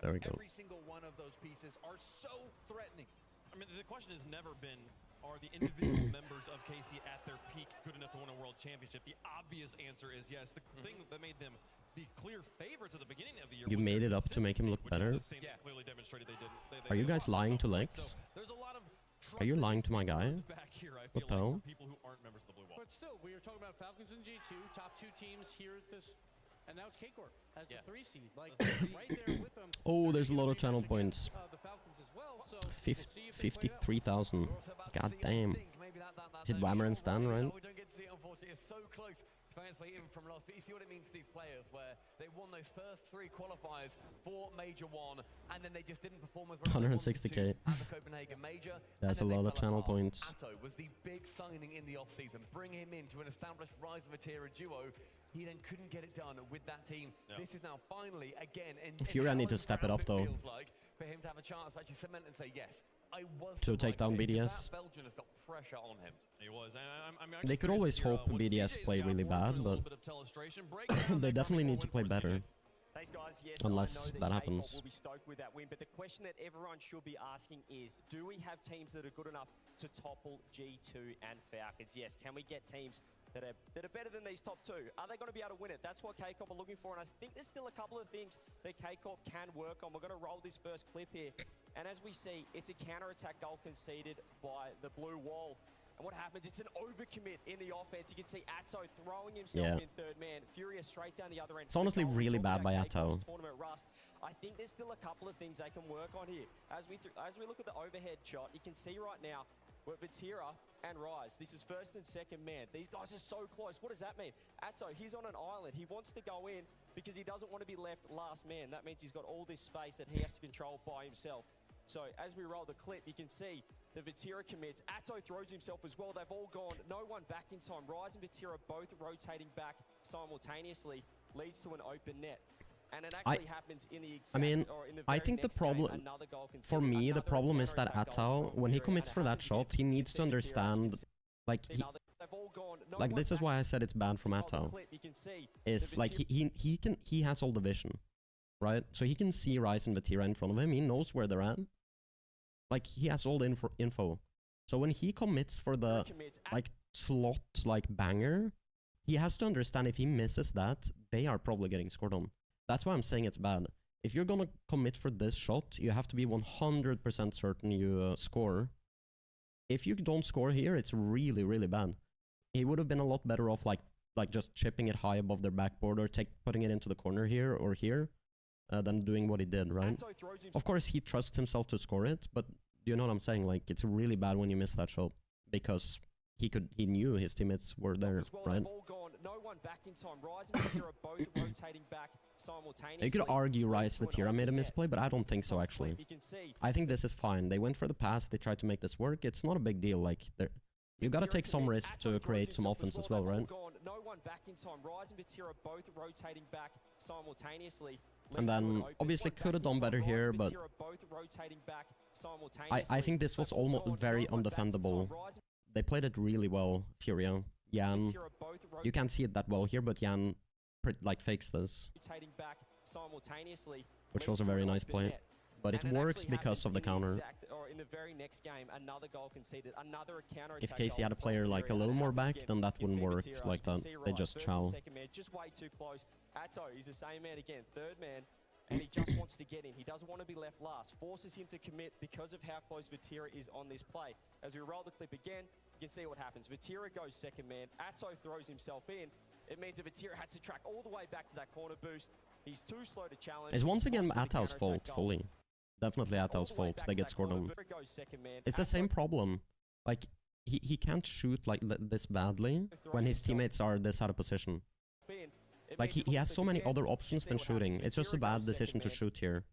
There we go. Every single one of those pieces are so threatening. I mean, the question has never been, are the individual members of KC at their peak good enough to win a world championship? The obvious answer is yes. The thing that made them the clear favorites at the beginning of the year. You made it up to make him look better. Yeah, clearly demonstrated they didn't. Are you guys lying to Lex? So there's a lot of Are you lying to my guy? What the hell? People who aren't members of the Blue Wall. But still, we are talking about Falcons and G2, top 2 teams here at this, and now it's K-Corp as the 3 seed. Like right there with them. Oh, there's a lot of channel points. The Falcons as well. So 53,000. God damn. Is it Whammer and Stan, right? We don't get to see it, unfortunately. It's so close. Fans play even from last, but you see what it means to these players, where they won those first 3 qualifiers for Major 1, and then they just didn't perform as well 160k. at the Copenhagen Major. That's a lot of channel points. Atto was the big signing in the offseason. Bring him into an established Rise of Materia duo. He then couldn't get it done with that team. Yep. This is now finally, again, Furia need to step it up, though. Like for him to have a chance to actually cement and say, yes, I was to take down BDS. Belgian has got pressure on him. He was. They could always hope BDS play really bad, but they definitely need to play better. Thanks, guys. Yes, unless that happens. Will be stoked with that win, but the question that everyone should be asking is, do we have teams that are good enough to topple G2 and Falcons? Yes, can we get teams that are better than these top 2? Are they going to be able to win it? That's what K-Corp are looking for, and I think there's still a couple of things that K-Corp can work on. We're going to roll this first clip here, and as we see, it's a counter-attack goal conceded by the Blue Wall. And what happens, it's an overcommit in the offense. You can see Atto throwing himself in third man. Furia straight down the other end. It's honestly really bad by Atto. Tournament rust. I think there's still a couple of things they can work on here. As we look at the overhead shot, you can see right now with Vatira and Rise. This is first and second man. These guys are so close. What does that mean? Atto, he's on an island. He wants to go in because he doesn't want to be left last man. That means he's got all this space that he has to control by himself. So as we roll the clip, you can see the Vatira commits. Atto throws himself as well. They've all gone. No one back in time. Rise and Vatira both rotating back simultaneously leads to an open net. And it actually happens in the exact, I think the problem, for me, the problem is that Atto, when he commits for that shot, he needs to understand, like, like this is why I said it's bad from Atto. Is like he has all the vision, right? So he can see Rise and Vatira in front of him. He knows where they're at. Like, he has all the info. So when he commits for the, like, slot, like, banger, he has to understand if he misses that, they are probably getting scored on. That's why I'm saying it's bad. If you're gonna commit for this shot, you have to be 100% certain you score. If you don't score here, it's really, really bad. He would have been a lot better off, like just chipping it high above their backboard or putting it into the corner here or here. Than doing what he did, right? Of course, he trusts himself to score it, but you know what I'm saying? Like, it's really bad when you miss that shot because he knew his teammates were there, right? You could argue Rise Vatira made a misplay, but I don't think so, actually. I think this is fine. They went for the pass, they tried to make this work. It's not a big deal. Like, you gotta take some risk to create some offense as well, right? No one back in time. Rise and Vatira both rotating back simultaneously. And then, obviously, could have done better here, but I think this was almost very undefendable. They played it really well, Furia. Yan, you can't see it that well here, but Yan, like, fakes this. Which was a very nice play. But it works because of the counter. If KC had a player like a little more back, then that wouldn't work like that. They just chow. Just way too close. Atto, he's the same man again, third man, and he just wants to get in. He doesn't want to be left last. Forces him to commit because of how close Vatira is on this play. As we roll the clip again, you can see what happens. Vatira goes second man. Atto throws himself in. It means that Vatira has to track all the way back to that corner boost. He's too slow to challenge. It's once again Atto's fault, fully. Definitely Atto's fault. They get scored on. It's the same problem. Like, he can't shoot like this badly when his teammates are this out of position. Like, he has so many other options than shooting. It's just a bad decision to shoot here.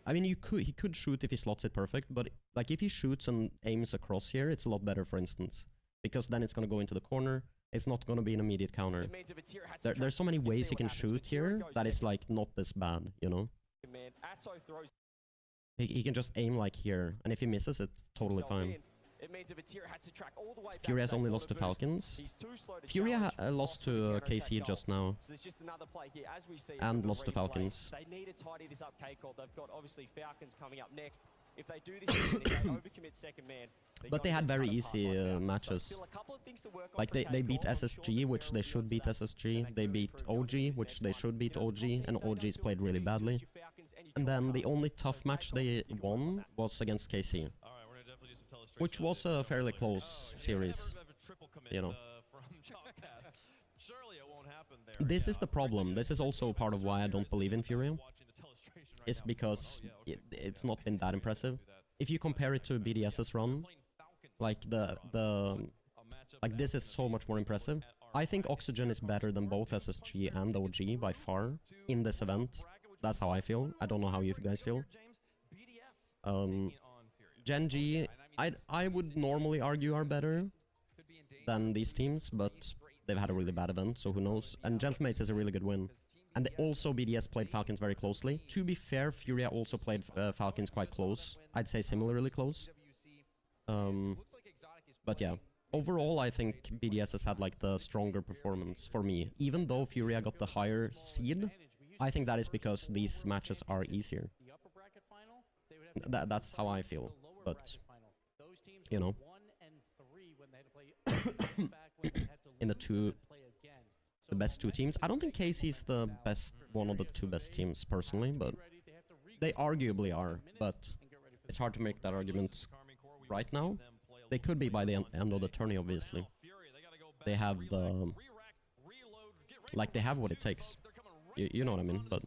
I mean, he could shoot if he slots it perfect, but like if he shoots and aims across here, it's a lot better, for instance. Because then it's going to go into the corner. It's not going to be an immediate counter. There's so many ways he can shoot here that it's like not this bad, you know? He can just aim like here, and if he misses, it's totally fine. it means that Vatira has to track all the way back. Fury has to that only corner lost to boost. Falcons. He's too slow to Fury challenge, lost lost with the to counter-attack KC goal. just now. So there's just another play here, as we see. And from the lost to replay. Falcons. They need to tidy this up, K-Corp. They've got, obviously, Falcons coming up next. If they do this again, if they overcommit second man... But they had very easy matches. Like, they beat SSG, which they should beat SSG. They beat OG, which they should beat OG, and OG's played really badly. And then the only tough match they won was against KC, which was a fairly close series, you know. This is the problem. This is also part of why I don't believe in Fury. It's because it's not been that impressive. If you compare it to BDS's run, like like this is so much more impressive. I think Oxygen is better than both SSG and OG by far in this event. That's how I feel. I don't know how you guys feel. Gen G, I would normally argue are better than these teams, but they've had a really bad event, so who knows. And Gentlemates is a really good win. And also BDS played Falcons very closely. To be fair, Furia also played Falcons quite close. I'd say similarly close. But yeah, overall I think BDS has had like the stronger performance for me. Even though Furia got the higher seed, I think that is because these matches are easier. That's how I feel. But, you know. In the best two teams. I don't think KC's the best, one of the two best teams personally, but they arguably are. But it's hard to make that argument right now. They could be by the end of the tourney, obviously. They have the, like they have what it takes. You know what I mean, but.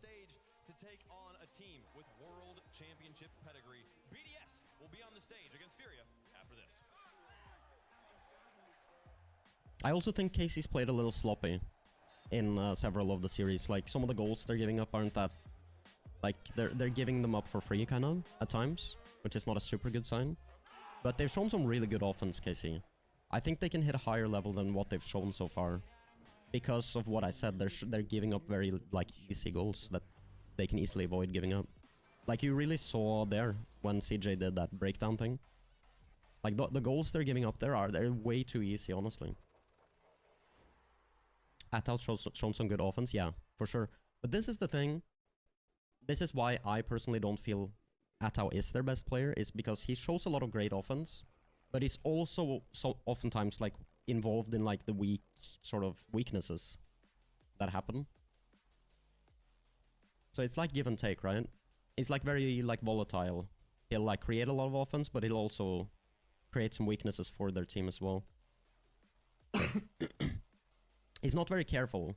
I also think KC's played a little sloppy in several of the series. Like, some of the goals they're giving up aren't that... Like, they're giving them up for free, kind of, at times, which is not a super good sign. But they've shown some really good offense, KC. I think they can hit a higher level than what they've shown so far. Because of what I said, they're giving up very, like, easy goals that they can easily avoid giving up. Like, you really saw there when CJ did that breakdown thing. Like, the goals they're giving up there they're way too easy, honestly. Atal's shown some good offense, yeah, for sure. But this is the thing. This is why I personally don't feel Atal is their best player, is because he shows a lot of great offense, but he's also so oftentimes like involved in like the weak sort of weaknesses that happen. So it's like give and take, right? It's like very like volatile. He'll like create a lot of offense, but he'll also create some weaknesses for their team as well. He's not very careful.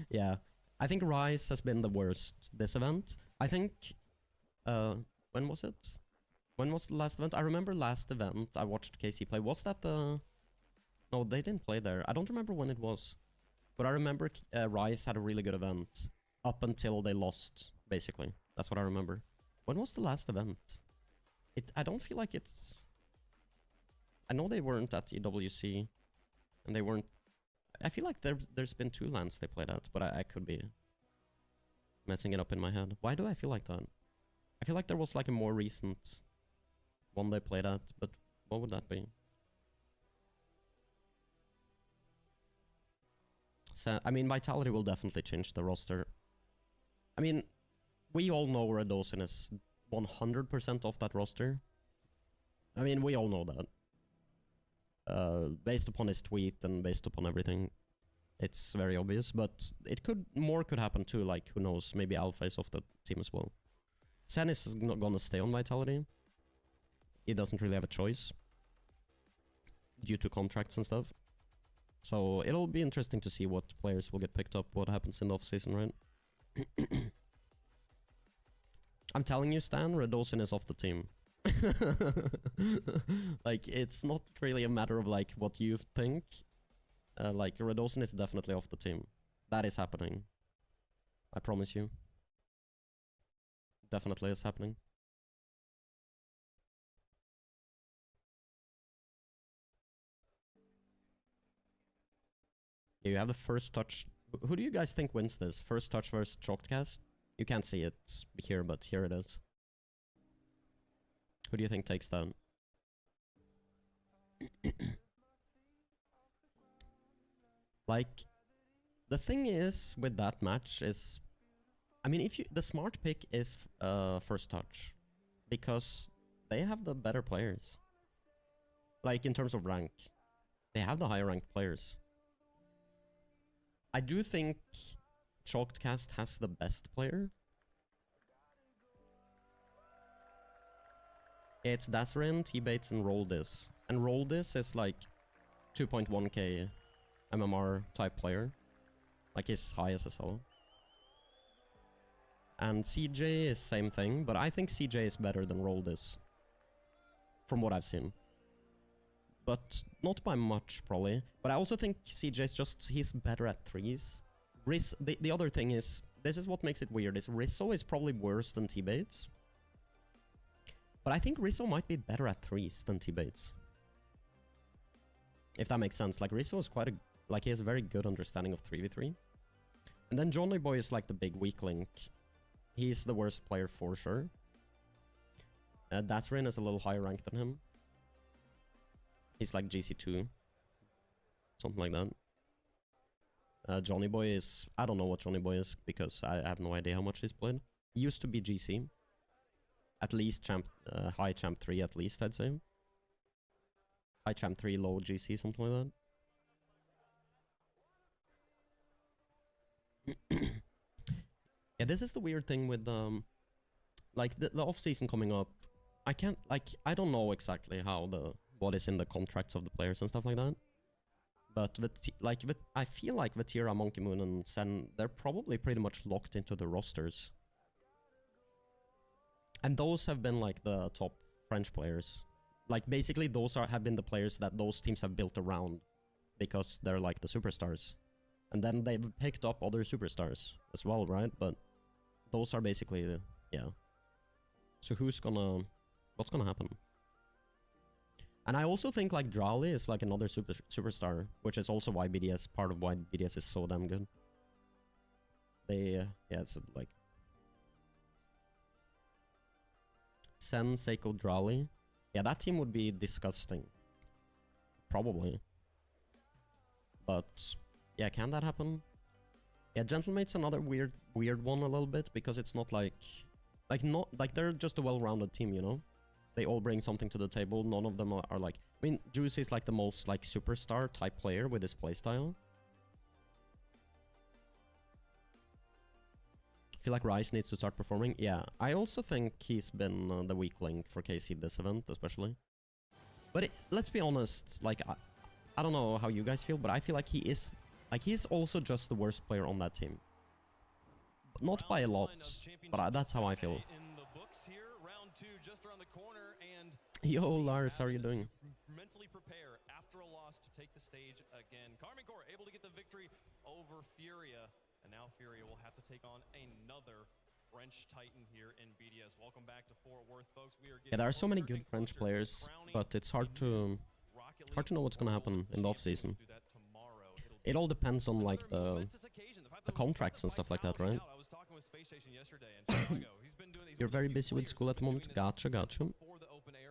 Yeah. I think Rise has been the worst this event. I think... when was it? When was the last event? I remember last event I watched KC play. Was that the... No, they didn't play there. I don't remember when it was. But I remember Rise had a really good event. Up until they lost, basically. That's what I remember. When was the last event? I don't feel like it's... I know they weren't at EWC, and they weren't... I feel like there's been 2 lands they played at, but I could be messing it up in my head. Why do I feel like that? I feel like there was like a more recent one they played at, but what would that be? So, I mean, Vitality will definitely change the roster. I mean, we all know Radosin is 100% off that roster. I mean, we all know that. Based upon his tweet and based upon everything, it's very obvious, but more could happen too, like, who knows, maybe Alpha is off the team as well. Sen is not gonna stay on Vitality. He doesn't really have a choice due to contracts and stuff. So it'll be interesting to see what players will get picked up, what happens in the off-season, right? I'm telling you, Stan, Radosin is off the team. Like, it's not really a matter of like what you think. Like, Radosin is definitely off the team. That is happening. I promise you. Definitely is happening. You have the first touch. Who do you guys think wins this? First touch versus Chalkcast? You can't see it here, but here it is. Who do you think takes that? Like, the thing is with that match is, I mean, if you the smart pick is first touch, because they have the better players. Like in terms of rank, they have the higher ranked players. I do think Chalkedcast has the best player. It's Dazarin, T-Bates, and Roll-This. And Roll-This is like 2.1k MMR type player. Like he's high SSL. And CJ is same thing, but I think CJ is better than Roll-This. From what I've seen. But not by much, probably. But I also think CJ is just, he's better at threes. The other thing is, this is what makes it weird, is Rizzo is probably worse than T-Bates. But I think Rizzo might be better at threes than T-Bates. If that makes sense. Like, Rizzo is quite a... Like, he has a very good understanding of 3v3. And then Johnny Boy is like the big weak link. He's the worst player for sure. Dazarin is a little higher ranked than him. He's like GC2. Something like that. Johnny Boy is... I don't know what Johnny Boy is, because I have no idea how much he's played. He used to be GC. At least champ, high champ 3 at least, I'd say. High champ 3, low GC, something like that. Yeah, this is the weird thing with, like, the off-season coming up. I can't, like, I don't know exactly how what is in the contracts of the players and stuff like that. But, I feel like Vatira, Monkey Moon, and Sen, they're probably pretty much locked into the rosters. And those have been like the top French players. Like basically those have been the players that those teams have built around, because they're like the superstars. And then they've picked up other superstars as well, right? But those are basically yeah. So what's gonna happen? And I also think like Drali is like another superstar, which is also why BDS, part of why BDS is so damn good. They yeah, it's like Sen, Seiko, Drali. Yeah, that team would be disgusting. Probably. But, yeah, can that happen? Yeah, Gentlemate's another weird one a little bit, because it's not like... Like, they're just a well-rounded team, you know? They all bring something to the table, none of them are like... I mean, Juicy is like the most, like, superstar type player with his playstyle. I feel like Rice needs to start performing. Yeah, I also think he's been the weak link for KC this event, especially. But let's be honest, like, I don't know how you guys feel, but I feel like he's also just the worst player on that team. But not by a lot, but that's how I feel. Yo, Lars, how are you doing? Mentally prepare after a loss to take the stage again. Karmine Corp able to get the victory over Furia. And now Furia will have to take on another French Titan here in BDS. Welcome back to Fort Worth, folks. We are yeah, there are so many good French players, but it's hard to know what's gonna happen in the off season. It all depends on like the contracts and stuff like that, right? You're very busy with school at the moment. Gotcha.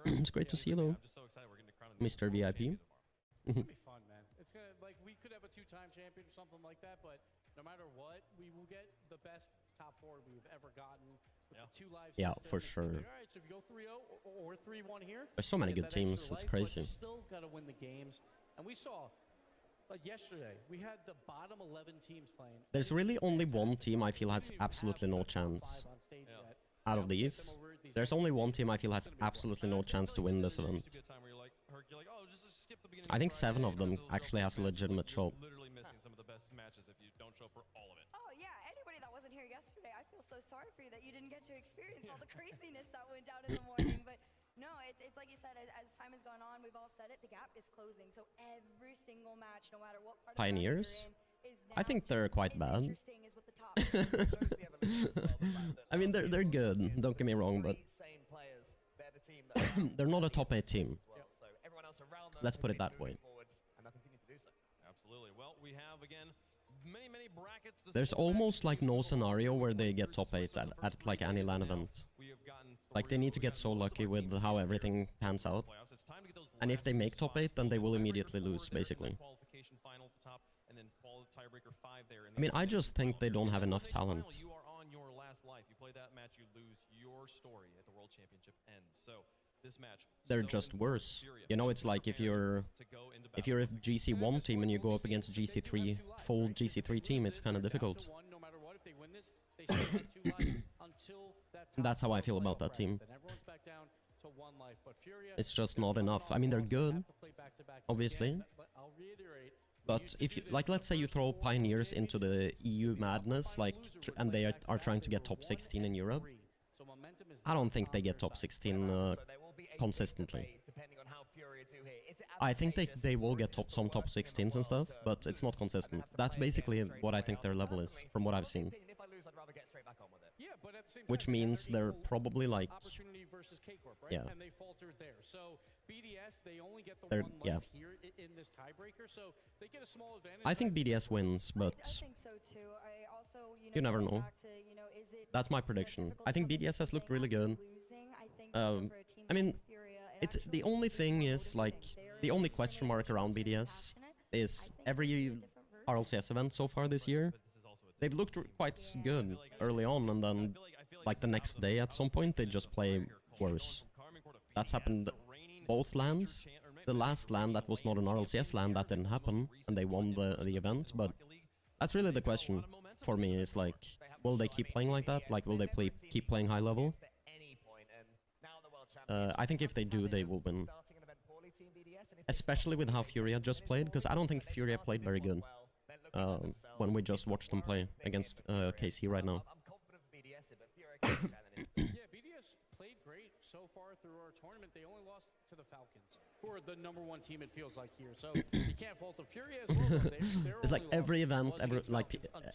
It's great to see you though, Mr. VIP. It's gonna be fun, man. It's gonna, like, we could have a two-time champion or something like that, but no matter what, we will get the best top 4 we've ever gotten. With the 2 live yeah, systems. for sure. All right, so if you go 3-0 or 3-1 here, there's so many good teams. It's crazy. You still gotta win the games, and we saw, like yesterday, we had the bottom 11 teams playing. There's really only one team I feel has absolutely no chance out of these. There's only one team I feel has absolutely no chance to win this event. I think 7 of them actually has a legitimate shot. Literally missing some of the best matches if you don't show for all of it. Oh yeah, anybody that wasn't here yesterday, I feel so sorry for you that you didn't get to experience all the craziness that went down in the morning. But no, it's like you said, as time has gone on, we've all said it, the gap is closing. So every single match, no matter what part Pioneers? of the you're in, is I think they're quite bad. interesting as what the top I mean, they're good, don't get me wrong, but they're not a top 8 team. Let's put it that way. Absolutely. Well, we have again many brackets. There's almost like no scenario where they get top 8 at like any LAN event. We have gotten Like, they need to get so lucky with how everything pans out. And if they make top 8, then they will immediately lose, basically. I mean, I just think they don't have enough talent. You are on your last life. You play that match, you lose. Your story at the World Championship ends. So this match, they're just worse. You know, it's like if you're a GC1 team and you go up against a GC3 full GC3 team, it's kind of difficult. That's how I feel about that team. It's just not enough. I mean, they're good, obviously. But if you, like, let's say you throw Pioneers into the EU madness, like, and they are trying to get top 16 in Europe, I don't think they get top 16 consistently. I think they will get some top 16s and stuff, but it's not consistent. That's basically what I think their level is, from what I've seen. Which means they're probably like, yeah. Yeah. I think BDS wins, but you never know. That's my prediction. I think BDS has looked really good. I mean, it's the only thing is, like, the only question mark around BDS is every RLCS event so far this year, they've looked quite good early on, and then, like, the next day at some point, they just play worse. That's happened both lands. The last land that was not an RLCS land, that didn't happen, and they won the event, but that's really the question for me, is like, will they keep playing like that? Like, will they keep playing high level? I think if they do, they will win. Especially with how Furia just played, because I don't think Furia played very good when we just watched them play against KC right now. Yeah, BDS played great so far through our tournament. They only lost to the Falcons, who are the #1 team, it feels like, here. So you can't fault the Furia as well. It's like every event,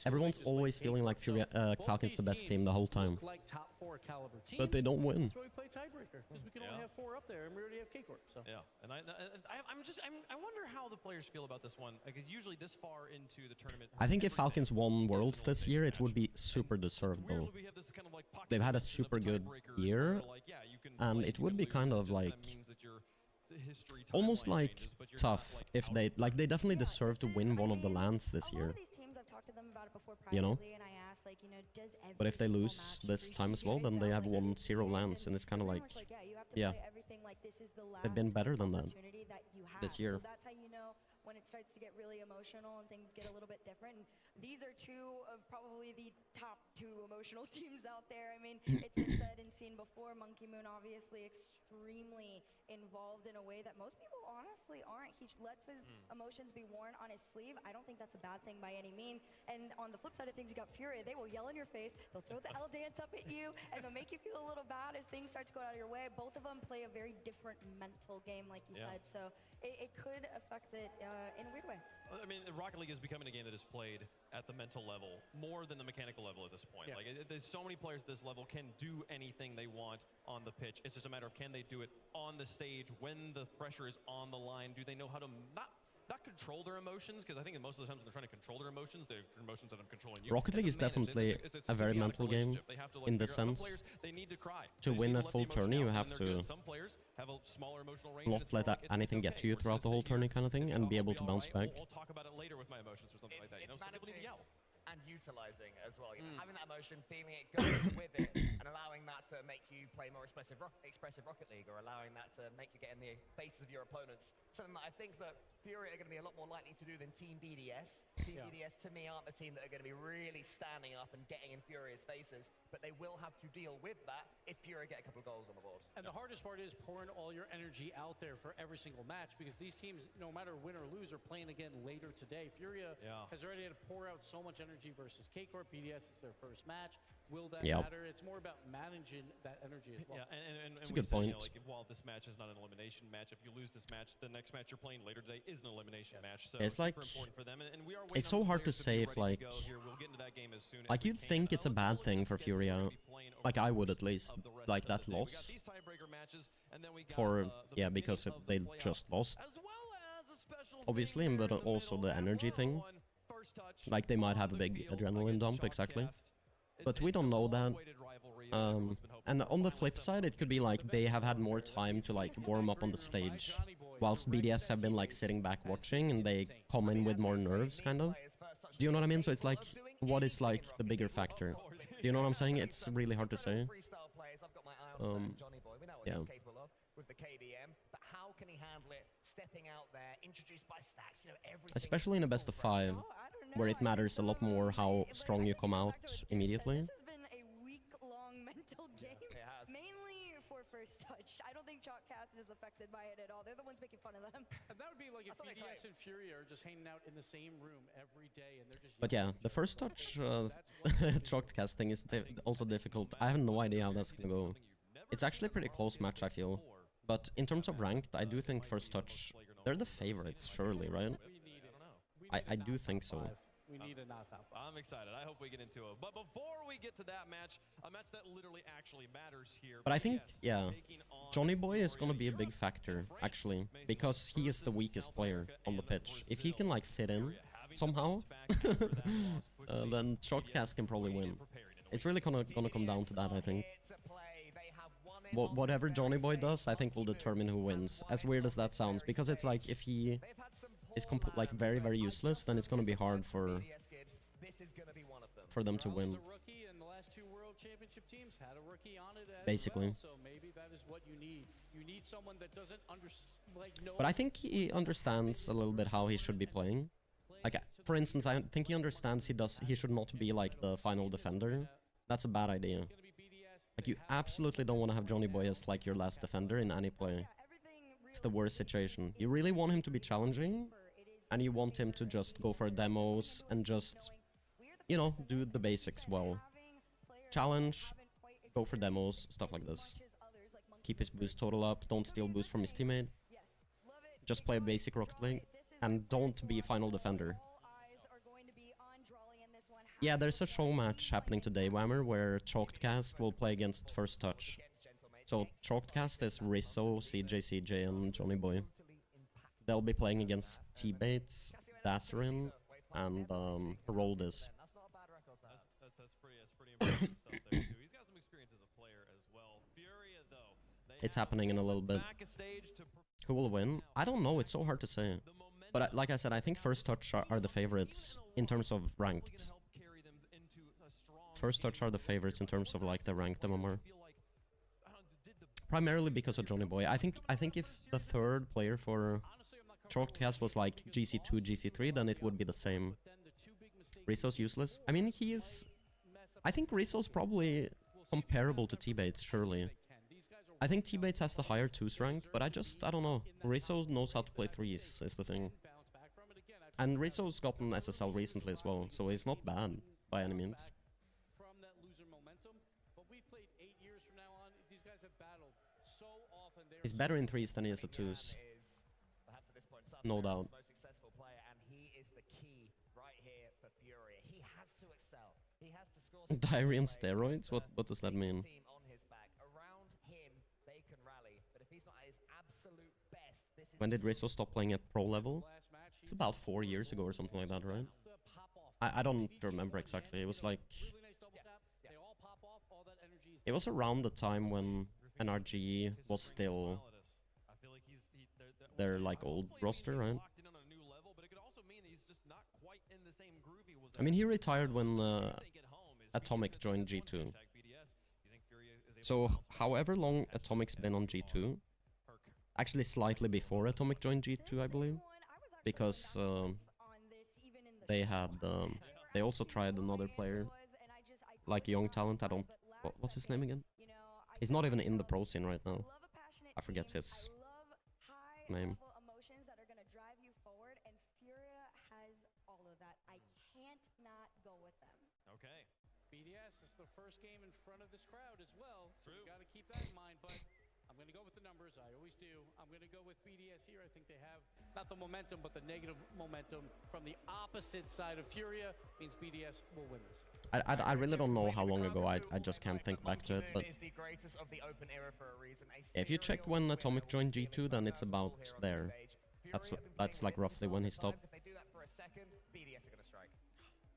everyone's always feeling like Furia, Falcons the best team the whole time. But they don't win. That's why we play tiebreaker, because we can only have 4 up there, and we already have K-Corp. So. Yeah, and I wonder how the players feel about this one, because usually this far into the tournament, I think if Falcons won Worlds this year, it would be super deserved, though. They've had a super good year, and it would be kind of like almost like tough if they, like, they definitely deserve to win one of the lands this year, you know? But if they lose this time as well, then they have won 0 lands, and it's kind of like, yeah, they've been better than that this year. When it starts to get really emotional and things get a little bit different. And these are 2 of probably the top 2 emotional teams out there. I mean, it's been said and seen before, Monkey Moon obviously extremely involved in a way that most people honestly aren't. He lets his emotions be worn on his sleeve. I don't think that's a bad thing by any means. And on the flip side of things, you got Furia. They will yell in your face, they'll throw the L dance up at you, and they'll make you feel a little bad as things start to go out of your way. Both of them play a very different mental game, like you said. So it could affect it in a weird way. I mean, Rocket League is becoming a game that is played at the mental level more than the mechanical level at this point. Yeah. Like, there's so many players at this level can do anything they want on the pitch. It's just a matter of, can they do it on the stage when the pressure is on the line? Do they know how to not control their emotions? Because I think most of the times when they're trying to control their emotions that are controlling you. Rocket League is definitely a very mental game in the sense. To win a full tourney, you have to not let anything get to you throughout the whole tourney, kind of thing, and be able to bounce back. We'll talk about it later with my emotions or something like that. You know, some people need to yell. And utilizing as well, you know, having that emotion, feeling it, going with it, and allowing that to make you play more expressive Rocket League, or allowing that to make you get in the faces of your opponents. Something that I think that Fury are going to be a lot more likely to do than Team BDS. Team BDS, to me, aren't the team that are going to be really standing up and getting in Fury's faces, but they will have to deal with that if Fury get a couple of goals on the board. And the hardest part is pouring all your energy out there for every single match, because these teams, no matter win or lose, are playing again later today. Furia has already had to pour out so much energy versus K-Corp. BDS, it's their first match. Will that matter? It's more about managing that energy as well. Yeah, and it's a good point. You know, like, while this match is not an elimination match, if you lose this match, the next match you're playing later today is an elimination match. So it's like, super important for them. And we are it's so hard to say if, like, you'd think it's a bad thing for Furia, like I would at least, like that loss. For, yeah, because they just lost, obviously, but also the energy thing. Like, they might have a big adrenaline dump, exactly. But we don't know that. And on the flip side, it could be like they have had more time to like warm up on the stage, whilst BDS have been like sitting back watching, and they come in with more nerves, kind of. Do you know what I mean? So it's like, what is like the bigger factor? Do you know what I'm saying? It's really hard to say. Yeah. With the KBM, but how can he handle it? Stepping out there, introduced by stacks, you know, everything. Especially in a best of 5, where it matters a lot more how strong you come out immediately. This has been a week-long mental game, mainly for first touch. I don't think Chalkcast is affected by it at all. They're the ones making fun of them. And that would be like if BDS and Fury are just hanging out in the same room every day, and they're just. But yeah, the first touch Chalkcast thing is also difficult. I have no idea how that's gonna go. It's actually a pretty close match, I feel. But in terms of ranked, I do think first touch, they're the favorites, surely, right? I do think so. We need a not top 5. I'm excited. I hope we get into it. But before we get to that match, a match that literally actually matters here. But I think, yeah, Johnny Boy is gonna be a big factor, actually, because he is the weakest player on the pitch. If he can, like, fit in somehow, then Chalkcast can probably win. It's really gonna come down to that, I think. Whatever Johnny Boy does, I think will determine who wins. As weird as that sounds, because it's like if he is like very, very useless, then it's gonna be hard for them to win. Basically. But I think he understands a little bit how he should be playing. Like, for instance, I think he understands he should not be like the final defender. That's a bad idea. Like, you absolutely don't want to have Johnny Boy as like your last defender in any play. It's the worst situation. You really want him to be challenging, and you want him to just go for demos and just, you know, do the basics well. Challenge, go for demos, stuff like this. Keep his boost total up, don't steal boost from his teammate. Just play a basic Rocket League, and don't be final defender. Yeah, there's a show match happening today, Whammer, where Chalkcast will play against First Touch. So Chalkcast is Rizzo, CJ, and Johnny Boy. They'll be playing against T-Bates, Dasserin, and Heroldis. That's pretty impressive stuff there, too. He's got some experience as a player as well. Furia, though. It's happening in a little bit. Who will win? I don't know, it's so hard to say. But like I said, I think First Touch are the favorites in terms of ranked. First Touch are the favorites in terms of like the ranked MMR. Primarily because of Johnny Boy. I think if the third player for Chalkcast was like GC2, GC3, then it would be the same. Rizzo's useless. I mean, I think Rizzo's probably comparable to T-Bates, surely. I think T-Bates has the higher 2s rank, but I don't know. Rizzo knows how to play 3s, is the thing. And Rizzo's gotten SSL recently as well, so he's not bad by any means. He's better in 3s than he is at 2s. No doubt. Diarrhea and steroids? What does that mean? When did Rizzo stop playing at pro level? It's about 4 years ago or something like that, right? I don't remember exactly. It was like... It was around the time when NRG was still their like old roster, right? I mean, he retired when Atomic joined G2. So however long Atomic's been on G2, actually slightly before Atomic joined G2, I believe, because they had they also tried another player, like young talent. I don't. What's his name again? He's not even in the pro scene right now. I forget his name. Emotions that are going to drive you forward, and Furia has all of that. I can't not go with them. Okay. BDS is the first game in front of this crowd as well. So you got to keep that in mind, but I'm going to go with the numbers. I always do. I'm going to go with BDS here. I think they have not the momentum, but the negative momentum from the opposite side of Furia means BDS will win this. I really don't know how long ago. I just can't think back to it. But if you check when Atomic joined G2, then it's about there. That's like roughly when he stopped.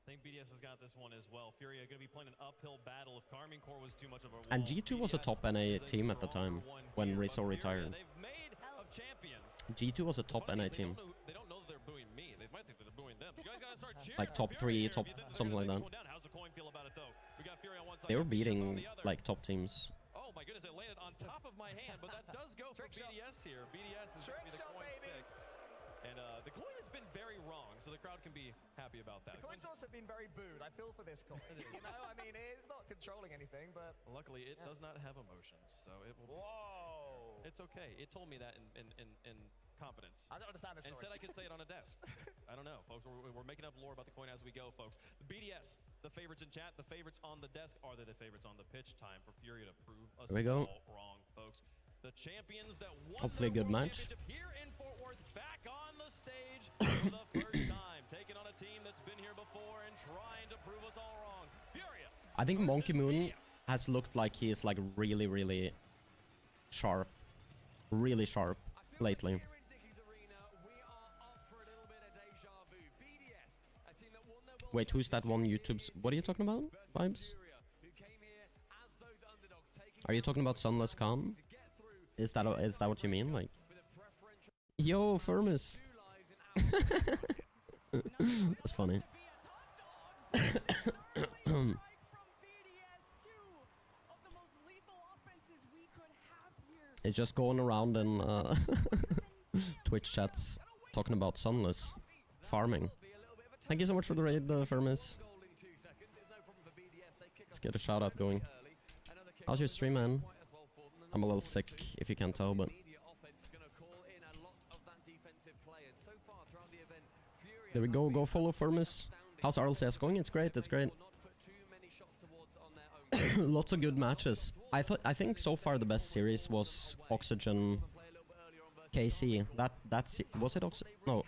think BDS has got this one as well. Furia going to be playing an uphill battle. If Carmine Core was too much of a And wall, G2 was a BDS top NA is a team at the time stronger one when here, Rizzo but Furia, retired. they've made of champions. G2 was a top The funny NA is team. They don't know that they're booing me. They might think that they're booing them. So you guys gotta start cheering Like for top Furia 3, here top if you think they're something gonna like take that. this one down. How's the coin feel about it though? We got Furia on one side, They were BDS on beating the other. like top teams. Oh my goodness, it landed on top of my hand, but that does go for Trick shot. BDS here. BDS is going to be the Trick shot, coin baby. pick. And the coin has been very wrong, so the crowd can be happy about that. The coin's also been very booed. I feel for this coin. You know, I mean, it's not controlling anything, but... Luckily, it does not have emotions, so it will be... Whoa! It's okay. It told me that in confidence. I don't understand this And story. said I could say it on a desk. I don't know, folks. We're making up lore about the coin as we go, folks. The BDS, the favorites in chat, the favorites on the desk. Are they the favorites on the pitch? Time for Furia to prove us Here we go. all wrong, folks. The champions that won Hopefully a the good World match. Championship here in Fort Worth, back on the stage for the first time, taking on a team that's been here before and trying to prove us all wrong. Furia. I think Monkey versus Moon BDS. has looked like he is like really, really sharp. Really sharp lately. Here in Dickey's Arena, we are up for a little bit of deja vu. BDS, a team that won their World Wait, who's that one Championship YouTube's... What are you talking about? versus Vibes? Furia, who came here as those underdogs, taking Are you talking about Sunless Calm? to get through Is that what you mean? Like... with a preferential Yo, Firmus! 2 lives in our That's funny. It's just going around in Twitch chats talking about Sunless farming. Thank you so much for the raid, Firmus. Let's get a shout out going. How's your stream, man? I'm a little sick, if you can't tell, but there we go. Go follow Firmus. How's RLCS going? It's great. It's great. Lots of good matches. I think so far the best series was Oxygen KC. That's was it no,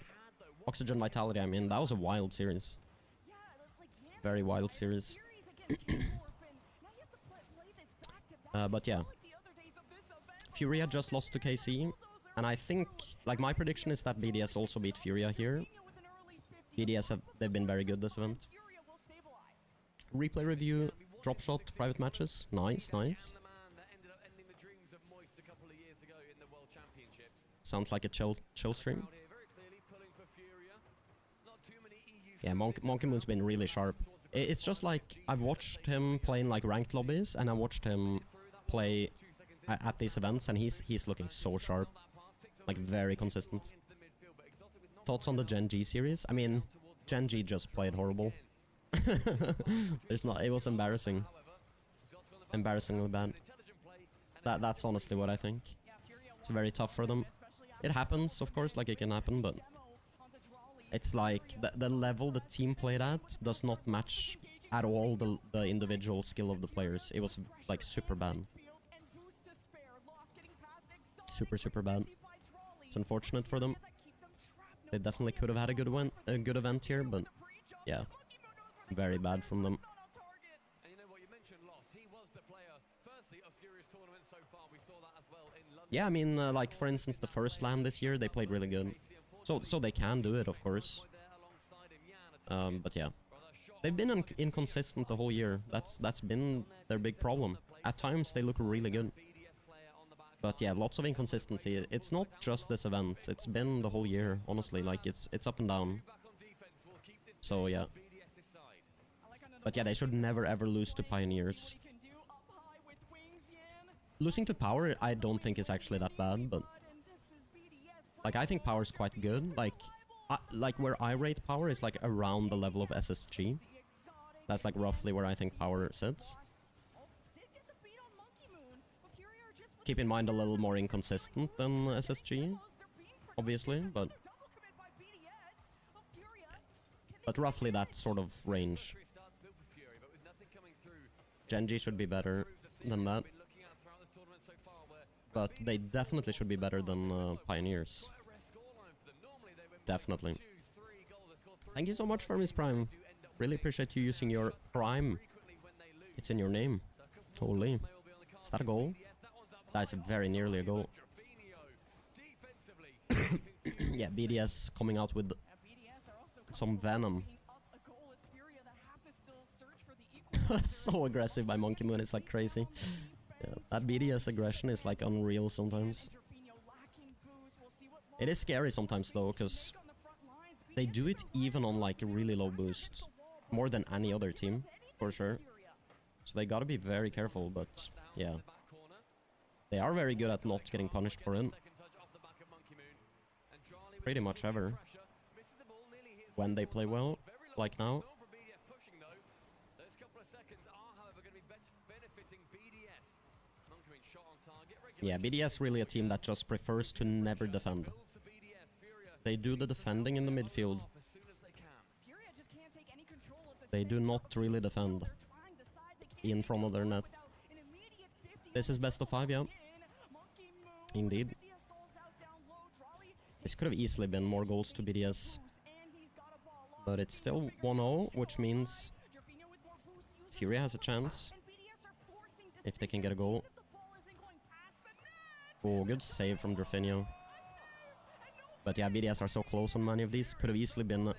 Oxygen Vitality. I mean, that was a wild series. Very wild series. But yeah, Furia just lost to KC, and I think like my prediction is that BDS also beat Furia here. BDS they've been very good this event. Replay review. Drop shot, private matches. Nice, nice. Sounds like a chill stream. Yeah, Monkey Moon's been really sharp. It's just like, I've watched him play in like ranked lobbies, and I watched him play at these events, and he's looking so sharp. Like, very consistent. Thoughts on the Gen G series? I mean, Gen G just played horrible. It was embarrassing. Embarrassingly bad. That's honestly what I think. It's very tough for them. It happens, of course, like it can happen, but it's like the level the team played at does not match at all the individual skill of the players. It was like super bad. Super bad. It's unfortunate for them. They definitely could have had a good event here, but yeah. Very bad from them. And you know what, you mentioned Loss. He was the player, firstly, of Furious tournament so far. We saw that as well in London. Yeah, I mean, like for instance, the first LAN this year, they played really good. So they can do it, of course. But yeah, they've been inconsistent the whole year. That's been their big problem. At times they look really good, but yeah, lots of inconsistency. It's not just this event. It's been the whole year, honestly. Like it's up and down. So yeah. But yeah, they should never ever lose to Pioneers. Losing to Power, I don't think is actually that bad, but like I think Power's quite good. Like where I rate Power is like around the level of SSG. That's like roughly where I think Power sits. Keep in mind a little more inconsistent than SSG, obviously, but roughly that sort of range. Gen G should be better than that, but they definitely should be better than Pioneers. Definitely. Thank you so much for Miss Prime. Really appreciate you using your Prime. It's in your name. Holy. Is that a goal? That's very nearly a goal. Yeah, BDS coming out with some venom. So aggressive by Monkey Moon, it's like crazy. Yeah, that BDS aggression is like unreal sometimes. It is scary sometimes though, because they do it even on like a really low boost. More than any other team, for sure. So they gotta be very careful, but yeah. They are very good at not getting punished for it. Pretty much ever. When they play well, like now. Yeah, BDS really a team that just prefers to never defend. They do the defending in the midfield. They do not really defend in front of their net. This is best of 5, yeah. Indeed. This could have easily been more goals to BDS. But it's still 1-0, which means Furia has a chance. If they can get a goal. Oh, good save from Drafinio. But yeah, BDS are so close on many of these. Could have easily been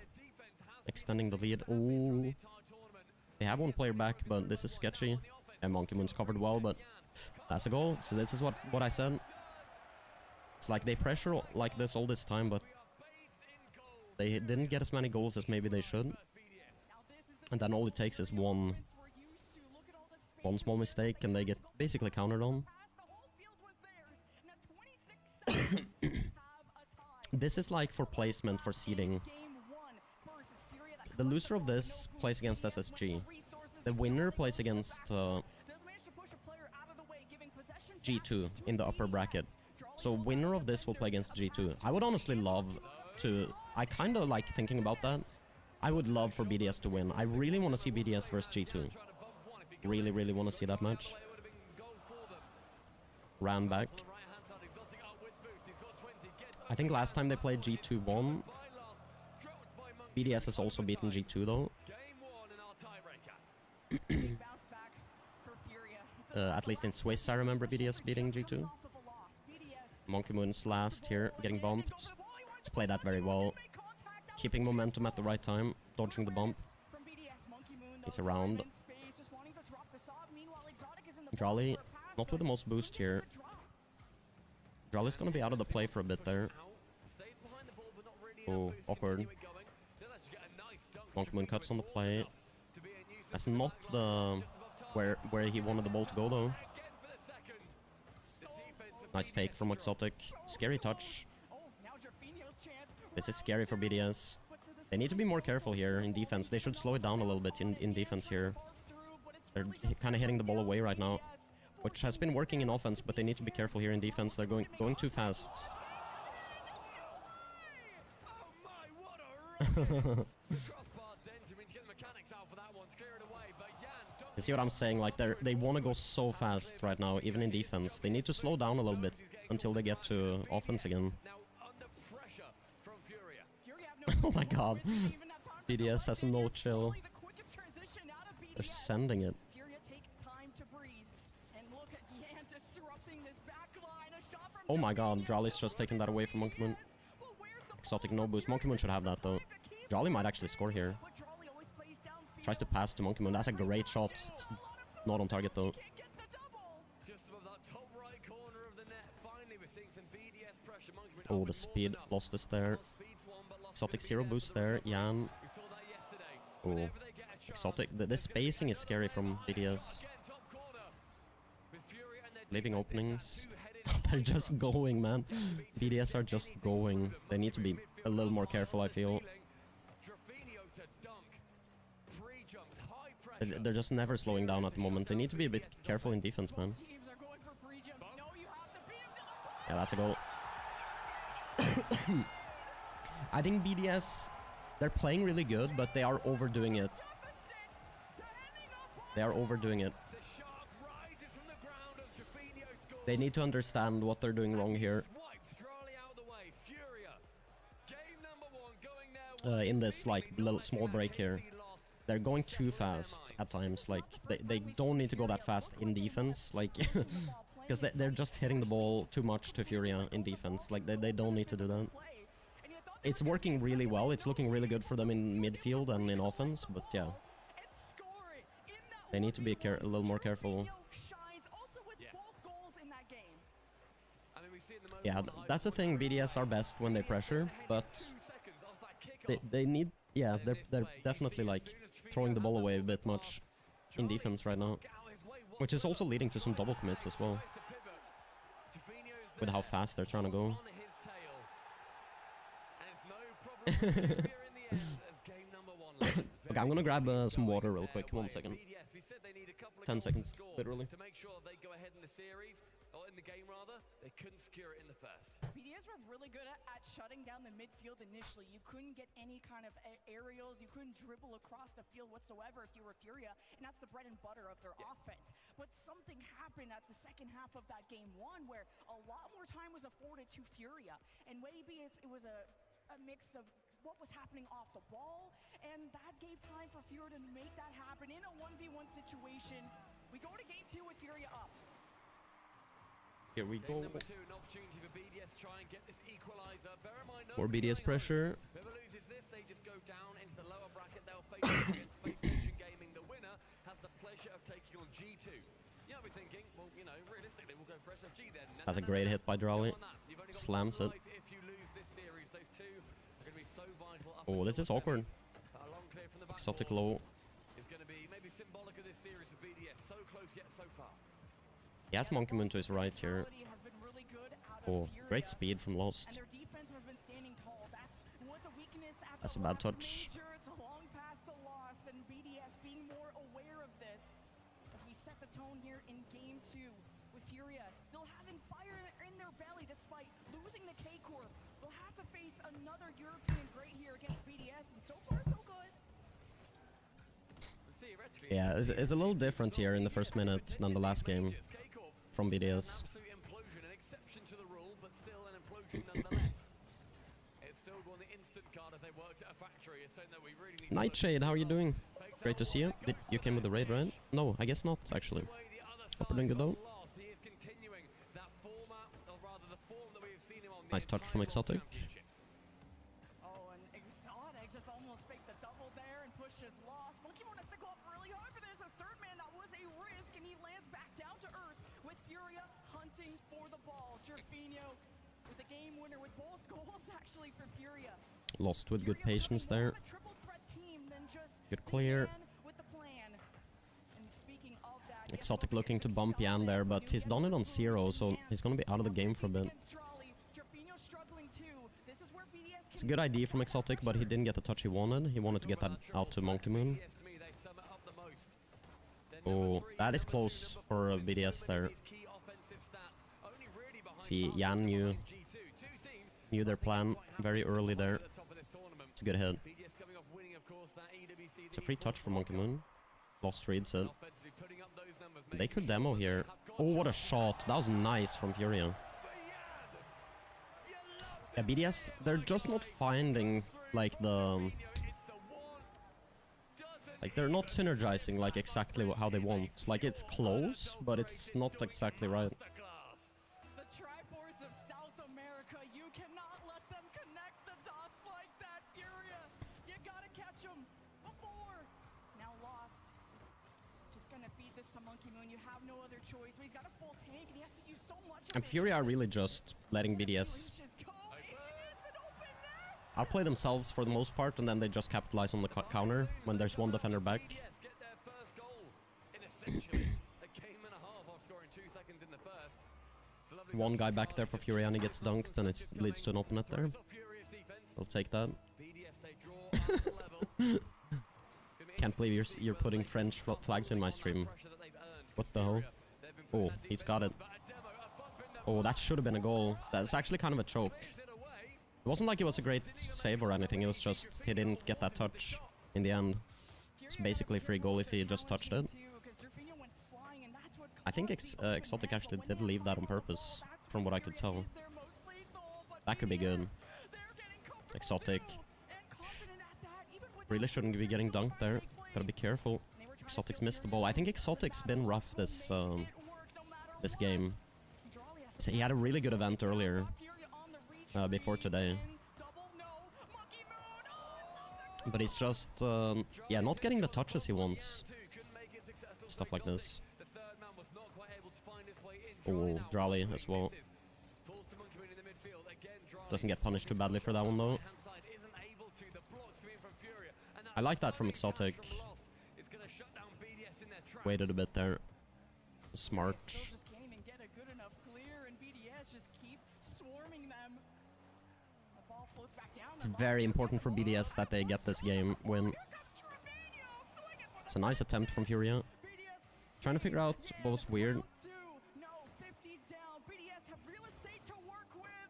extending the lead. Oh, they have one player back, but this is sketchy. And Monkey Moon's covered well, but that's a goal. So this is what I said. It's like they pressure like this all this time, but they didn't get as many goals as maybe they should. And then all it takes is one small mistake, and they get basically countered on. This is like for placement for seeding. The loser of this plays against SSG. The winner plays against G2 in the upper bracket. So winner of this will play against G2. I would honestly love to... I kind of like thinking about that. I would love for BDS to win. I really want to see BDS versus G2. Really, really want to see that match. Ran back. I think last time they played G2 won. BDS has also beaten G2 though. At least in Swiss I remember BDS beating G2. Monkey Moon's last here, getting bumped. Let's play that very well. Keeping momentum at the right time, dodging the bump. He's around. Jolly, not with the most boost here. Jolly's gonna be out of the play for a bit there. Oh, awkward. Monkey Moon cuts on the play. That's not the... where he wanted the ball to go though. Nice fake from Exotic. Scary touch. This is scary for BDS. They need to be more careful here in defense. They should slow it down a little bit in defense here. They're kind of hitting the ball away right now, which has been working in offense, but they need to be careful here in defense. They're going too fast. You see what I'm saying? Like they want to go so fast right now, even in defense. They need to slow down a little bit until they get to offense again. Oh my god. BDS has no chill. They're sending it. Oh my god, Jolly's just taking that away from Monkey Moon. Exotic no boost. Monkey Moon should have that though. Jolly might actually score here. Tries to pass to Monkey Moon. That's a great shot. It's not on target though. Oh, the speed. Lost us there. Exotic 0 boost there. Yan. Oh. Exotic. This spacing is scary from BDS. Leaving openings. They're just going, man. BDS are just going. They need to be a little more careful, I feel. They're just never slowing down at the moment. They need to be a bit careful in defense, man. Yeah, that's a goal. I think BDS, they're playing really good, but they are overdoing it. They are overdoing it. They need to understand what they're doing wrong here. In this, like, little small break here. They're going too fast at times. Like, they don't need to go that fast in defense. Like, because they're just hitting the ball too much to Furia in defense. Like, they don't need to do that. It's working really well. It's looking really good for them in midfield and in offense, but yeah. They need to be a little more careful. Yeah, that's the thing. BDS are best when they pressure, but they need. Yeah, they're definitely like throwing the ball away a bit much in defense right now, which is also leading to some double commits as well. With how fast they're trying to go. Okay, I'm gonna grab some water real quick. 1 second. 10 seconds, literally. To make sure they go ahead in the series, or in the game rather, they couldn't secure it in the first. BDS were really good at shutting down the midfield initially. You couldn't get any kind of aerials, you couldn't dribble across the field whatsoever if you were Furia, and that's the bread and butter of their offense. But something happened at the second half of that game one where a lot more time was afforded to Furia, and maybe it was a mix of what was happening off the ball, and that gave time for Furia to make that happen in a 1v1 situation. We go to game 2 with Furia up. Here we go. Number 2, an opportunity for BDS to try and get this equalizer. Bear in mind, More BDS pressure. Whoever loses this, they just go down into the lower bracket. They'll face against Space Station Gaming. The winner has the pleasure of taking on G2. You might be thinking, well, you know, realistically, we'll go for SSG then. That's a great hit by Drali. Slams it. If you lose this series, those two are going to be so vital. Oh, this is awkward. Exotic low. It's going to be maybe symbolic of this series for BDS. So close yet so far. He has Monkey Moon to his right here. Oh, great speed from Lost. That's a bad touch. It's a long pass to loss, and BDS being more aware of this as we set the tone here in game 2 with Furia still having fire in their belly despite losing the K-Corp. They'll have to face another European great here against BDS, and so far so good. Yeah, it's a little different here in the first minute than the last game from BDS. Nightshade, how are you doing? Great to see you. You came with the raid, right? No, I guess not, actually. Hope you're doing good though. Nice touch from Exotic. Oh, and Exotic just almost faked the double there and pushes Lost. Monkey Moon has to go up really hard for this. As third man, that was a risk, and he lands back down to earth with Furia hunting for the ball. Jerfinho with the game winner with both goals actually for Furia. Lost with good patience there. Good clear. Exotic looking to bump Yan there, but he's done it on 0, so he's gonna be out of the game for a bit. It's a good idea from Exotic, but he didn't get the touch he wanted. He wanted to get that out to Monkey Moon. Oh, that is close for BDS there. See, Yan knew their plan very early there. It's a good hit. It's a free touch for Monkey Moon. Lost reads it. They could demo here. Oh, what a shot. That was nice from Furia. Yeah, BDS, they're just not finding, like, the... Like, they're not synergizing, like, exactly how they want. Like, it's close, but it's not exactly right. The Triforce of South America, you cannot let them connect the dots like that, Furia. You gotta catch them before. Now Lost. Just gonna feed this to Monkey Moon. You have no other choice, but he's got a full tank, and he has to use so much of And it. Furia are really just letting BDS outplay themselves for the most part, and then they just capitalize on the counter when there's one defender back. One guy back there for Furia and he gets dunked, and it leads to an open net there. I'll take that. Can't believe you're putting French flags in my stream. What the hell? Oh, he's got it. Oh, that should have been a goal. That's actually kind of a choke. It wasn't like it was a great save or anything, it was just he didn't get that touch in the end. It's basically a free goal if he just touched it. I think Exotic actually did leave that on purpose, from what I could tell. That could be good. Exotic. Really shouldn't be getting dunked there. Gotta be careful. Exotic's missed the ball. I think Exotic's been rough this game. So he had a really good event earlier. Before today. But he's just, yeah, not getting the touches he wants. stuff like this. The third man was not quite able to find his way in. Oh, Drali as well. Falls to Monkey Moon in the midfield. Again, Drali Doesn't get punished too badly for that one though. hand side isn't able to. The blocks coming from Furia. And I like that from Exotic. It's going to shut down BDS in their tracks. Waited a bit there. Smart. Still just can't even get a good enough clear, and BDS just keep swarming them. The ball floats back down. It's very important for BDS that they get this game win. It's a nice attempt from Furia. Trying to figure out what was weird. No, 50's down. BDS have real estate to work with.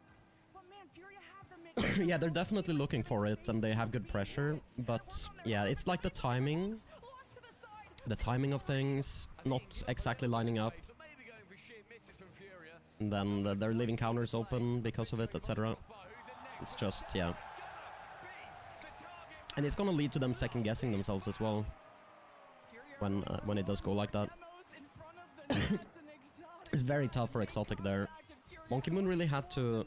But man, Furia have the mid. Yeah, they're definitely looking for it and they have good pressure. But yeah, it's like the timing. The timing of things not exactly lining up. And then they're leaving counters open because of it, etc. It's just, yeah. And it's gonna lead to them second guessing themselves as well. When it does go like that. It's very tough for Exotic there. Monkey Moon really had to...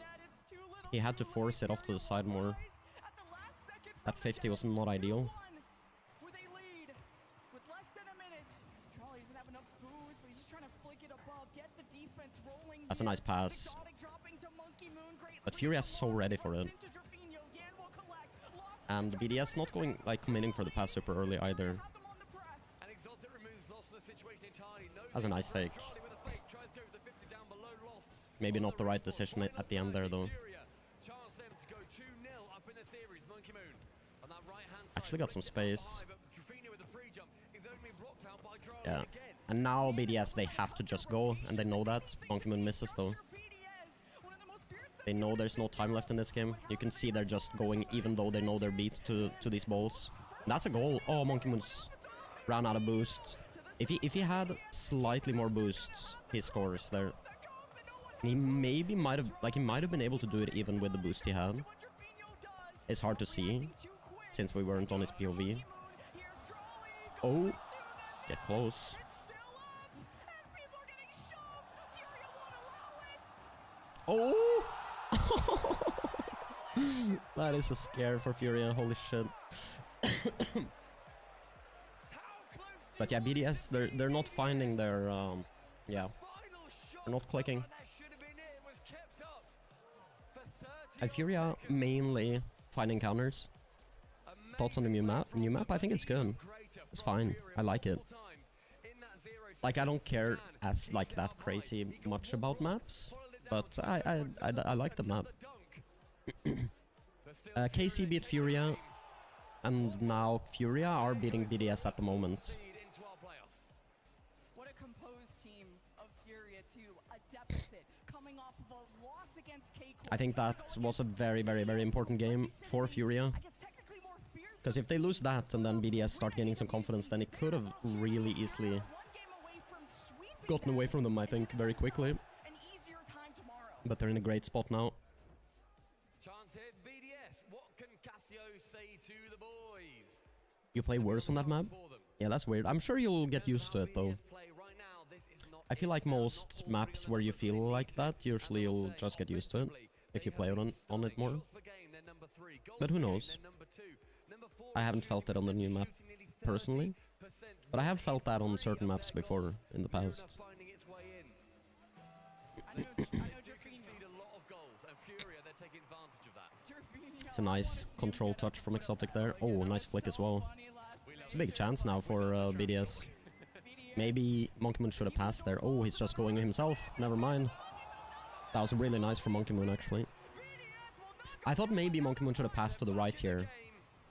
He had to force it off to the side more. That 50 was not ideal. That's a nice pass. But Furia is so ready for it. And BDS not going, like, committing for the pass super early either. That's a nice fake. Maybe not the right decision at the end there, though. Actually got some space. Yeah. And now BDS, they have to just go, and they know that. Monkey Moon misses, though. They know there's no time left in this game. You can see they're just going, even though they know they're beat to these balls. That's a goal. Oh, Monkey Moon's ran out of boost. If he had slightly more boosts, he scores there. And he maybe might have been able to do it even with the boost he had. It's hard to see, since we weren't on his POV. Oh, get close. Oh! That is a scare for Furia, holy shit. But yeah, BDS, they're not finding their, yeah, they're not clicking. And Furia mainly finding counters. Thoughts on the new map? New map, I think it's good. It's fine, I like it. Like, I don't care as, like, that crazy much about maps, but I like the map. KC beat Furia, and now Furia are beating BDS at the moment. What a composed team of Furia too, a deficit coming off of a loss against K-Corp. I think that was a very, very, very important game for Furia. Because if they lose that and then BDS start gaining some confidence, then it could have really easily gotten away from them, I think, very quickly. But they're in a great spot now. You play worse on that map? Yeah, that's weird. I'm sure you'll get used to it, though. I feel like most maps where you feel like that, usually you'll just get used to it, if you play on it more. But who knows? I haven't felt it on the new map, personally. But I have felt that on certain maps before, in the past. It's a nice control touch from Exotic there. Oh, nice flick as well. It's a big chance now for BDS. Maybe Monkey Moon should have passed there. Oh, he's just going himself. Never mind. That was really nice for Monkey Moon, actually. I thought maybe Monkey Moon should have passed to the right here.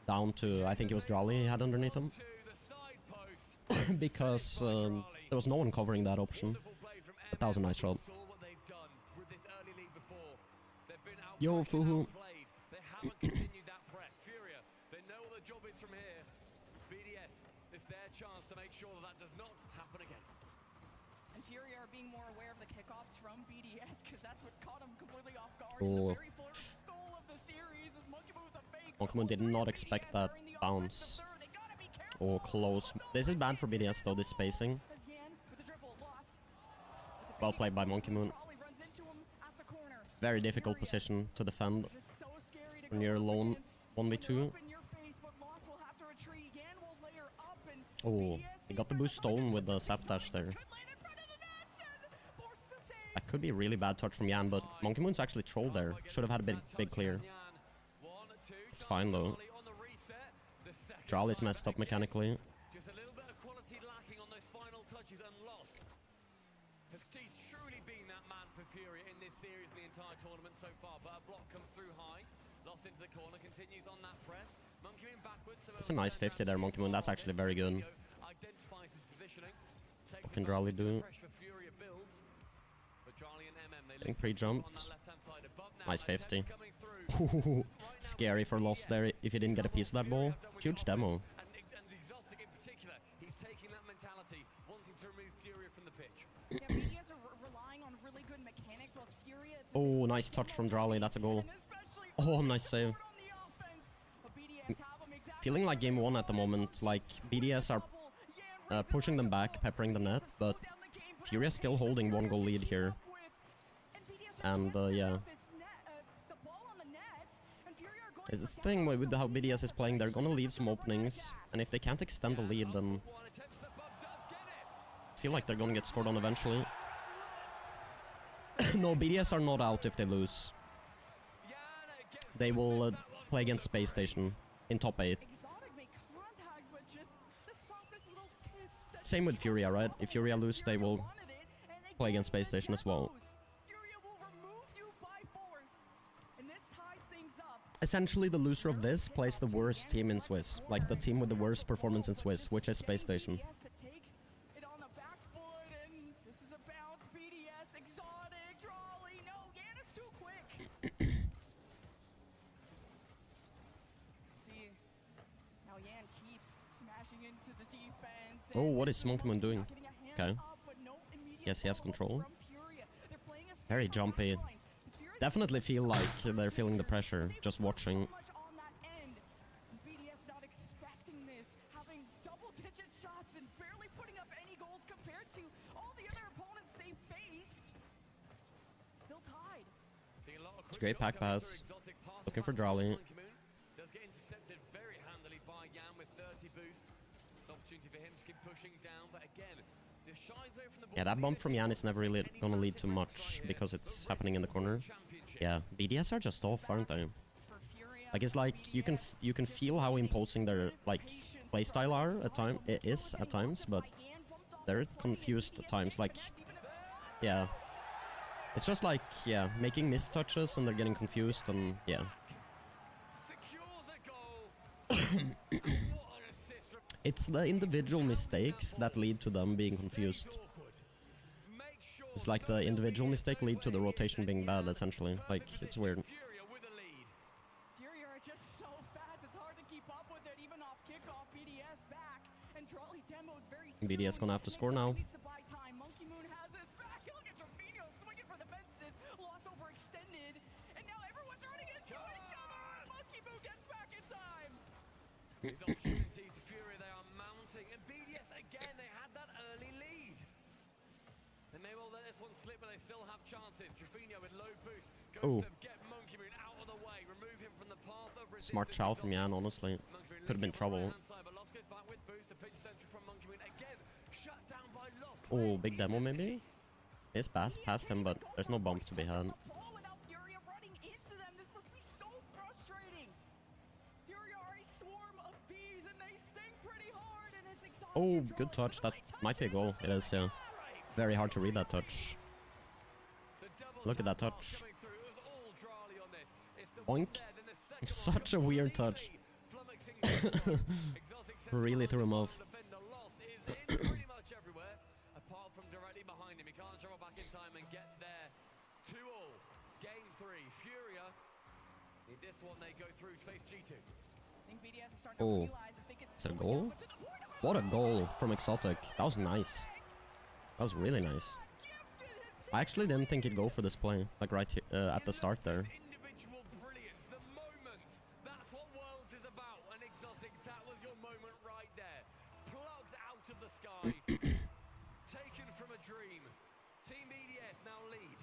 Down to, I think it was Drali he had underneath him. Because there was no one covering that option. But that was a nice shot. Yo, Fuhu. Continued that press. Furia, they know what the job is from here. BDS, it's their chance to make sure that does not happen again. And Furia are being more aware of the kickoffs from BDS because that's what caught them completely off guard. Oh. The very first goal of the series is Monkey Moon with a fake. Monkey Moon did not expect that bounce. Oh, close. This is bad for BDS though, this spacing. Well played by Monkey Moon. Very difficult position to defend. When you're alone 1v2. Oh, He got the boost stolen with the sap dash there. That could be a really bad touch from Yan, but Monkey Moon's actually trolled there. Should have had a big clear. It's fine though. Jolly's messed up mechanically. Just a little bit of quality lacking on those final touches and lost. He's truly been that man for Furia in this series and the entire tournament so far, but a block comes through high. Lost into the corner, continues on that press. Monkey Moon backwards. That's a nice 50 there, Monkey Moon. That's actually very good. Identifies his positioning. What can Jolly do? Getting pre-jumped. Nice 50. Scary for loss there if you didn't get a piece of that ball. Huge demo. And Exotic in particular, he's taking that mentality, wanting to remove Furia from the pitch. Yeah, BDS are relying on really good mechanics, whilst Furia... Oh, nice touch from Jolly. That's a goal. Oh, nice save. Feeling like game 1 at the moment. Like, BDS are pushing them back, peppering the net, but Furia still holding 1 goal lead here. And, yeah. It's this thing with how BDS is playing, they're gonna leave some openings, and if they can't extend the lead, then I feel like they're gonna get scored on eventually. No, BDS are not out if they lose. They will play against Space Station in top 8. Same with Furia, right? If Furia lose, they will play against Space Station as well. Essentially, the loser of this plays the worst team in Swiss. Like, the team with the worst performance in Swiss, which is Space Station. Oh, what is Monkey Moon doing? Okay. Yes, he has control. Very jumpy. Definitely feel like they're feeling the pressure, just watching. It's a great pack pass. Looking for Jolly. Does get intercepted very handily by Yan with 30 boost. It's an opportunity for him to keep pushing down, but again, just shies away from the ball. Yeah, that bump from Yan is never really gonna lead to much because it's happening in the corner. Yeah, BDS are just off, aren't they? Like, it's like you can feel how imposing their like playstyle are at times, but they're confused at times. Like, yeah, it's just like, yeah, making missed touches and they're getting confused, and yeah. It's the individual mistakes that lead to them being confused. It's like the individual mistake lead to the rotation being bad, essentially. Like, it's weird. Furia are just so fast, it's hard to keep up with it, even off kickoff. BDS back, and Jolly demoed very BDS gonna have to score now. Monkey Moon has this back. Look at Trevino swinging for the fences, lost overextended, and now everyone's running into each other. Monkey Moon gets back in time. These opportunities for Furia, they are mounting, and BDS again, they had that early lead. They may well let this one slip, but they still have chances. Trevino with low boost goes to get Monkey Moon out of the way, remove him from the path of resistance. Smart chow from Yan, honestly. Could have been trouble. Oh, big demo maybe? His pass past him, but there's no bump to be had. Oh, good touch. That might be a goal. It is, yeah. Very hard to read that touch. Look at that touch. Oink. Such a weird touch. Really threw him off. Apart from directly behind him, he can't travel back in time and get there. 2-2. Game 3. Furia. In this one, they go through to face G2. Oh, is it a goal? What a goal from Exotic. That was nice. That was really nice. I actually didn't think he'd go for this play, like right here, at the start there. Individual brilliance, the moment. That's what Worlds is about. And Exotic, that was your moment right there. Plugged out of the sky. Taken from a dream. Team BDS now lead.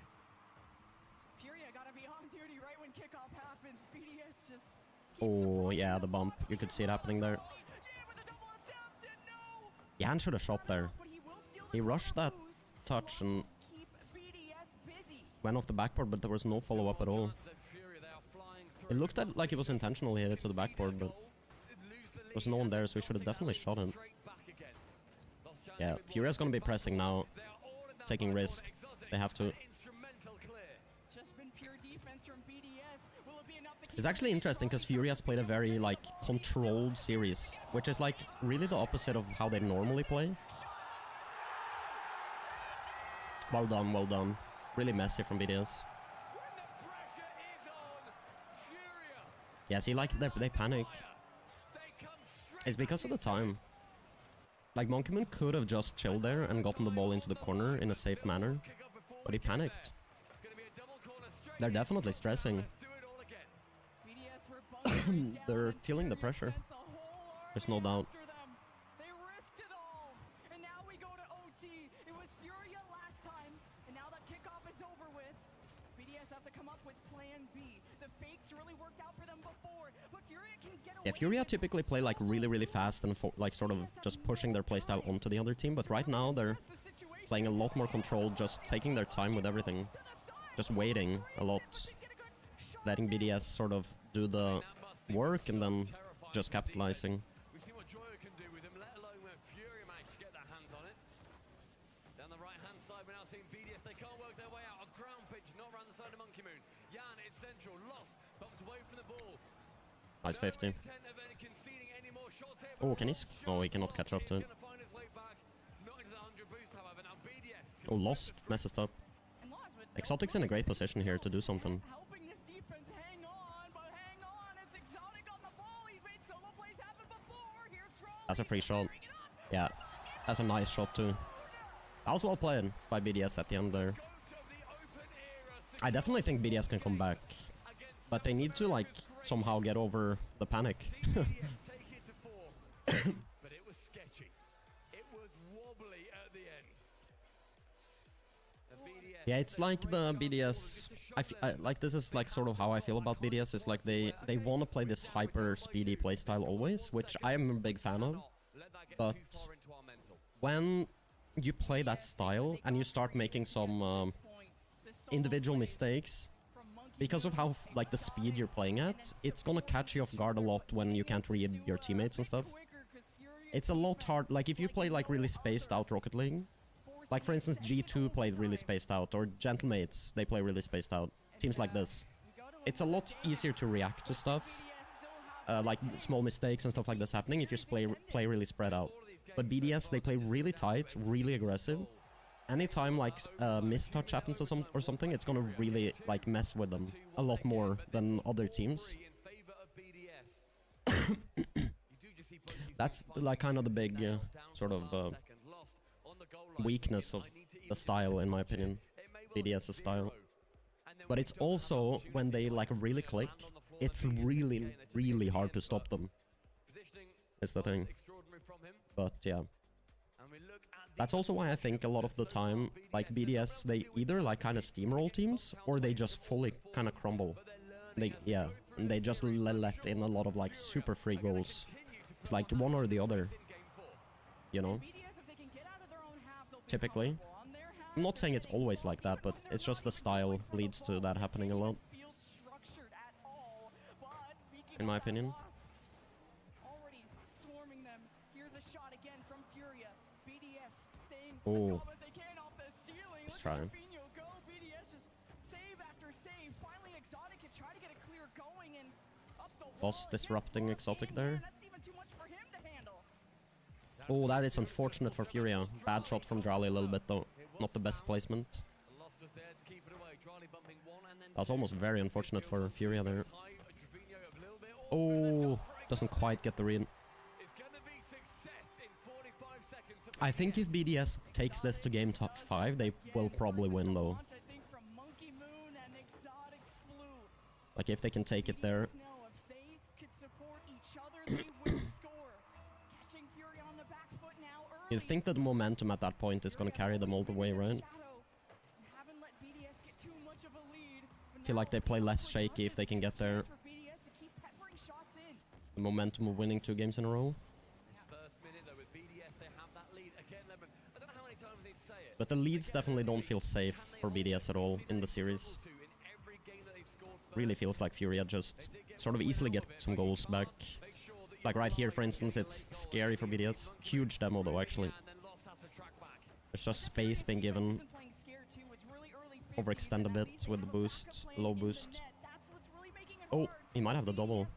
Furia gotta be on duty right when kickoff happens. BDS just... Oh, yeah, the bump. You could see it happening there. Jan should have shot there. He rushed that touch and went off the backboard, but there was no follow-up at all. It looked like it was intentional. He hit it to the backboard, but there was no one there, so he should have definitely shot it. Yeah, Furia's gonna be pressing now, taking risk. They have to. It's actually interesting because Furia's played a very like controlled series, which is like really the opposite of how they normally play. Well done, well done. Really messy from BDS. Yeah, see, like they panic. It's because of the time. Like Monkey Moon could have just chilled there and gotten the ball into the corner in a safe manner, but he panicked. They're definitely stressing. They're feeling the pressure. There's no doubt. They risked it all. And now we go to OT. It was Furia last time, and now that kickoff is over with. BDS have to come up with plan B. The fakes really worked out for them before, but Furia can get away. Yeah, Furia typically play like really fast and like sort of just pushing their playstyle onto the other team, but right now they're playing a lot more controlled, just taking their time with everything. Just waiting a lot. Letting BDS sort of do the work and then just capitalizing. We see what Joyo can do with him, let alone when Furia managed to get their hands on it. Down the right-hand side, we're now seeing BDS. They can't work their way out. A ground pitch, not around the side of Monkey Moon. Jan, it's central, lost, bumped away from the ball. Nice 50. Oh, can he? Oh, he cannot catch up to it. Oh, lost. Messes up. Exotic's in a great position here to do something. That's a free shot. Yeah, that's a nice shot too. That was well played by BDS at the end there. I definitely think BDS can come back, but they need to like somehow get over the panic. But it was sketchy. It was wobbly at the end. Yeah, it's like the BDS. Like this is like sort of how I feel about BDS. It's like they want to play this hyper speedy playstyle always, which I am a big fan of. But when you play that style and you start making some individual mistakes, because of how like the speed you're playing at, it's gonna catch you off guard a lot when you can't read your teammates and stuff. It's a lot hard. Like if you play like really spaced out Rocket League. Like, for instance, G2 played really spaced out, or Gentlemates, they play really spaced out. Teams like this. It's a lot easier to react to stuff, like small mistakes and stuff like this happening if you play really spread out. But BDS, they play really tight, really aggressive. Anytime, like, mistouch happens or something, it's gonna really, like, mess with them a lot more than other teams. That's, like, kind of the big, sort of, weakness of the style, in my opinion. BDS's style. But it's also, when they like really click, it's really hard to stop them. Is the thing. But yeah. That's also why I think a lot of the time, like BDS, they either like kind of steamroll teams, or they just fully kind of crumble. Yeah, and they just let in a lot of like super free goals. It's like one or the other, you know? Typically. I'm not saying it's always like that, but it's just the style leads to that happening a lot. In my opinion. Oh. Let's try him. Boss disrupting Exotic there. Oh, that is unfortunate for Furia. Bad shot from Drali a little bit though. Not the best placement. That's almost very unfortunate for Furia there. Oh, doesn't quite get the read. I think if BDS takes this to game top 5, they will probably win though. Like if they can take it there. You think that the momentum at that point is gonna carry them all the way, right? I feel like they play less shaky if they can get there. The momentum of winning 2 games in a row. But the leads definitely don't feel safe for BDS at all in the series. Really feels like Furia just sort of easily get some goals back. Like right here, for instance, it's scary for BDS. Huge demo though, actually. There's just space being given. Overextend a bit with the boost, low boost. Oh, he might have the double.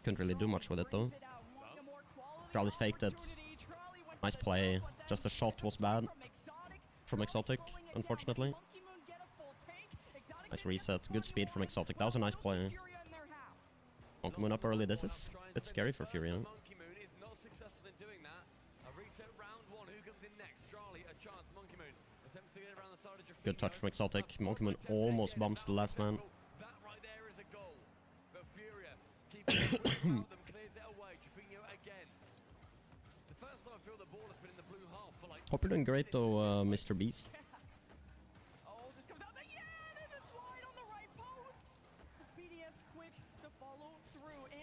Couldn't really do much with it though. Charlie's faked it. Nice play. Just the shot was bad from Exotic, unfortunately. Nice reset. Good speed from Exotic. That was a nice play. Monkey Moon up early. This is a bit scary for Furia. Good touch from Exotic. Monkey Moon almost bumps the last man. Hope you're doing great though, Mr. Beast.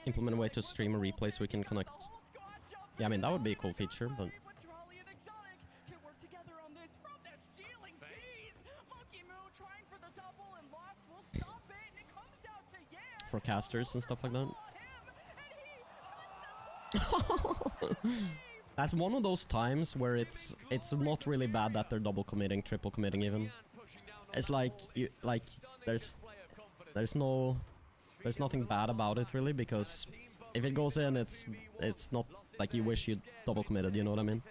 Implement a way to stream a replay so we can connect. Yeah, I mean, that would be a cool feature, but... For casters and stuff like that. That's one of those times where it's not really bad that they're double committing, triple committing even. It's like there's nothing bad about it really, because if it goes in, it's not like you wish you double committed, you know what I mean?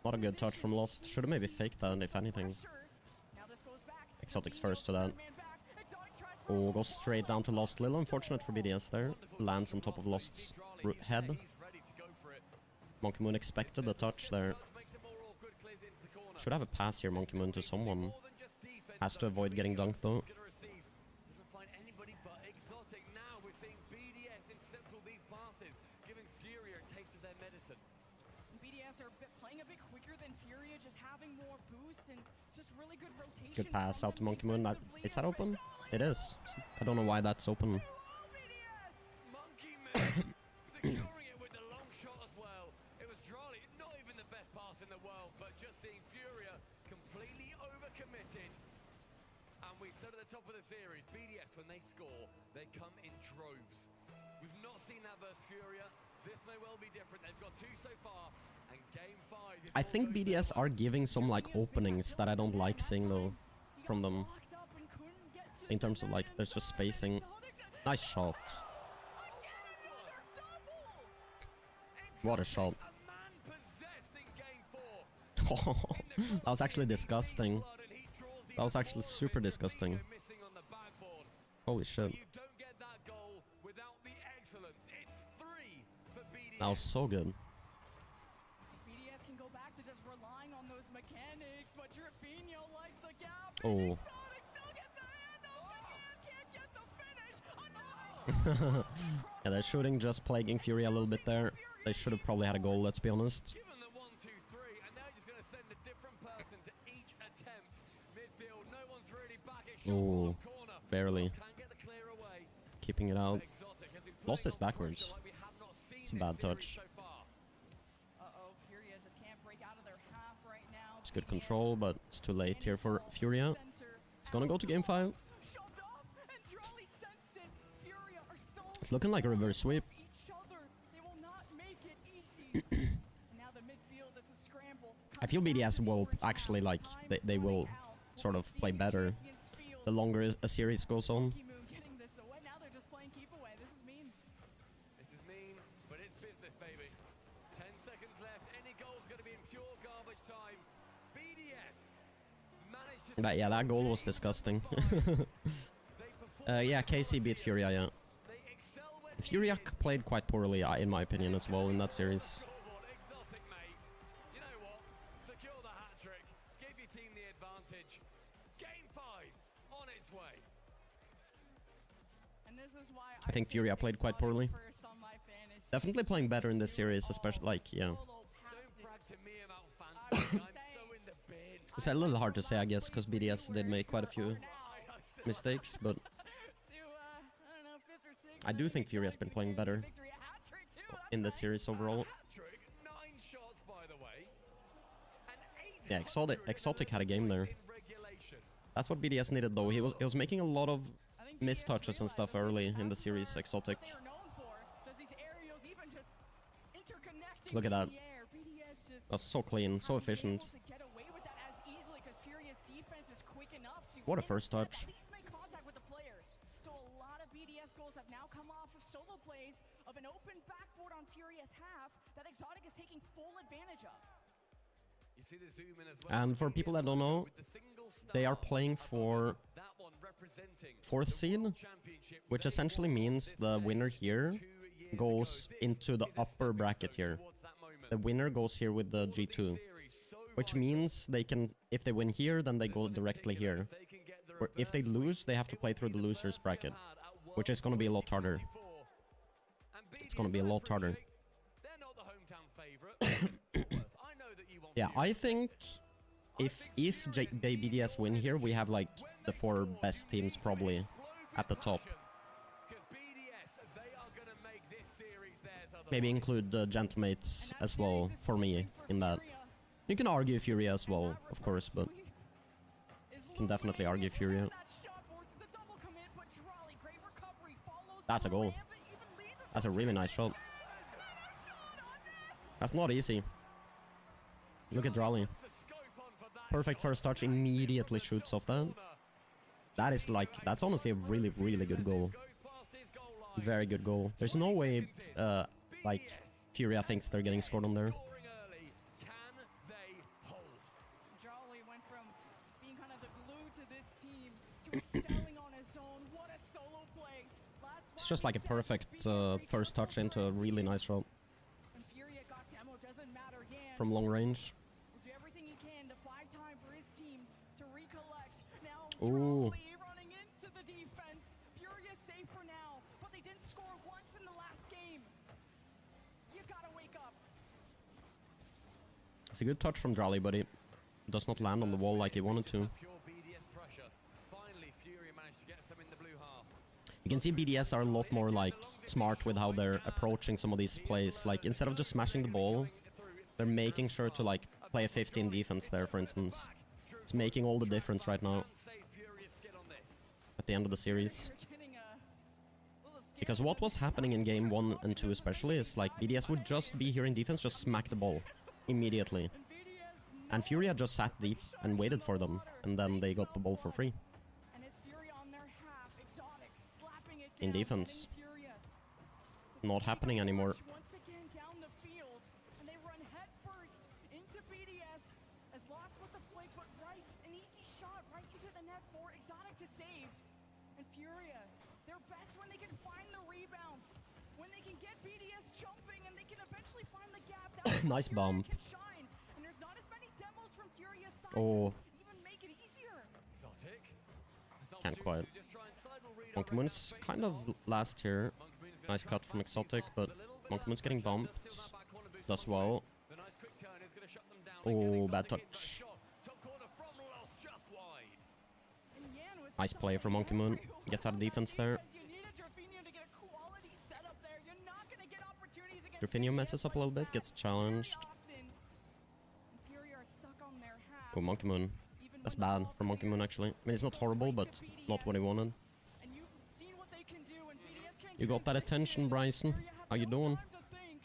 Not a good touch from Lost. Should've maybe faked that, if anything. Exotic's first to that. Oh, goes straight down to Lost. Little unfortunate for BDS there. Lands on top of Lost's head. Monkey Moon expected the touch there. Should have a pass here, Monkey Moon, to someone. Has to avoid getting dunked though. Good pass out to Monkey Moon. Is that open? It is. I don't know why that's open. Securing it with the long shot as well. It was Drali, not even the best pass in the world, but just seeing Furia completely overcommitted. And we said at the top of the series, BDS, when they score, they come in droves. We've not seen that versus Furia. This may well be different. They've got two so far, and game 5. I think BDS are giving some like openings that I don't like seeing though from them. In terms of like, there's just spacing. Nice shot. What a shot. That was actually disgusting. That was actually super disgusting. Holy shit. That was so good. Oh. Yeah, they're shooting, just plaguing Fury a little bit there. They should have probably had a goal, let's be honest. Oh, barely. Keeping it out. Lost this backwards. It's a bad touch. It's good control, but it's too late here for Furia. It's gonna go to game 5. It's looking like a reverse sweep. I feel BDS will actually, like, they will sort of play better the longer a series goes on. This is mean, but it's business, baby. 10 seconds left. Any goal's going to be in pure garbage time. BDS managed to... Yeah, that goal was disgusting. Yeah, KC beat Furia, yeah. Furia played quite poorly, in my opinion, as well in that series. I think Furia played quite poorly. Definitely playing better in this series, especially, like, yeah. Don't brag to me about fantasy. I'm so in the bin. It's a little hard to say, I guess, because BDS did make quite a few mistakes, but I do think Fury has been playing better in this series overall. Hat-trick, 9 shots, by the way. And 8 Yeah, Exotic had a game there. in regulation. That's what BDS needed, though. He was making a lot of missed touches and stuff early in the series, Exotic. Look at that. That's so clean, so efficient. What a first touch. So a lot of BDS goals have now come off of solo plays of an open backboard on Furious half that Exotic is taking full advantage of. You see the zoom in as well. And for people that don't know, With the single they are star playing for that one representing 4th the seed, World Championship which they essentially won means this the winner stage here 2 years goes ago. into the This is a upper stepping bracket stone here. towards that moment. The winner goes here with the All of this G2, series so which vital. means they can, if they win here, then they This go one in directly particular, here. if they can get the Or if they reverse lose, sweep, they have to it play will through be the the losers first bracket, they've had at which is going to be a lot harder. 2024. And It's gonna BDS, be a I lot harder. appreciate they're not the hometown favourite. I know that you want Yeah, Fury I to think win. if BDS win here, we have like the 4 best teams probably at the top. Maybe include the Gentlemates as well for me in that. You can argue Fury as well, of course, but you can definitely argue Fury. That's a goal. That's a really nice shot. That's not easy. Look at Drolly. Perfect first touch, immediately shoots off that. That is like, that's honestly a really, really good goal. Very good goal. There's no way, like, Furia thinks they're getting scored on there. Jolly went from being kind of the glue to this team to excelling on his own. What a solo play. It's just like a perfect first touch into a really nice shot And Furia got demo, doesn't matter. Yan from long range. will do everything he can to buy time for his team to recollect. Now Ooh. Jolly running into the defense. Furia safe for now, but they didn't score once in the last game. You gotta wake up. It's a good touch from Jolly, but it does not land on the wall like he wanted to. You can see BDS are a lot more like smart with how they're approaching some of these plays. Like instead of just smashing the ball, they're making sure to like play a 15 defense there, for instance. It's making all the difference right now at the end of the series. You're getting a little scared Because of what the was happening in game 1 and 2 especially is like BDS would just be here in defense, just smack the ball immediately. And Furia just sat deep and waited for them, and then they got the ball for free. And it's Fury on their half. Exotic slapping it In down, defense. getting Furia Not happening anymore. once again down the field, and they run head first into BDS. As lost with the flick, but right, an easy shot right into the net for Exotic to save. And Furia, they're best when they can find the rebounds, when they can get BDS jumping, and they can eventually find the gap. That's when Nice Furia bump. can shine. And there's not as many demos from Furia's side Oh. to even make it easier. Can't quite. Monkey Moon's kind of last here. Nice cut from Exotic, but Monkey Moon's getting bumped. Does well. Oh, bad touch. And Yan was Nice play from Monkey Moon. Gets out of defense there. You need a Drafinho to get a quality setup there. You're not gonna get opportunities against Drafinho BDS messes up a like little bit, that gets very challenged. often. And Fury are stuck on their half, Oh, Monkey Moon. even That's when the bad ball for Monkey Moon, clears. actually. I mean, it's not horrible, but not what he wanted. And you've seen what they can do, and BDS can You got that attention, transition. Bryson. Fury have How you no doing? time to think.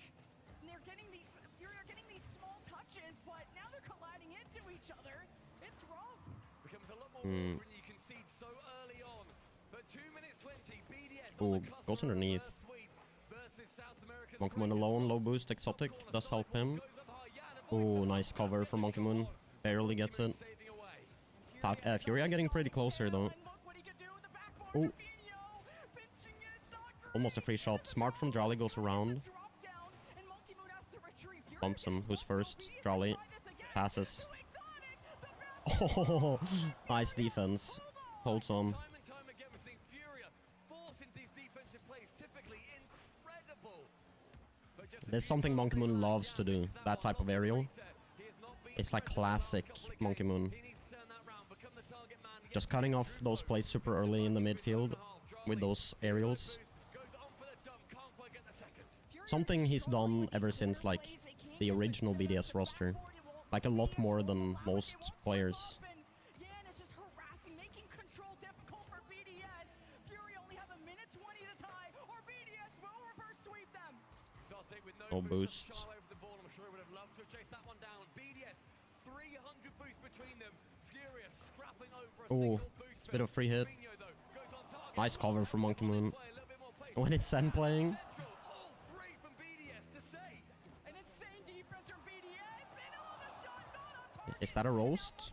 And they're getting these, Fury are getting these small touches, but now they're colliding into each other. It's rough. Becomes a lot more Hmm. awkward when you concede so early on. But 2 minutes 20, BDS Oh, on the cusp goes of a underneath. reverse sweep versus South America's Monkey Moon greatest alone, low force. boost. Exotic Top corner does help sidewalk him. goes up high. Yeah, the voice Oh, of nice the cover from Monkey Moon. Barely gets it. saving away. Furia getting pretty close here, though. And look what he can do with the backboard. Oh. Drafinho pinching it, not great. Almost a free shot. Smart from Jolly goes around. Drop down, and Monkey Moon has to retreat. Fury Bumps him. getting Who's close, first? BDS Jolly. try this again. Passes. To Exotic, the bounce Oh, nice defense. Holds on. Time and time again, we're seeing Furia force into these defensive plays. Typically incredible. There's something Monkey Moon loves to do, that type of aerial. It's like classic Monkey Moon. Just cutting off those plays super early in the midfield with those aerials. Something he's done ever since like the original BDS roster. Like a lot more than most players. No boost. Oh, it's a bit of a free hit. Nice cover from Monkey Moon. When it's Sen playing. Is that a roast?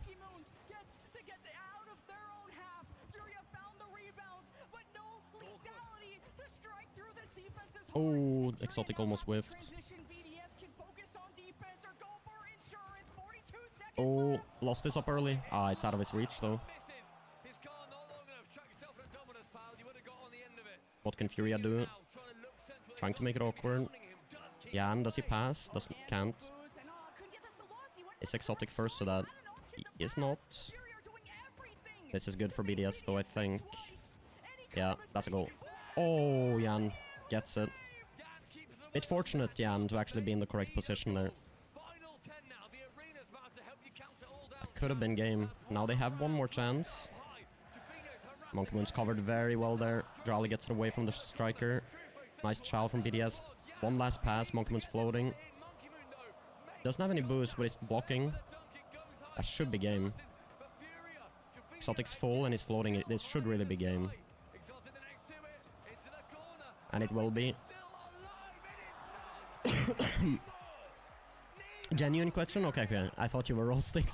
Oh, Exotic almost whiffed. Oh, lost this up early. Ah, it's out of his reach though. What can Furia do? Trying to make it awkward. Jan, does he pass? Can't. Is Exotic first to that? He is not. This is good for BDS though, I think. Yeah, that's a goal. Oh, Jan gets it. Bit fortunate, Jan, to actually be in the correct position there. That could have been game. Now they have one more chance. Monkey Moon's covered very well there. Jolly gets it away from the striker. Nice chow from BDS. One last pass, Monkey Moon's floating. Doesn't have any boost, but he's blocking. That should be game. Exotic's full and he's floating. This should really be game. And it will be. Genuine question? Okay. I thought you were roasting.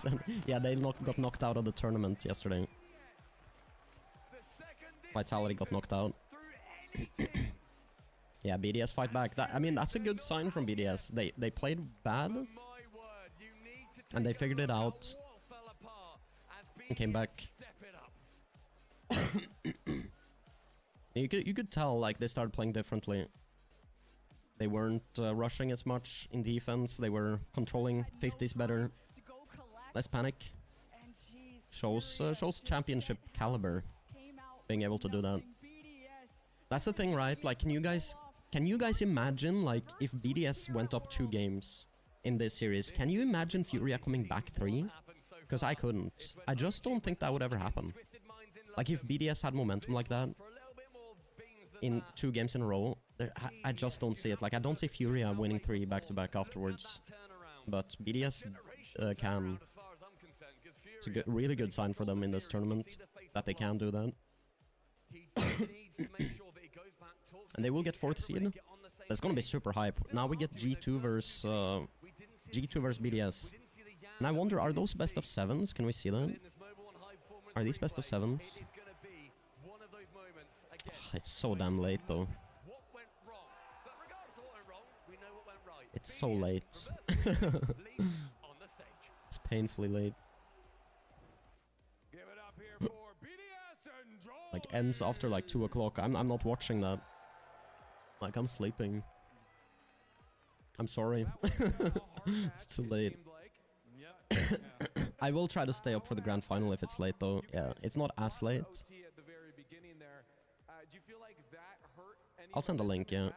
Yeah, they got knocked out of the tournament yesterday. Vitality got knocked out. Yeah, BDS fight back. I mean, that's a good sign from BDS. They played bad. And they figured it out. And came back. You could tell, like, they started playing differently. They weren't rushing as much in defense. They were controlling 50s better. Less panic. Shows championship caliber. Being able to do that. That's the thing, right? Like, can you guys imagine, like, if BDS went up 2 games in this series? Can you imagine Furia coming back 3? Because I couldn't. I just don't think that would ever happen. Like, if BDS had momentum like that in 2 games in a row, I just don't see it. Like, I don't see Furia winning 3 back-to-back afterwards. But BDS can. It's a really good sign for them in this tournament that they can do that. And they will get 4th seed. That's gonna be super hype. Now we get G2 versus BDS. And I wonder, are those best of 7s? Can we see that? Are these best of 7s? It's so damn late though. It's so late. It's painfully late. Like, ends after like 2 o'clock. I'm not watching that. Like, I'm sleeping. I'm sorry. It's too late. I will try to stay up for the grand final if it's late though. Yeah, it's not as late. I'll send a link, yeah.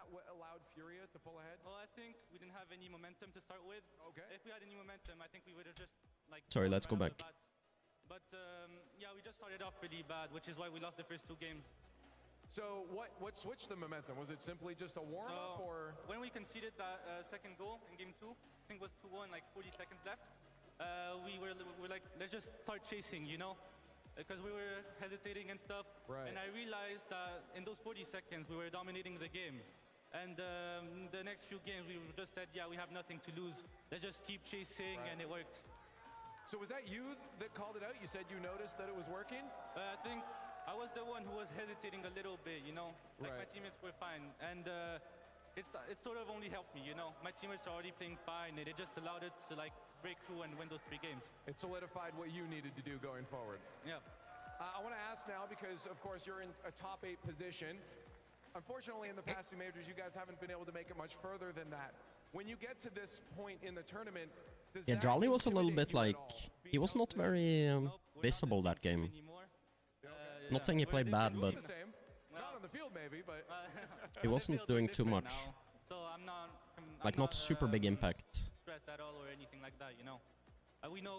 Well, I think we didn't have any momentum to start with. Okay. If we had any momentum, I think we would have just like... Sorry, let's go back. But yeah, we just started off really bad, which is why we lost the first 2 games. So what switched the momentum? Was it simply just a warm-up, or...? When we conceded that second goal in game 2, I think it was 2-1, like 40 seconds left, we were like, let's just start chasing, you know? Because we were hesitating and stuff. Right. And I realized that in those 40 seconds, we were dominating the game. And the next few games, we just said, yeah, we have nothing to lose. Let's just keep chasing, and it worked. So was that you that called it out? You said you noticed that it was working? I think I was the one who was hesitating a little bit, you know? Like, my teammates were fine. And it sort of only helped me, you know? My teammates are already playing fine, and it just allowed us to, like, break through and win those 3 games. It solidified what you needed to do going forward. Yeah. I want to ask now, because, of course, you're in a top 8 position. Unfortunately, in the past 2 majors, you guys haven't been able to make it much further than that. when you get to this point in the tournament, does Yeah, that Jolly was a little intimidate bit you at like... all? He was not very visible that game. Not saying he played bad, but The same. Not on the field, maybe, but he wasn't doing too much. So I'm not Like, not super big impact. stressed at all or anything like that, you know. We know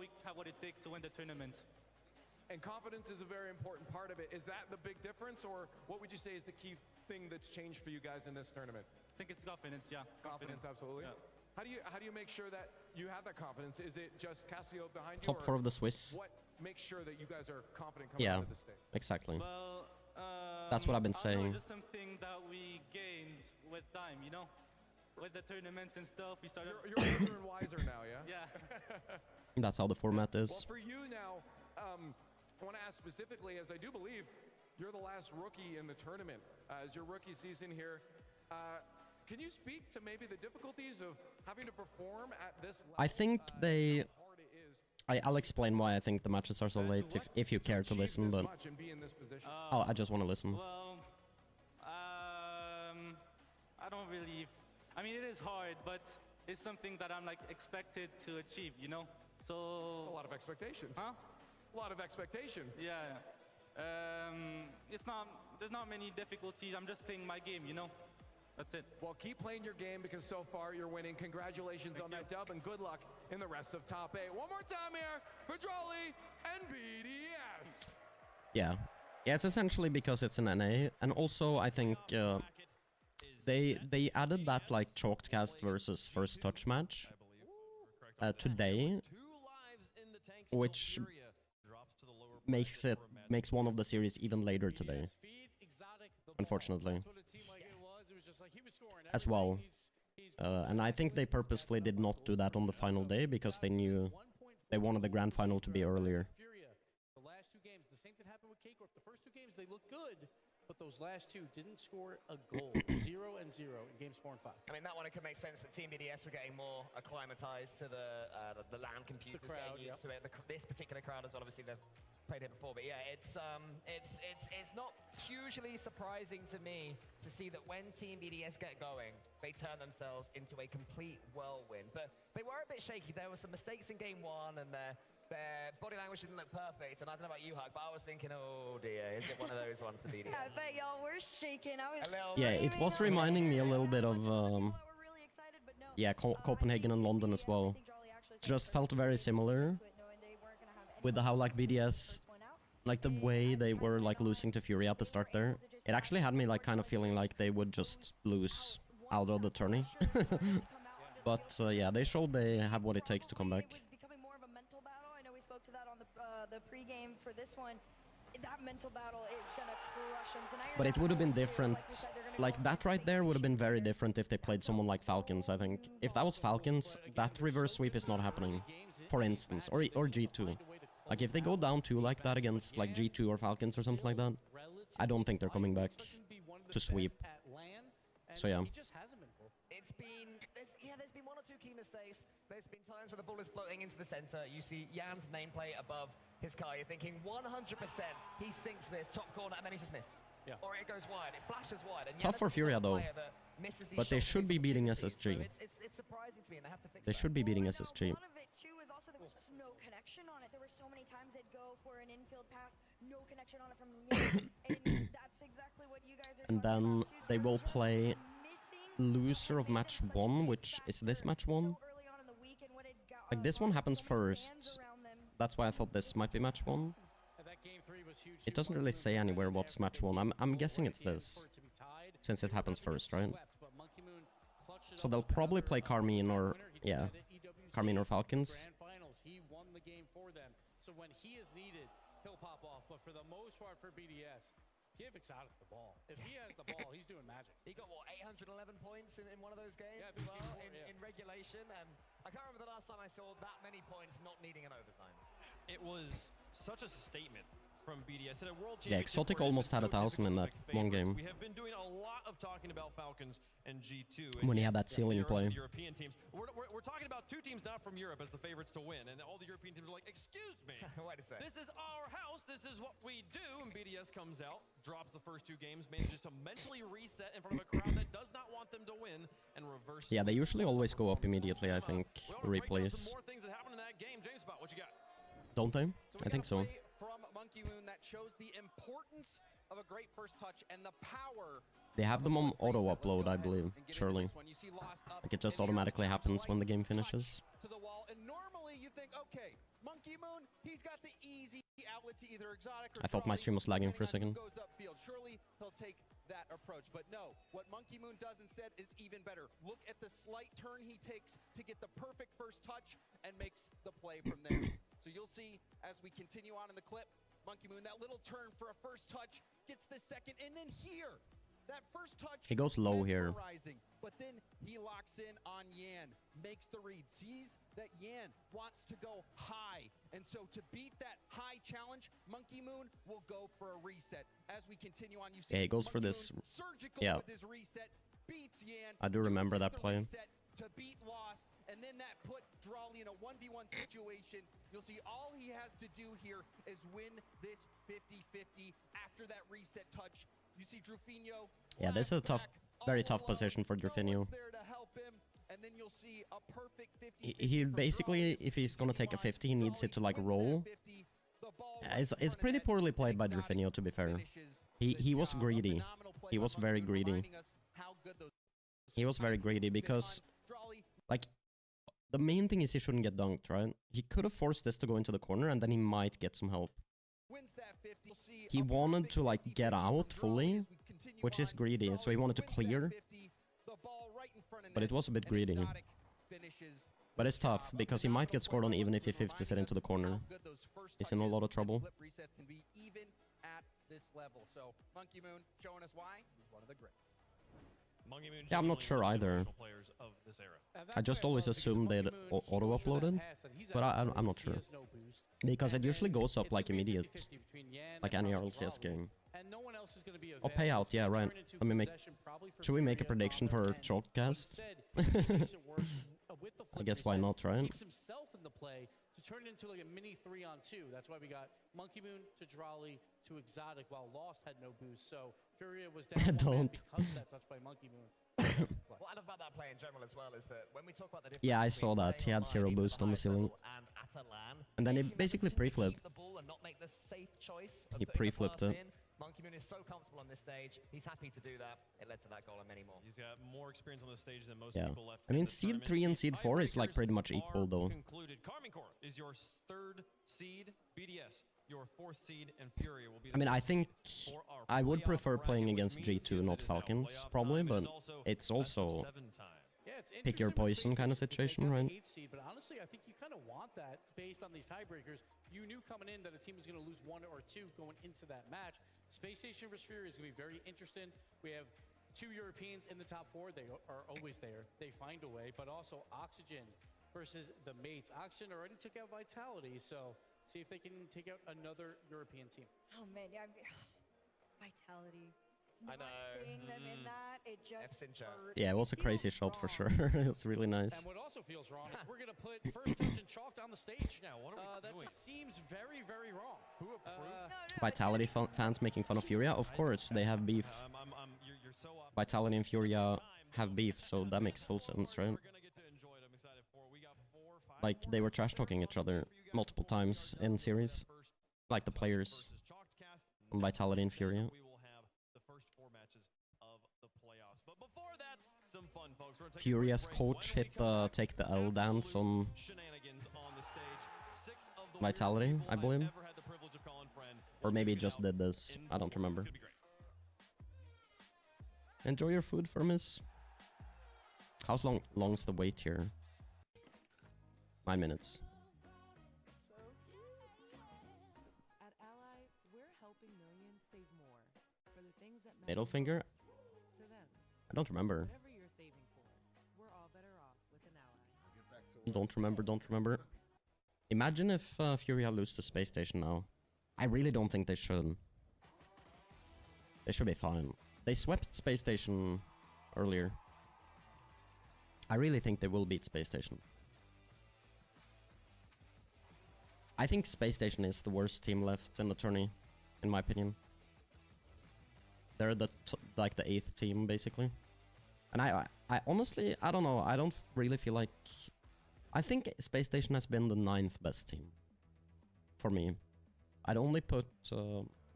we have what it takes to win the tournament. and confidence is a very important part of it. Is that the big difference, or what would you say is the key thing that's changed for you guys in this tournament? I think it's confidence, yeah. Confidence, absolutely. Yeah. How do you make sure that you have that confidence? Is it just Casio behind you? Top or 4 of the Swiss. What makes sure that you guys are confident coming Yeah, out of this stage? exactly. Well, That's what I've been I don't know, saying. just something that we gained with time, you know? With the tournaments and stuff, we started... You're older and wiser now, yeah? Yeah. That's how the format Well, is. for you now, I want to ask specifically, as I do believe you're the last rookie in the tournament, as your rookie season here. Can you speak to maybe the difficulties of having to perform at this level? I think they... how hard it is I'll explain why I think the matches are so late, if you care to achieve listen, this but... much and be in this position? Oh, I just want to listen. Well, I don't really... I mean, it is hard, but it's something that I'm, like, expected to achieve, you know? So... A lot of expectations. Huh? A lot of expectations. Yeah. It's not... There's not many difficulties. I'm just playing my game, you know? That's it. Well, keep playing your game because so far you're winning. Congratulations on that dub and good luck in the rest of top 8. One more time here for Drolly and BDS. Yeah. Yeah, it's essentially because it's an NA, and also I think they added that like chalked cast versus first touch match today, which makes one of the series even later today, unfortunately, as well. And I think they purposefully did not do that on the final day because they knew they wanted the grand final to be earlier. The last 2 games, the same thing happened with K-Corp. The first 2 games, they looked good, but those last 2 didn't score a goal. 0 and 0 in games 4 and 5. I mean, that one, it can make sense that Team BDS were getting more acclimatized to the LAN computers, crowd, getting used to it. This particular crowd as well, obviously they've played it before, but yeah, it's not hugely surprising to me to see that when Team BDS get going, they turn themselves into a complete whirlwind. But they were a bit shaky. There were some mistakes in game 1, and their body language didn't look perfect. And I don't know about you, Huck, but I was thinking, oh dear, is it one of those ones for BDS? Yeah, I bet y'all were shaking. I was Yeah, it was reminding me a little bit of yeah, Copenhagen and London as well. Just felt very similar with how like BDS, like the way they were like losing to Fury at the start there. It actually had me like kind of feeling like they would just lose out of the tourney. But yeah, they showed they have what it takes to come back. It was becoming more of a mental battle. I know we spoke to that on the pregame for this one. That mental battle is gonna crush them. So now But it would have been different. Like that right there would have been very different if they played someone like Falcons, I think. If that was Falcons, that reverse sweep is not happening, for instance, or G2. Like if they go down 2 like that against like G2 or Falcons or something like that, I don't think they're coming back to sweep. So yeah. There's been 1 or 2 key mistakes. There's been times where the ball is floating into the center. You see Jan's nameplate above his car. You're thinking 100% he sinks this top corner and then he's just missed. Yeah. Or it goes wide. It flashes wide. And Tough for Furia though. But they should be beating SSG. It's surprising to me, and they have to fix They that. should be beating SSG. Part of it too is also there was just no connection on it. There were so many times they'd go for an infield pass, no connection on it from and that's exactly what you guys are And talking then about too. they will Just play missing loser of match 1, which is this match 1. so early on in the week, and when it got Like this one happens so many first. fans around them. That's why I thought this might be match 1. It doesn't really say anywhere what's match 1. I'm guessing it's this, since it happens first, right? So they'll probably play Carmine or, yeah, Carmine or Falcons. He won the game for them. So when he is needed, he'll pop off. But for the most part for BDS, give Exotic the ball. If he has the ball, he's doing magic. He got, what, 811 points in one of those games Yeah, as well, yeah. in regulation. And I can't remember the last time I saw that many points not needing an overtime. It was such a statement from BDS. At a World Yeah, Championship Exotic where it has almost been had so 1,000 in difficult that to pick one favorites, game. We have been doing a lot of talking about Falcons and G2. When he yet had that ceiling the rest of play. the European teams. We're talking about two teams not from Europe as the favorites to win, and all the European teams are like, excuse me, Wait a sec. this is our house, this is what we do, and BDS comes out, drops the first two games, manages to mentally reset in front of a crowd that does not want them to win, and reverse. Yeah, they usually always go up immediately, I think, We wanna break down replays. some more things that happened in that game. James Spot, what you got? Don't they? So I think so. play from Monkey Moon that shows the importance of a great first touch and the power. They have them on auto-upload, I believe, and get into surely. this one. You see Lost up Like it just in the air, automatically charge happens when the game touch finishes. to the wall, and normally you think, okay, Monkey Moon, he's got the easy outlet to either Exotic or I thought my stream was lagging for a depending on second. who goes upfield. Surely he'll take that approach, but no, what Monkey Moon does instead is even better. Look at the slight turn he takes to get the perfect first touch and makes the play from there. So you'll see as we continue on in the clip, Monkey Moon, that little turn for a first touch, gets the second, and then here, that first touch. He goes low here. Mesmerizing, but then he locks in on Yan, makes the read, sees that Yan wants to go high, and so to beat that high challenge, Monkey Moon will go for a reset. As we continue on, you see Yeah, he goes for Monkey this. Moon surgical Yeah, with his reset, beats Yan. I do remember uses that the play. reset to beat Lost, and then that put Drawley in a 1v1 situation. You'll see all he has to do here is win this 50-50 after that reset touch. You see Drufinho. Yeah, this is a tough, very tough alone. position for No Drufinho. one's there to help him, and then you'll see a perfect 50-50 He from basically, Drawley. if he's gonna take a City 50, he needs it to like wins that roll. 50. The ball Yeah, right in it's front of pretty net, poorly and played by Exotic Drufinho, to be fair. finishes He the was job. greedy. Phenomenal play He by was Monkey very Moon, greedy. reminding us how good those He was very greedy because, like, the main thing is he shouldn't get dunked, right? He could have forced this to go into the corner and then he might get some help. He wanted to like get out fully, which is greedy, so he wanted to clear. But it was a bit greedy. But it's tough, because he might get scored on even if he 50s it into the corner. He's in a lot of trouble. Monkey Moon showing us why he's one of the greats. Yeah, I'm not sure either. I just always assumed they'd auto-uploaded, but I'm not sure. Because it usually goes up like immediate, like any RLCS game. Oh, payout, yeah, right. Let me make... Should we make a prediction for Chalkcast? I guess why not, right? Himself in the play to turn it into like a mini 3-on-2. That's why we got Monkey Moon to Drawley to Exotic, while Lost had no boost. So Furia was down one man because of that touch by Monkey Moon. What I love about that play in general as well is that when we talk about the difference Yeah, I between saw that. playing He had online 0 in boost the on the highest ceiling. level and at a LAN, And then he if you have basically the decision to pre-flipped. keep the ball and not make the safe choice of He putting the pre-flipped pass it. in, Monkey Moon is so comfortable on this stage. He's happy to do that. It led to that goal and many more. He's got more experience on this stage than most Yeah. people left. I mean, in this Seed tournament. 3 and Seed 4 is like Tiebreakers pretty much equal are though. Concluded. Carmine Core is your third seed. BDS, your fourth seed, and Furia will be the I mean, I fifth think seed for our I would playoff prefer bracket, playing which against means G2, it not is now Falcons, playoff probably, time. It but is it's best of also 7 time. Yeah, it's pick your interesting with poison kind of Space Station. situation, They got right? the 8th seed, but honestly, I think you kind of want that based on these tiebreakers. You knew coming in that a team was going to lose 1 or 2 going into that match. Space Station versus Fury is going to be very interesting. We have 2 Europeans in the top 4. They are always there. They find a way, but also Oxygen versus the Mates. Oxygen already took out Vitality, so see if they can take out another European team. Oh man, yeah, Vitality. I know. Seeing them in that, it just hurts. Yeah, it was a crazy shot for sure. It's really nice. And what also feels wrong is we're going to put first touch and chalk on the stage. Yeah, what are we That doing? just seems very, very wrong. Vitality fans making fun of Furia? Of course, they have beef. You're so off. Vitality and Furia have beef, so that makes full sense, right? We're gonna get to enjoy it. I'm excited for it. We got 4 or 5 Like, they were trash-talking each other multiple times in series. Like the players on Vitality and Furia. We will have the first 4 matches of the playoffs. But before that, some fun, folks. We're gonna take a Furia's break. coach When we hit come the back, take the L dance on shenanigans on the stage. 6 of the Vitality, weirdest people I believe. I've ever had the privilege of calling friend. Or maybe he Check it just out did this. in I don't full. remember. It's gonna be great. Enjoy your food, Firmis. How's long's the wait here? 9 minutes. So cute. At Ally, we're helping millions save more for the things that matter Middle finger? most to them. I don't remember. Whatever you're saving for, we're all better off with an Ally. Don't remember. Imagine if Furia lose to Space Station now. I really don't think they should. They should be fine. They swept Space Station earlier. I really think they will beat Space Station. I think Space Station is the worst team left in the tourney, in my opinion. They're the like the 8th team, basically. And I honestly, I don't know. I don't really feel like... I think Space Station has been the 9th best team. For me. I'd only put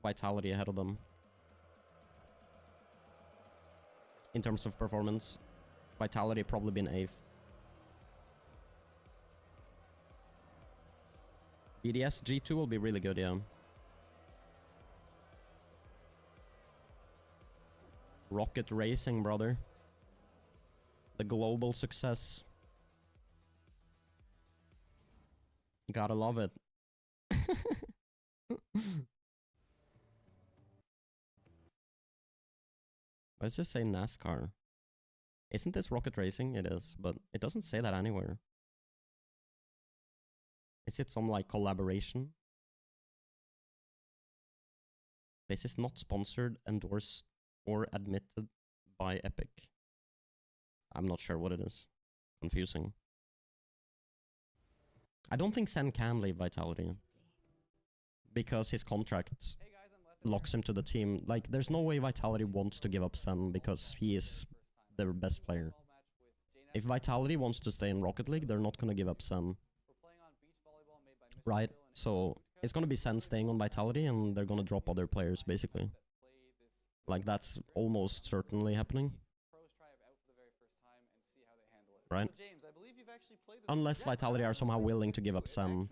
Vitality ahead of them. In terms of performance. Vitality probably been 8th. BDS G2 will be really good, yeah. Rocket Racing, brother. The global success. You gotta love it. Why does it say NASCAR? Isn't this Rocket Racing? It is, but it doesn't say that anywhere. Is it some like collaboration? This is not sponsored, endorsed, or admitted by Epic. I'm not sure what it is. Confusing. I don't think Sen can leave Vitality. Because his contract locks him to the team. Like, there's no way Vitality wants to give up Sen because he is their best player. If Vitality wants to stay in Rocket League, they're not gonna give up Sen. Right? So, it's gonna be Sen staying on Vitality and they're gonna drop other players, basically. Like, that's almost certainly happening. Right? Unless Vitality are somehow willing to give up Sen.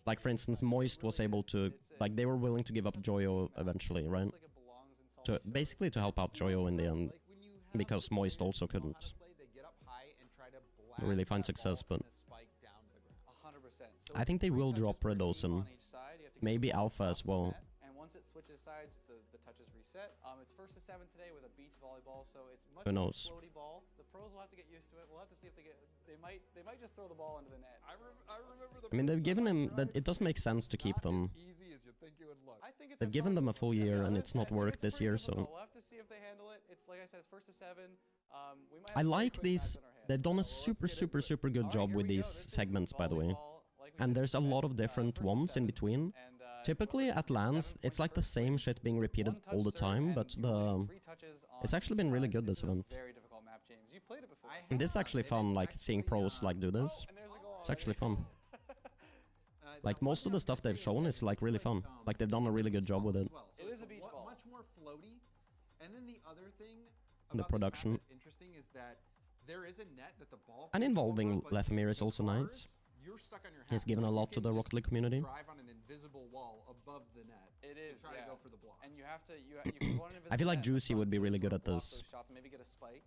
Like, for instance, Moist was able to... Like, they were willing to give up Joyo eventually, right? Basically to help out Joyo in the end. Because Moist also couldn't really find success, but... I think they will drop Redosin. Maybe Alpha as well. And once it switches sides, the touches reset. It's 1st to 7 today with a beach volleyball, so it's much Who more knows? floaty ball. The pros will have to get used to it. We'll have to see if they get... They might just throw the ball into the net. I remember the... I mean, they've given him... that. It does make sense to keep them. Easy as you think it would look. I think it's They've given them a full year and it's not worked this year, so... We'll have to see if they handle it. It's like I said, it's 1st to 7. We might I like these... They've done a super good job with these segments, by the way. And there's a lot of different ones in between. Typically at LANs, it's like the same shit being repeated all the time, but it's actually been really good this event. And this is actually fun, like seeing pros like do this. It's actually fun. Like most of the stuff they've shown is like really fun. Like they've done a really good job with it. It is a beach ball. Much more floaty. And then the other thing The production. that's interesting is that there is a net that the ball And involving Lethemir is also nice. You're stuck on your He's given a lot to the Rocket League community. drive on an invisible wall above the net. It is, try to go for the block. And you have to you can go on an invisible I feel like net in Juicy front would be to really sort good of at block this. those shots and maybe get a spike.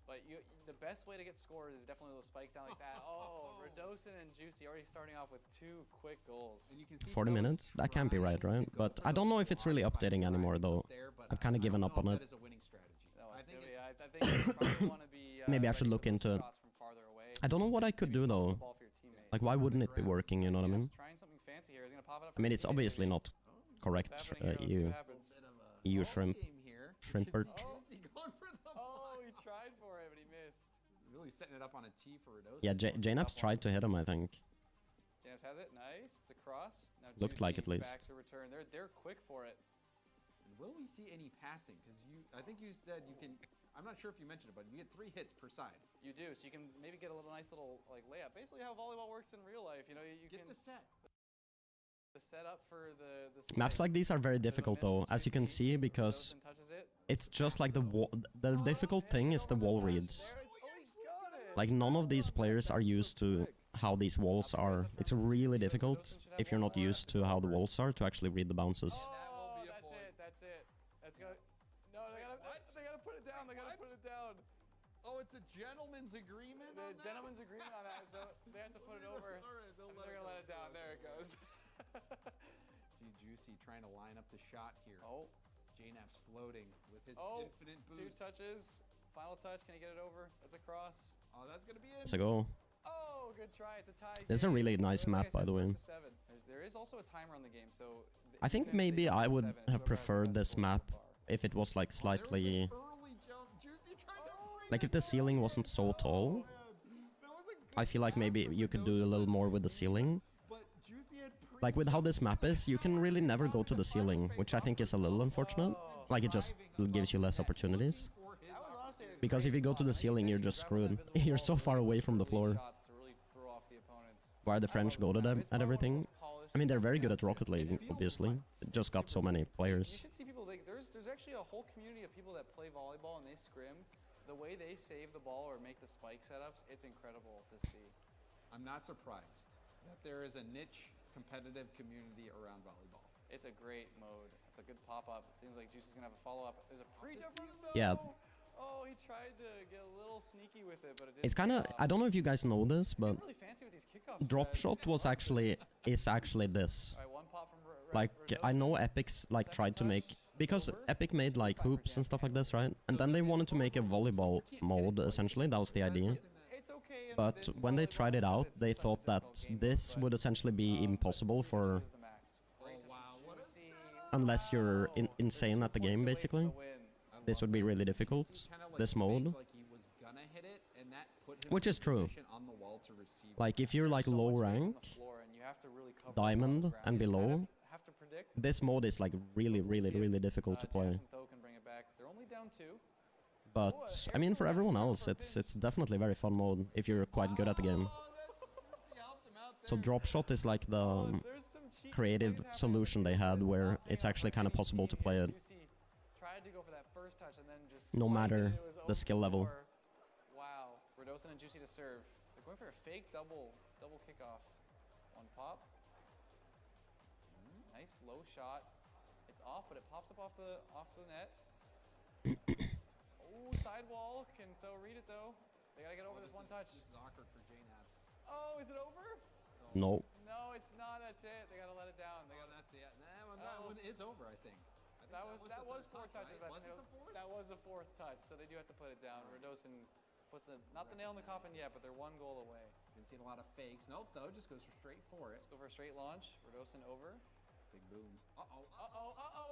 But the best way to get scores is definitely those spikes down like that. Oh, Redosin and Juicy already starting off with 2 quick goals. And you can see 40 minutes? That can't be right, right? But I don't know if it's really updating anymore, though. I've kind of given up on it. No, I think you probably want to be Maybe I should look into it. shots from farther away. I don't know what I could do, though. Ball for your teammate. Like, why wouldn't it be working, you know what I mean? Trying something fancy here. He's gonna pop it up I mean, it's obviously not correct, EU shrimp. Shrimpert. Oh, he tried for it, but he missed. Really setting it up on a tee for Redosin. Yeah, JNAPS tried to hit him, I think. Janice has it. Nice. It's a cross. Now Looked like Juicy at least. backs a return. They're quick for it. And will we see any passing? Because I think you said you can. I'm not sure if you mentioned it, but you get 3 hits per side. You do, so you can maybe get a nice little like layup. Basically, how volleyball works in real life. You know, you get the set. The setup for the Maps like these are very difficult, though, as you can see, because it's just like the wall. The difficult thing is the wall reads. Like, none of these players are used to how these walls are. It's really difficult, if you're not used to how the walls are, to actually read the bounces. Oh, that's it. Let's go. No, they gotta put it down. They gotta put it down. Oh, it's a gentleman's agreement. The gentleman's agreement on that, so they have to put it over. They're gonna let it down. There it goes. See Juicy trying to line up the shot here. Oh, JNAP's floating with his infinite boost. 2 touches. Final touch. Can he get it over? That's a cross. Oh, that's gonna be it. It's a goal. Oh, Oh, good try. It's a tie. This is a really nice map, by the way. There is also a timer on the game, so I think maybe I would have preferred this map if it was like slightly... Like if the ceiling wasn't so tall. I feel like maybe you could do a little more with the ceiling. Like with how this map is, you can really never go to the ceiling, which I think is a little unfortunate. Like it just gives you less opportunities. Because if you go to the ceiling, you're just screwed. You're so far away from the floor. Why are the French good at everything? I mean, they're very good at Rocketleague, obviously. It just got so many players. You should see people, like, there's actually a whole community of people that play volleyball and they scrim. The way they save the ball or make the spike setups, it's incredible to see. I'm not surprised that there is a niche competitive community around volleyball. It's a great mode. It's a good pop-up. It seems like Juice is going to have a follow-up. There's a pre-jump. Yeah. Oh, he tried to get a little sneaky with it, but it didn't. It's kind of... I don't know if you guys know this, but... Really fancy with these kickoffs. Drop shot was actually... is actually this. All right, one pop from like, I know Epic's like tried to make... Because Epic made like hoops and stuff like this, right? And then they wanted to make a volleyball mode, essentially. That was the idea. But when they tried it out, they thought that this would essentially be impossible for... Unless you're insane at the game, basically. This would be really difficult, this mode. Which is true. Like, if you're like low rank, diamond and below, this mode is like really difficult to play. But, I mean, for everyone else, it's definitely a very fun mode if you're quite good at the game. So drop shot is like the creative solution they had where it's actually kind of possible to play it. No matter the skill level. Wow, Radosin and Juicy to serve. They're going for a fake double kickoff. One pop. Nice low shot. It's off, but it pops up off the net. Oh, sidewall. Can Tho read it though? They gotta get over this one touch. This is awkward for JNabs. Oh, is it over? No. No, it's not. That's it. They gotta let it down. That's it. Nah, that one is over, I think. That was four touches. Right? Was it the fourth? That was the fourth touch, so they do have to put it down. Radosin puts not the nail in the coffin yet, but they're one goal away. Been seeing a lot of fakes. Nope, though, just goes straight for it. Let's go for a straight launch. Radosin over. Big boom.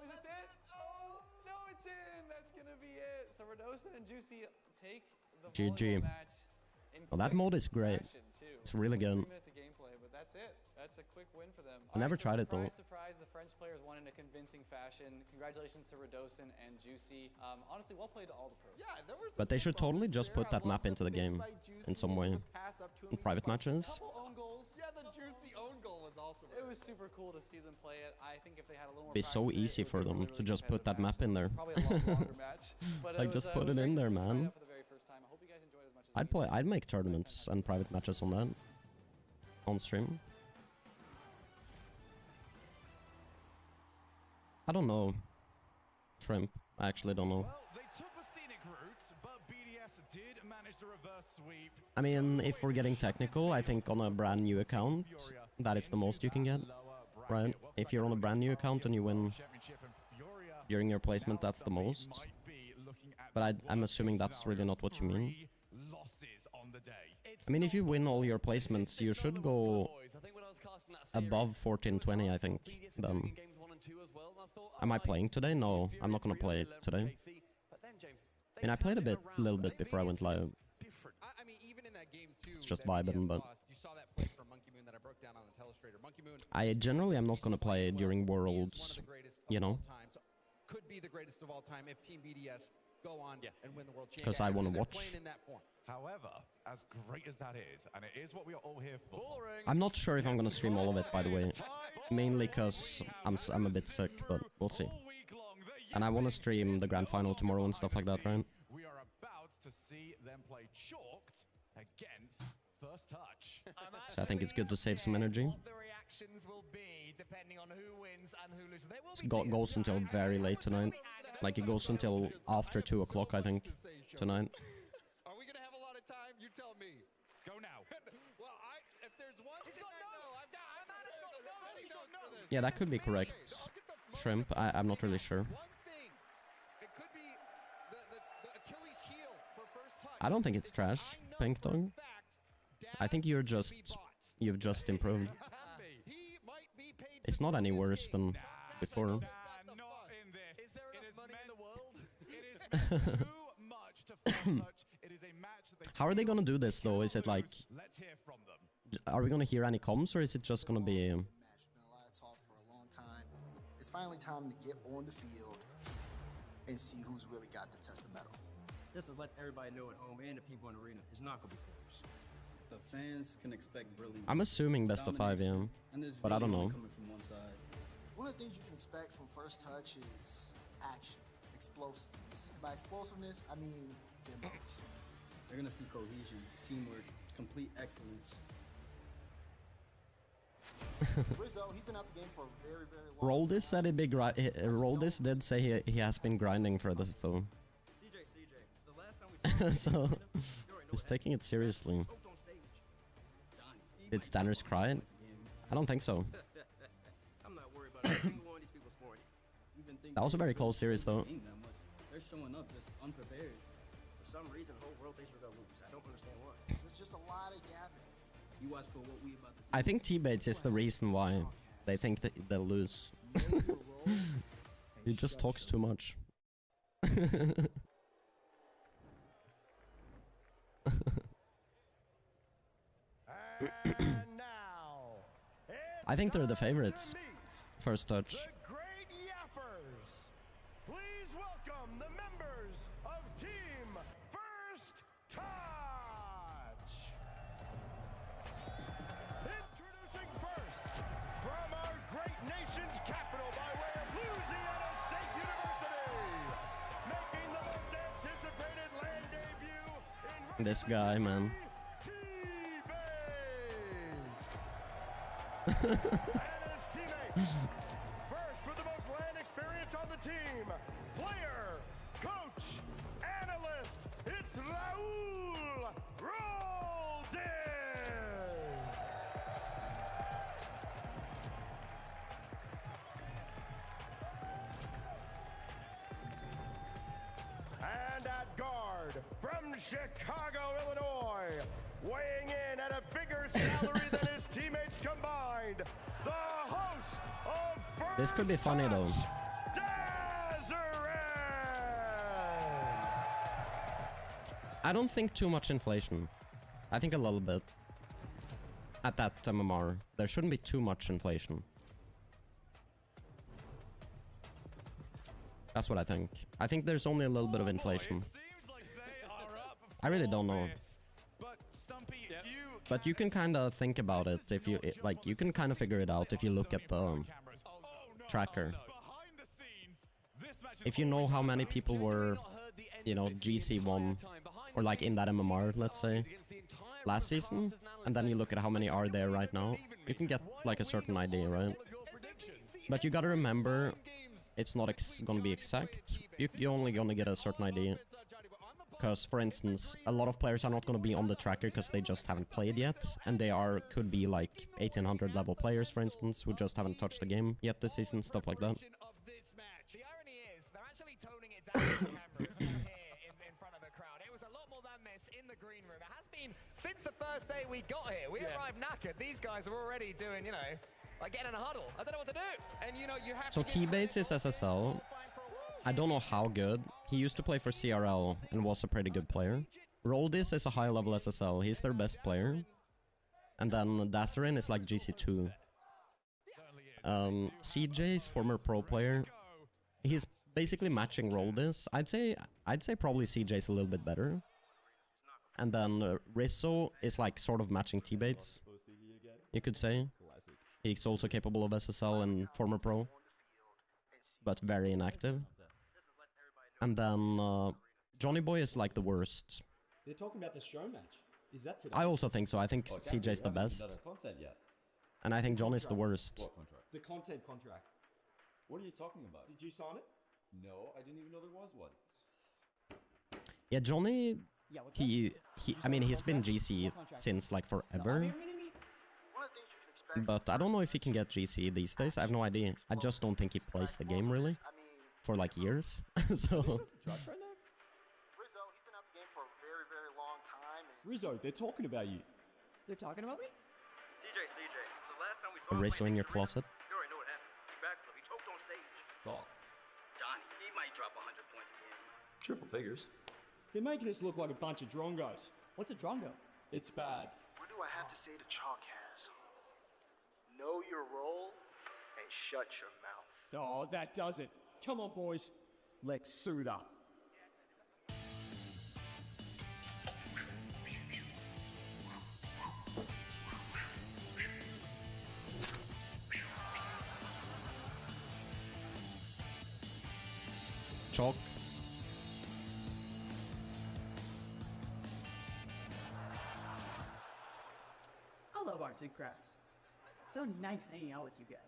Is this it? Oh, no, it's in. That's gonna be it. So Radosin and Juicy take the GG. match. Well, that mode is great. It's really good. 3 minutes of gameplay, but that's it. That's a quick win for them. I never tried it though. Surprise, the French players won in a convincing fashion. Congratulations to Radosin and Juicy. Honestly, well played to all the pros. Yeah, there was But they should totally just put that map into the game in some way. In private matches. Own goals. Yeah, the Juicy own goal was awesome. It was super cool to see them play it. I think if they had a little more It'd be so easy for them to just put that map in there. Probably a lot longer match. But like, just put it in there, man. For the very first time. I hope you guys enjoyed as much as I'd make tournaments and private matches on that. On stream. I don't know. Shrimp. I actually don't know. Well, they took the scenic route, but BDS did manage the reverse sweep. I mean, if we're getting technical, I think on a brand new account, that is the most you can get. Right? If you're on a brand new account and you win during your placement, that's the most. But I'm assuming that's really not what you mean. I mean, if you win all your placements, you should go above 14-20, I think. Then. Am I playing today? No, I'm not gonna play today. I mean, I played a little bit before I went live. I mean, even in that game too, It's just vibing, but you saw that play from Monkey Moon that I broke down on the telestrator. Monkey Moon, I generally am not gonna play during Worlds, you know. Could be the greatest of all time if Team BDS go on and win the world championship. Because I want to watch. However, as great as that is, and it is what we are all here for. I'm not sure if I'm gonna stream all of it, by the way. Mainly because I'm a bit sick, but we'll see. And I want to stream the grand final tomorrow and stuff like that, right? We are about to see them play chalked against First Touch. So I think it's good to save some energy. It goes until very late tonight. Like, it goes until after 2 o'clock, I think, tonight. Are we gonna have a lot of time? You tell me. Go now. Well, if there's one thing I know, I've got many notes for this. Yeah, that could be correct. Shrimp, I'm not really sure. One thing, it could be the Achilles heel for First Touch. I don't think it's trash, Pink Dog. I think you've just improved. It's not any worse than before. How are they gonna do this though? Is it like, are we gonna hear any comms, or is it just gonna be? A lot of talk for a long time. It's finally time to get on the field and see who's really got the test of metal. Just to let everybody know at home and the people in the arena, it's not gonna be close. The fans can expect brilliance. I'm assuming best of 5, yeah, but I don't know. Coming from one side. One of the things you can expect from First Touch is action, explosiveness. By explosiveness, I mean demolition. They're gonna see cohesion, teamwork, complete excellence. Rizzo, he's been out the game for a very, very long Roll this said it big. Roll this did say he has been grinding for this though. CJ, the last time we saw So he's taking it seriously. Did Stanners cry? I don't think so. I'm not worried about a single one of these people scoring. That was a very close series though. They're showing up just unprepared. For some reason, the whole world thinks we're gonna lose. I don't understand why. There's just a lot of yapping. You watch for what we about to do. I think T-Bates is the reason why they think that they'll lose. He just talks too much. I think they're the favorites. First Touch. Please welcome the members of Team First Touch. Introducing first, from our great nation's capital by way of Louisiana State University, making the most anticipated land debut in This guy, man. and his teammates. First, with the most land experience on the team, player, coach, analyst, it's Raul Roldes. And at guard, from Chicago, Illinois, weighing in at a bigger salary than his teammates combined, the host of First This could be funny though. I don't think too much inflation. I think a little bit. At that MMR, there shouldn't be too much inflation. That's what I think. I think there's only a little bit of inflation. I really don't know. But you can kind of think about it if you like. You can kind of figure it out if you look at the tracker. If you know how many people were, you know, GC1 or like in that MMR, let's say, last season, and then you look at how many are there right now, you can get like a certain idea, right? But you gotta remember, it's not gonna be exact. You're only gonna get a certain idea. Because, for instance, a lot of players are not going to be on the tracker because they just haven't played yet, and they could be like 1800 level players, for instance, who just haven't touched the game yet this season, stuff like that. The irony is, they're actually toning it down on the camera here in front of the crowd. It was a lot more than this in the green room. It has been since the first day we got here. We arrived knackered. These guys are already doing, you know, like getting in a huddle. I don't know what to do. And you know, you have So T-Bates is SSL. I don't know how good. He used to play for CRL and was a pretty good player. Roldis is a high level SSL. He's their best player. And then Dasserin is like GC2. CJ's former pro player. He's basically matching Roldis. I'd say probably CJ's a little bit better. And then Rizzo is like sort of matching T-Bates, you could say. He's also capable of SSL and former pro, but very inactive. And then Johnny Boy is like the worst. They're talking about the show match. Is that today? I also think so. I think CJ's the best. Content yet? And I think Johnny's the worst. What contract? The content contract. What are you talking about? Did you sign it? No, I didn't even know there was one. Yeah, Johnny, I mean, he's been GC since like forever. But I don't know if he can get GC these days. I have no idea. I just don't think he plays the game really for like years. So Rizzo, they're talking about you. They're talking about me? CJ, the last time we saw Rizzo in your closet. you already know what happened. He backflip, he choked on stage. Oh. Johnny, he might drop 100 points again. Triple figures. They're making us look like a bunch of drongos. What's a drongo? It's bad. What do I have to say to Chalkaz? Know your role and shut your mouth. Oh, that does it. Come on, boys. Let's suit up. Chalk. I love arts and crafts. So nice hanging out with you guys.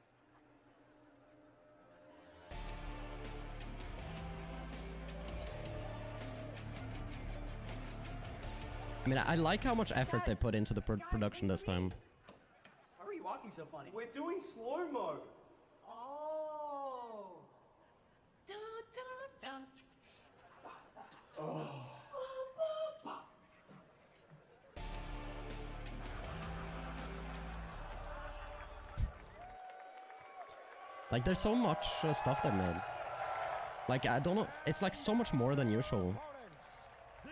I mean, I like how much effort they put into the production this time. How are you walking so funny? We're doing slow-mo. Oh. Dun, dun, dun. Oh. Like, there's so much stuff they made. Like, I don't know, it's like so much more than usual.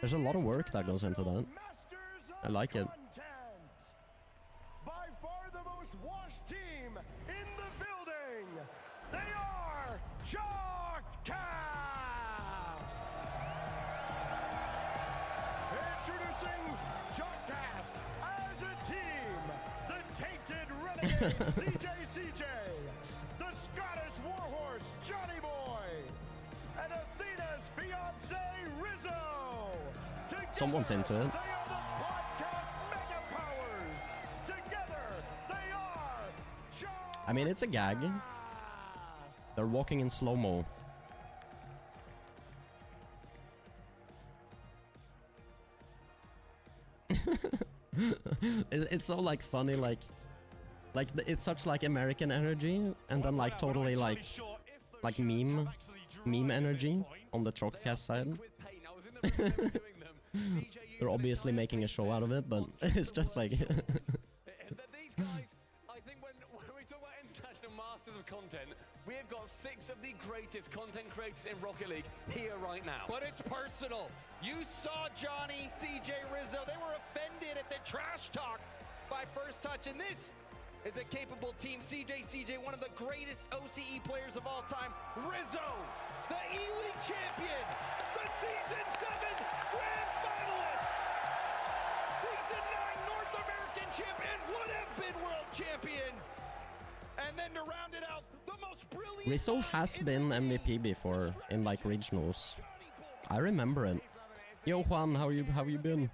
There's a lot of work that goes into that. I like it. By far the most washed team in the building. They are Chalkcast. Introducing Chalkcast as a team. The tainted renegade CJ, the Scottish warhorse Johnny Boy, and Athena's fiance Rizzo. Together, Someone's into it. they are the podcast mega powers. Together, they are I mean, it's a gag. They're walking in slow-mo. It's so like funny, like it's such like American energy, and then like totally like meme energy on the Chalkcast side. They're obviously making a show out of it, but it's just like These guys, I think when we talk about international masters of content, we have got 6 of the greatest content creators in Rocket League here right now. But it's personal. You saw Johnny, CJ, Rizzo. They were offended at the trash talk by First Touch, and this is a capable team. CJ, one of the greatest OCE players of all time. Rizzo, the E-League champion, the Season 7 Grand Finalist, Season 9 North American champion, would have been world champion. And then to round it out, the most brilliant... Rizzo has been MVP before in like regionals. I remember it. Yo Juan, how you been?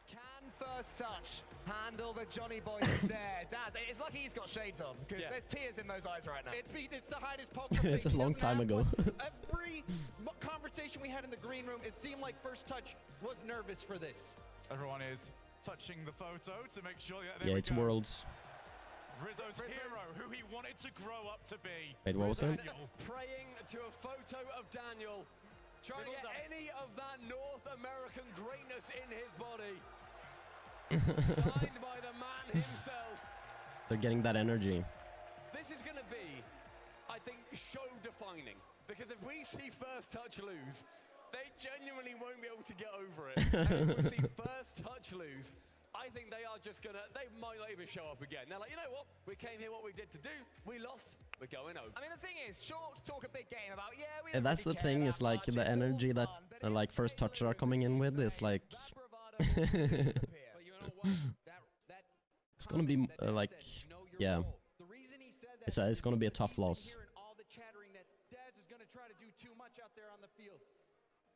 Can First Touch handle the Johnny Boy stare? Daz, it's lucky he's got shades on, because there's tears in those eyes right now. It's the highest poker face. It's a long time ago. Every conversation we had in the green room, it seemed like First Touch was nervous for this. Everyone is touching the photo to make sure that Yeah, it's Worlds. Rizzo's hero, who he wanted to grow up to be. Wait, what was it? Praying to a photo of Daniel, trying to get any of that North American greatness in his body. Signed by the man himself. They're getting that energy. This is going to be, I think, show-defining. Because if we see First Touch lose, they genuinely won't be able to get over it. And if we see First Touch lose, I think they are just gonna, they might not even show up again. They're like, you know what? We came here what we did to do. We lost. We're going home. I mean, the thing is, sure to talk a big game about, yeah, we And that's the thing, is like the energy that like First Touch are coming in with is like it's gonna be like, yeah, it's gonna be a tough loss. All the chattering that Daz is going to try to do too much out there on the field.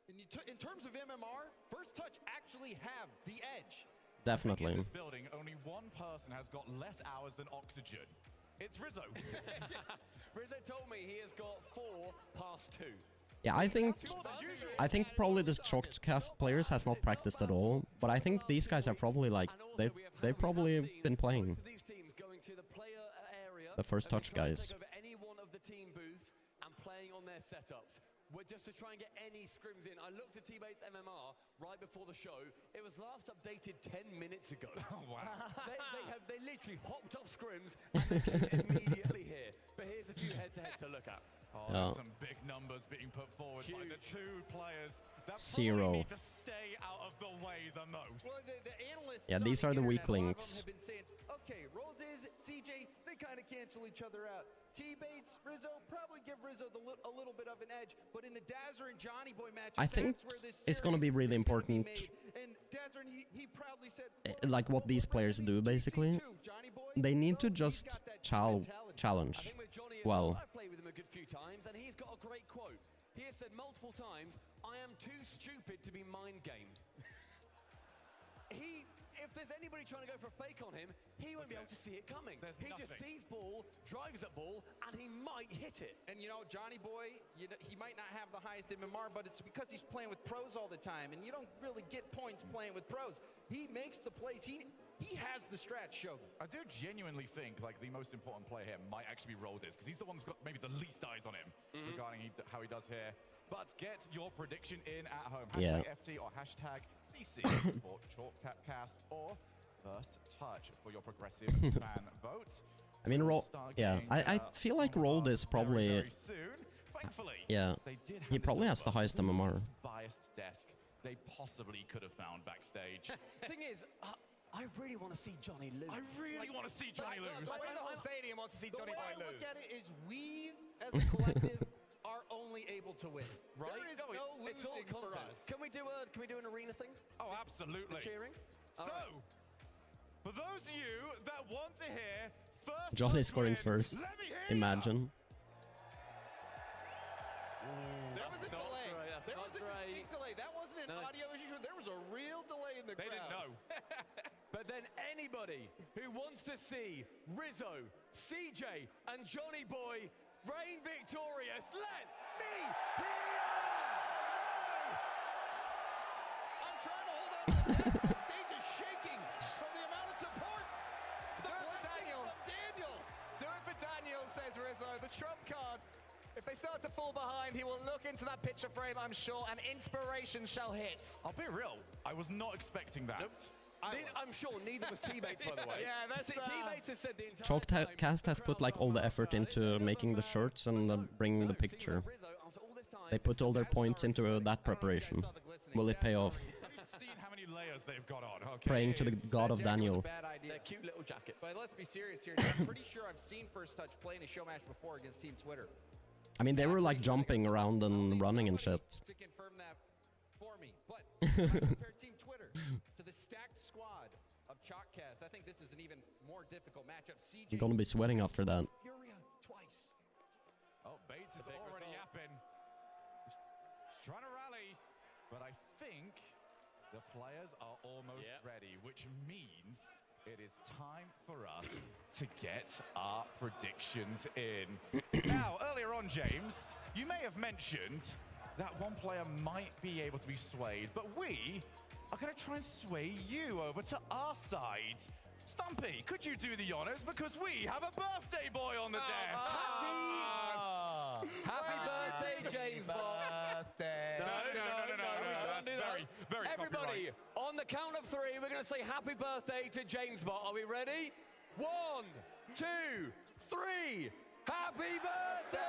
In terms of MMR, First Touch actually have the edge. Definitely. In this building, only one person has got less hours than oxygen. It's Rizzo. Rizzo told me he has got 4 past 2. Yeah, I think probably the Chalkcast players has not practiced at all, but I think these guys are probably like they've probably been playing. The First Touch guys. Over any one of the team booths and playing on their setups. just to try and get any scrims in. I looked at T-Bates MMR right before the show. It was last updated 10 minutes ago. Oh, wow. they literally hopped off scrims and they came immediately here. But here's a few head-to-head to look at. Oh, there's some big numbers being put forward by the two players that Zero. probably need to stay out of the way the most. Well, the analysts Yeah, these are the weaklings. have been saying, okay, Roldiz, CJ, they kind of cancel each other out. T-Bates, Rizzo, probably give Rizzo a little bit of an edge, but in the Dazzer and Johnny Boy match, I think it's going to be really important, and Dazzer, he proudly said, like what these players do, basically. They need to just challenge well. I've played with him a good few times, and he's got a great quote. He has said multiple times, I am too stupid to be mind-gamed. If there's anybody trying to go for a fake on him, he won't be able to see it coming. He just sees ball, drives at ball, and he might hit it. And you know, Johnny Boy, he might not have the highest MMR, but it's because he's playing with pros all the time, and you don't really get points playing with pros. He makes the plays. He has the strat, Shogun. I do genuinely think like the most important player here might actually be Roldiz, because he's the one that's got maybe the least eyes on him regarding how he does here. But get your prediction in at home. Hashtag FT or hashtag CC for Chalktapcast or First Touch for your progressive fan vote. I mean, I feel like Roldiz probably. Very soon. Thankfully, they did have he probably has the highest MMR. Biased desk they possibly could have found backstage. Thing is, I really want to see Johnny lose. I really want to see Johnny lose. I think the whole stadium wants to see Johnny Boy lose. The way I look at it is we, as a collective, are only able to win. Right? There is no losing it's all for content. us. Can we do an arena thing? Oh, absolutely. The cheering? So, for those of you that want to hear first Johnny touch scoring win, first. let me hear Imagine. There was a delay. There was a distinct delay. That wasn't an audio issue. There was a real delay in the crowd. They didn't know. But then anybody who wants to see Rizzo, CJ, and Johnny Boy reign victorious, let me hear! I'm trying to hold on to the desk. The stage is shaking from the amount of support. The blessing from Daniel. Do it for Daniel, says Rizzo. The trump card. If they start to fall behind, he will look into that picture frame, I'm sure, and inspiration shall hit. I'll be real. I was not expecting that. Nope. I'm sure neither was T-Bates, by the way. Yeah, that's T-Bates has said the entire time. Chalktapcast has put like all the effort into making the shirts and bringing the picture. They put all their points into that preparation. Will it pay off? Have you seen how many layers they've got on? Okay, Praying to the god of Daniel. Bad idea. They're cute little jackets. But let's be serious here. I'm pretty sure I've seen First Touch play in a show match before against Team Twitter. I mean, they were like jumping around and running and shit. To confirm that for me, but I compare Team Twitter to the stacked squad of Chalkcast. I think this is an even more difficult matchup. CJ, You're gonna be sweating after that. Furia twice. Oh, Bates is already yapping. Trying to rally, but I think the players are almost ready, which means it is time for us to get our predictions in. Now, earlier on, James, you may have mentioned that one player might be able to be swayed, but we are going to try and sway you over to our side. Stumpy, could you do the honors? Because we have a birthday boy on the desk. Happy birthday, James Bond. Birthday. No, that's very Everybody, on the count of three, we're going to say happy birthday to James Bot. Are we ready? 1, 2, 3. Happy birthday!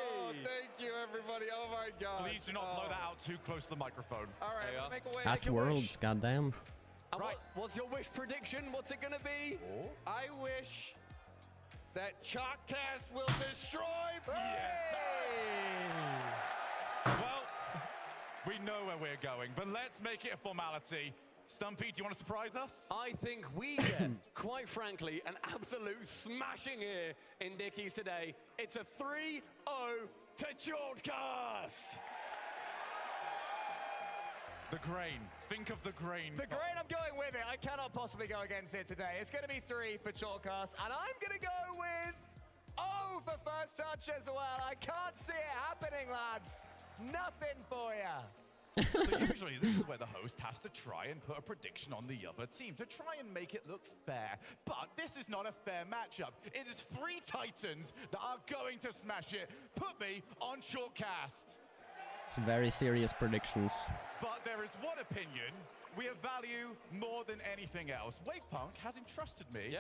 Oh, thank you, everybody. Oh, my God. Please do not blow that out too close to the microphone. All right, I'm gonna make a way. At Worlds, goddamn. And what's your wish prediction? What's it going to be? I wish that Chalkcast will destroy. Well, we know where we're going, but let's make it a formality. Stumpy, do you want to surprise us? I think we get, quite frankly, an absolute smashing here in Dickies today. It's a 3-0 to Chalkcast. The grain. Think of the grain. The grain, I'm going with it. I cannot possibly go against it today. It's going to be 3 for Chalkcast, and I'm going to go with O for First Touch as well. I can't see it happening, lads. Nothing for you. So usually this is where the host has to try and put a prediction on the other team to try and make it look fair. But this is not a fair matchup. It is 3 Titans that are going to smash it. Put me on shortcast. It's very serious predictions. But there is one opinion we value more than anything else. Wavepunk has entrusted me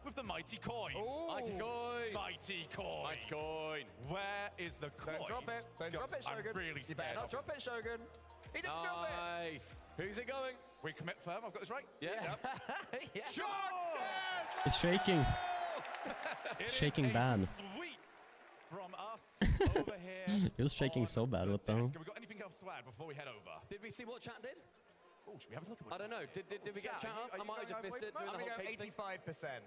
with the mighty coin. Ooh. Mighty coin. Mighty coin. Mighty coin. Where is the coin? Don't drop it. Don't drop it, Shogun. I'm really You scared. better not drop it, Shogun. He didn't drop it. Nice. Who's it going? We commit firm. I've got this right? Yeah. Yeah. It's shaking. Shaking bad. Sweet from us over here. It was shaking so bad. What the hell? Have we got anything else to add before we head over? Did we see what chat did? Oh, should we have a look at what I don't know. Did we get chat up? I might have just missed it doing the whole cake thing. 85%.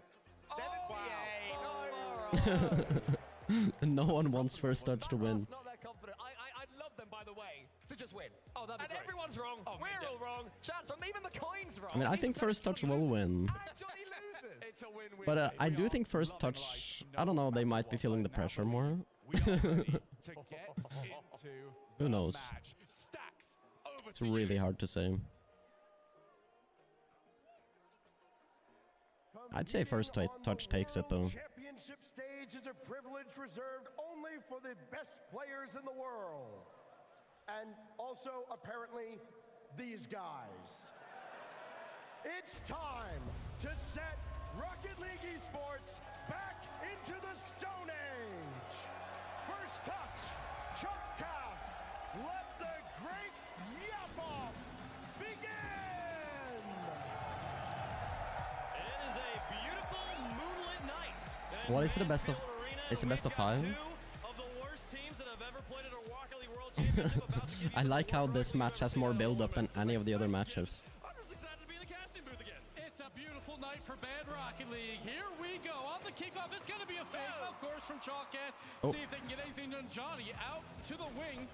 78. No one wants first touch to win. Not that confident. I'd love them, by the way, to just win. Oh, that'd be great. Everyone's wrong. We're all wrong. Chat's wrong. Even the coin's wrong. I mean, I think first touch will win. Johnny loses. It's a win-win. But I do think first touch, I don't know, they might be feeling the pressure more. Who knows? It's really hard to say. I'd say first touch takes it though. Championship stage is a privilege reserved only for the best players in the world. And also, apparently, these guys. It's time to set Rocket League Esports back into the Stone Age. First touch, Chuckcast, let the great yap-off begin! It is a beautiful moonlit night. What is it, a best of? Is it best of 5? I like how this match has more build-up than any of the other matches. It's a beautiful night for Bad Rocket League. Here we go on the kickoff. It's going to be a fake, of course, from Chalkcast. Oh. See if they can get anything done. Johnny out to the wing.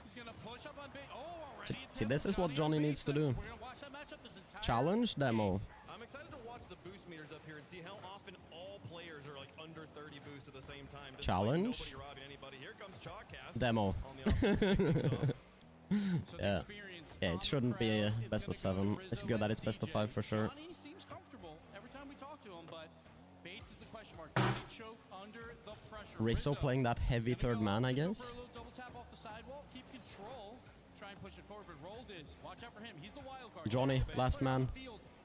He's going to push up on bait. Oh, already. See, this is what Johnny needs to do. We're going to watch that matchup this entire Challenge demo. I'm excited to watch the boost meters up here and see how often all players are like under 30 boost at the same time. Challenge. Nobody robbing anybody. Here comes Chalkcast. Demo. On the offensive. Yeah. Yeah, it shouldn't be a best of 7. It's good that it's best of 5 for sure. Johnny seems comfortable every time we talk to him, but Bates is the question mark. Does he choke under the pressure? Rizzo playing that heavy third man, I guess. Double tap off the sidewall, keep control, try and push it forward, but Rolled is. Watch out for him. He's the wild card. Johnny, last man.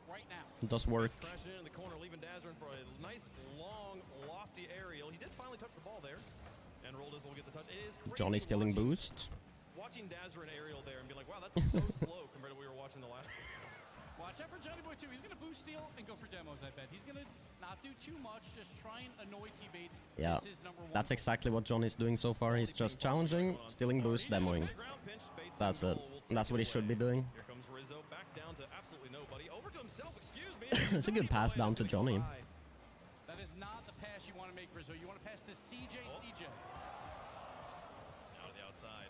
Right now. Does work. Crashing in the corner, leaving Dazzrin for a nice, long, lofty aerial. He did finally touch the ball there, and Roldis will get the touch. It is crazy Johnny stealing boost. watching Dazzrin aerial there and be like, wow, that's so slow compared to what we were watching the last one. Watch out for Johnny Boy too. He's going to boost steal and go for demos, I bet. He's going to not do too much, just try and annoy T-Bates. Yeah, that's exactly what Johnny's doing so far. He's just challenging, stealing boost, demoing. That's it. That's what he should be doing. Here comes Rizzo back down to absolutely nobody. Over to himself, excuse me. It's a good pass down to Johnny. That is not the pass you want to make, Rizzo. You want to pass to CJ. Out of the outside.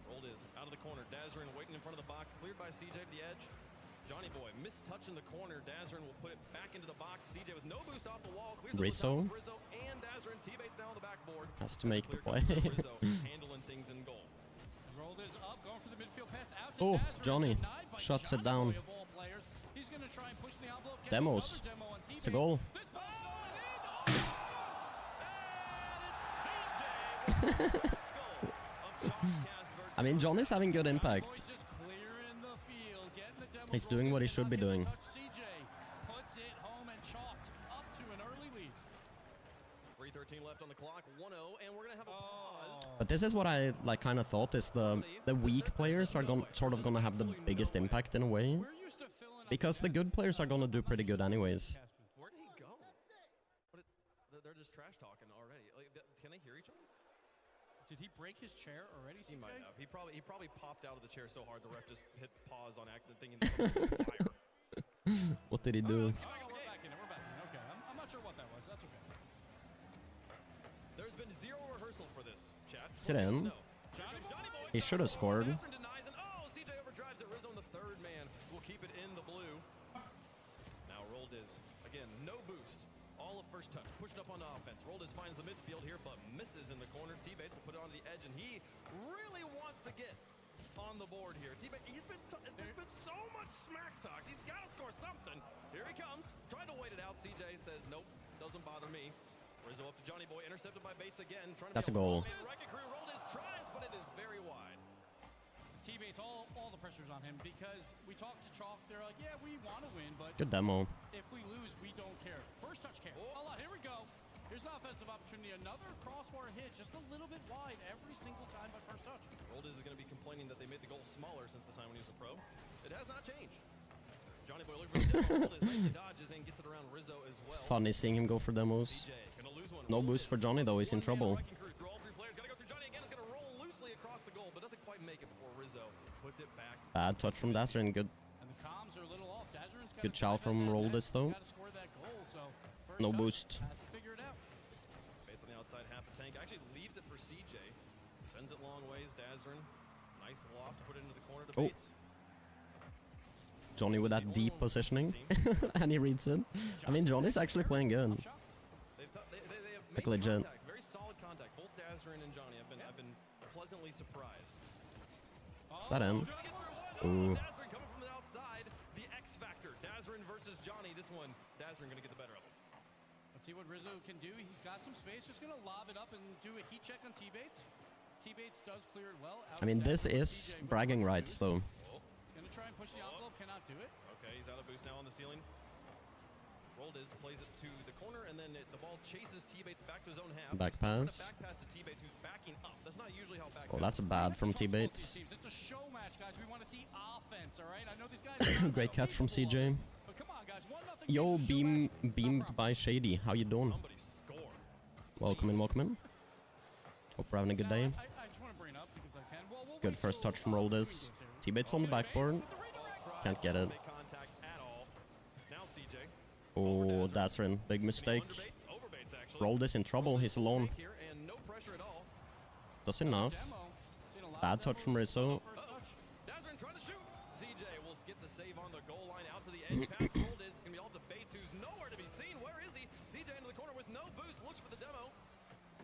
Rolled is out of the corner. Dazzrin waiting in front of the box. Cleared by CJ to the edge. Johnny Boy missed touch in the corner. Dazzrin will put it back into the box. CJ with no boost off the wall. Clears Rizzo. Rizzo and Dazzrin. T-Bates down the backboard. Has to make the play. Rizzo handling things in goal. Rolled is up, going for the midfield pass out to Oh, Dazzrin, Johnny denied by shuts it Johnny down. Boy of all players. He's going to try and push the envelope. Gets Demos. another demo on It's a goal. This ball's going in. I mean, Johnny's having good impact. He's doing what he should be doing. CJ puts it home and chalked up to an early lead. 3:13 left on the clock. 1-0, and we're gonna have a pause. But this is what I like kind of thought is the weak players are sort of gonna have the biggest impact in a way, because the good players are gonna do pretty good anyways. Where did he go? They're just trash talking already. Like, can they hear each other? Did he break his chair already? He might have. He probably popped out of the chair so hard the ref just hit pause on accident, thinking that something was on fire. What did he do? We're back in it. We're back in it. Okay, I'm not sure what that was. That's okay. There's been zero rehearsal for this, chat. Is it in? He should have scored. Denies and CJ overdrives it. Rizzo, the third man, will keep it in the blue. Now Roldis, again, no boost. All of first touch, pushed up on the offense. Roldis finds the midfield here, but misses in the corner. T-Bates will put it on the edge, and he really wants to get on the board here. T-Bait, there's been so much smack talk. He's got to score something. Here he comes, trying to wait it out. CJ says, nope, doesn't bother me. Rizzo up to Johnny Boy, intercepted by Bates again. That's a goal. Rocket Crew rolled his tries, but it is very wide. T-Bates, all the pressure's on him because we talked to Chalk. They're like, yeah, we want to win, but Good demo. if we lose, we don't care. First touch care. Hold on, here we go. Here's an offensive opportunity. Another crossbar hit, just a little bit wide every single time by first touch. Roldis is going to be complaining that they made the goal smaller since the time when he was a pro. It has not changed. Johnny Boy looking for the demo. Roldis nicely dodges and gets it around Rizzo as well. It's funny seeing him go for demos. No boost for Johnny though, he's in trouble. Bad touch from Dazzrin, good. Good chow from Roldis though. No boost. Bates on the outside, half a tank. Actually leaves it for CJ. Sends it long ways. Dazzrin, nice loft to put it into the corner to Bates. Johnny with that deep positioning. And he reads it. I mean, Johnny's actually playing good. Like legit. Very solid contact. Both Dazzrin and Johnny have been pleasantly surprised. Is that in? Ooh. Dazzrin coming from the outside. The X factor. Dazzrin versus Johnny. This one, Dazzrin gonna get the better of him. Let's see what Rizzo can do. He's got some space. Just gonna lob it up and do a heat check on T-Bates. T-Bates does clear it well. I mean, this is bragging rights though. Gonna try and push the envelope. Cannot do it. Okay, he's out of boost now on the ceiling. Roldis plays it to the corner, and then the ball chases T-Bates back to his own half. Back pass. Back pass to T-Bates, who's backing up. That's not usually how back Oh, that's a bad from T-Bates. It's a show match, guys. We want to see offense, all right? I know these guys. Great catch from CJ. But come on, guys. 1-0. Yo, beamed by Shady. How you doing? Welcome in, welcome in. Hope we're having a good day. I just want to bring it up because I can. Well, Good first touch from Roldis. T-Bates on the backboard. Can't get it. Oh, Dazzrin, big mistake. Roldis in trouble, he's alone. Does enough. Bad touch from Rizzo. Dazzrin trying to shoot. CJ will get the save on the goal line out to the edge. Pass Roldis. It's going to be all to Bates, who's nowhere to be seen. Where is he? CJ into the corner with no boost. Looks for the demo.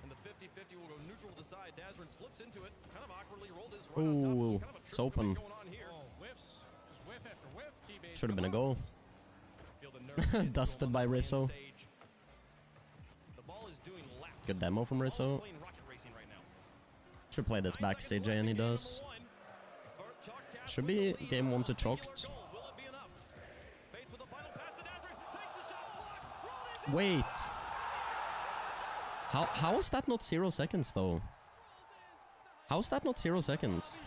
And the 50-50 will go neutral to the side. Dazzrin flips into it. Kind of awkwardly. Roldis right on top. Ooh, Kind of a it's open. going on here. Whiffs. Just whiff after whiff. T-Bates. Should have been a goal. Dusted by Rizzo. Good demo from Rizzo. Should play this back, CJ, and he does. Should be game 1 to Chalked. Wait. How is that not 0 seconds though? How is that not 0 seconds?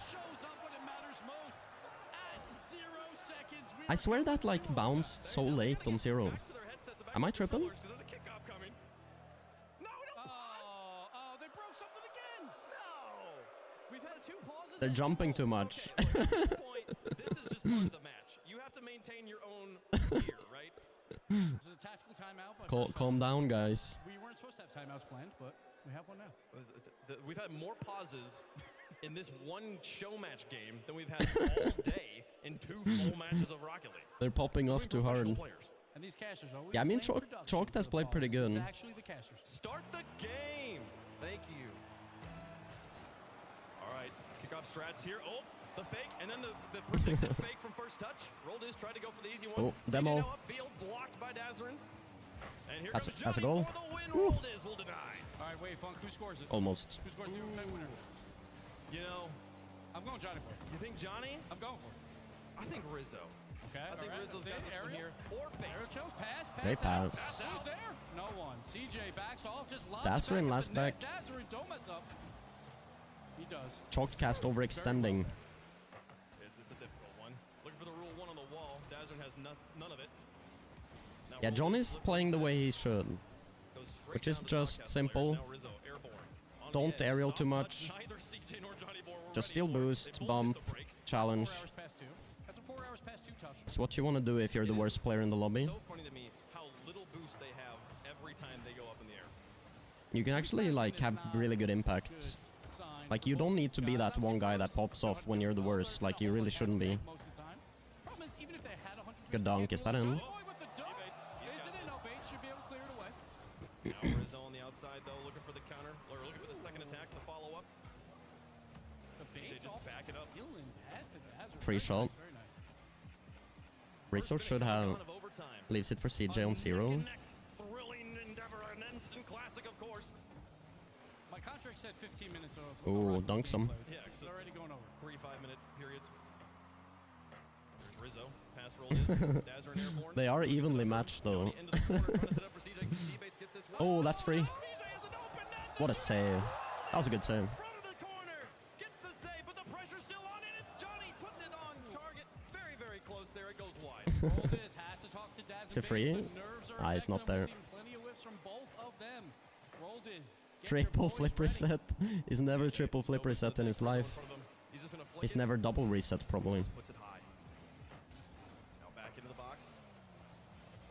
I swear that like bounced so late on 0. Am I tripping? They're jumping too much. This is just part of the match. You have to maintain your own gear, right? This is a tactical timeout. Calm down, guys. We weren't supposed to have timeouts planned, but we have one now. We've had more pauses in this one show match game than we've had all day in 2 full matches of Rocket League. They're popping off too hard. And these casters, Yeah, I mean, Chalked has played pretty good. It's actually the casters. Start the game. Thank you. All right, kickoff strats here. Oh, the fake, and then the predicted fake from first touch. Roldis tried to go for the easy one. Oh, demo. CJ now upfield, blocked by Dazzrin. And here That's comes a goal. for the win. Roldis will deny. All right, wait, Funk, who scores it? Almost. Who scores the overtime winner? You know, I'm going Johnny Boy. You think Johnny? I'm going for it. I think Rizzo. Okay, I think Rizzo's got this one here. Or Bates. Pass. Great pass. Who's there? No one. CJ backs off. Just lost. Dazzrin last back. Dazzrin, don't mess up. He does. Chalked cast overextending. It's a difficult one. Looking for the rule 1 on the wall. Dazzrin has none of it. Now Yeah, Johnny's playing the way he should. Which is just simple. Don't aerial too much. Just steal boost, bump, challenge. That's a 4 hours past 2 touch. It's what you want to do if you're the worst player in the lobby. So funny to me how little boost they have every time they go up in the air. You can actually like have really good impacts. Like you don't need to be that one guy that pops off when you're the worst. Like you really shouldn't be. Good dunk, is that in? Now Rizzo on the outside though, looking for the counter, or looking for the second attack, the follow-up. CJ just back it up. Free shot. Rizzo should have leaves it for CJ on 0. Thrilling endeavor, an instant classic, of course. My contract said 15 minutes of. Oh, dunks him. Yeah, it's already going over. 3 5-minute periods. There's Rizzo. Pass roll is Dazzler and airborne. They are evenly matched though. Oh, that's free. What a save. That was a good save. Gets the save, but the pressure's still on, and it's Johnny putting it on target. Very, very close there. It goes wide. Has to talk to Is it free? Ah, it's not there. Plenty of whiffs from both of them. Triple flip reset. He's never triple flip reset in his life. He's never double reset, probably. Puts it high. Now back into the box.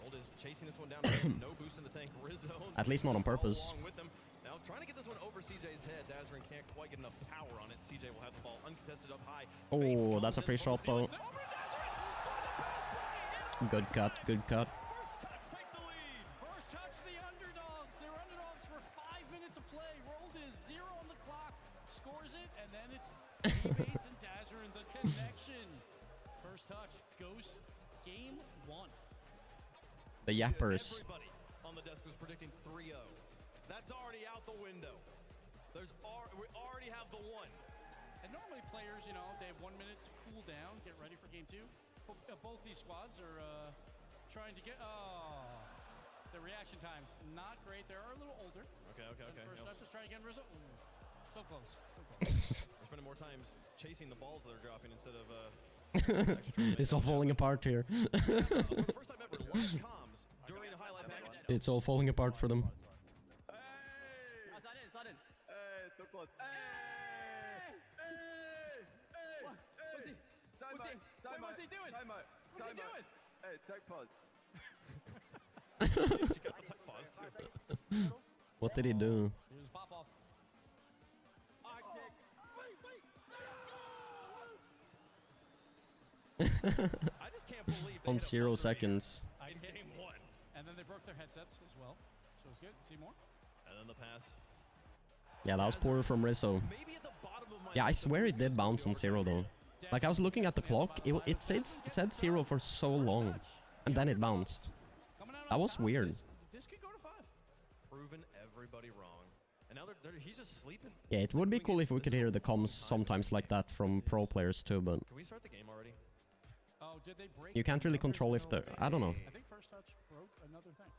Gold is chasing this one down. No boost in the tank. Rizzo. At least not on purpose. Along with them. Now trying to get this one over CJ's head. Dazzler can't quite get enough power on it. CJ will have the ball uncontested up high. Oh, that's a free shot though. Good cut, good cut. First touch, the underdogs. They're underdogs for 5 minutes of play. Rolled is 0 on the clock. Scores it, and then it's teammates and Dazzler in the connection. First touch goes game 1. The Yappers. Everybody on the desk was predicting 3-0. That's already out the window. We already have the 1. And normally players, you know, they have 1 minute to cool down, get ready for game 2. Both these squads are trying to get. The reaction times not great. They are a little older. Okay. First touch, let's try again, Rizzo. So close. We're spending more time chasing the balls that are dropping instead of. It's all falling apart here. First time ever, live comms during a highlight package. It's all falling apart for them. Side in. So close. What's he doing? Time out. Hey, tech pause. She got the tech pause too. What did he do? Here's pop off. I just can't believe On 0 seconds. in game 1. And then they broke their headsets as well. So it's good. See more? And then the pass. Yeah, that was poor from Rizzo. Yeah, I swear it did bounce on 0 though. Like, I was looking at the clock, it said 0 for so long, and then it bounced. That was weird. This could go to 5. Proven everybody wrong. And now he's just sleeping. Yeah, it would be cool if we could hear the comms sometimes like that from pro players too, but Can we start the game already? Oh, did they break? you can't really control if the... I don't know. I think first touch broke another thing.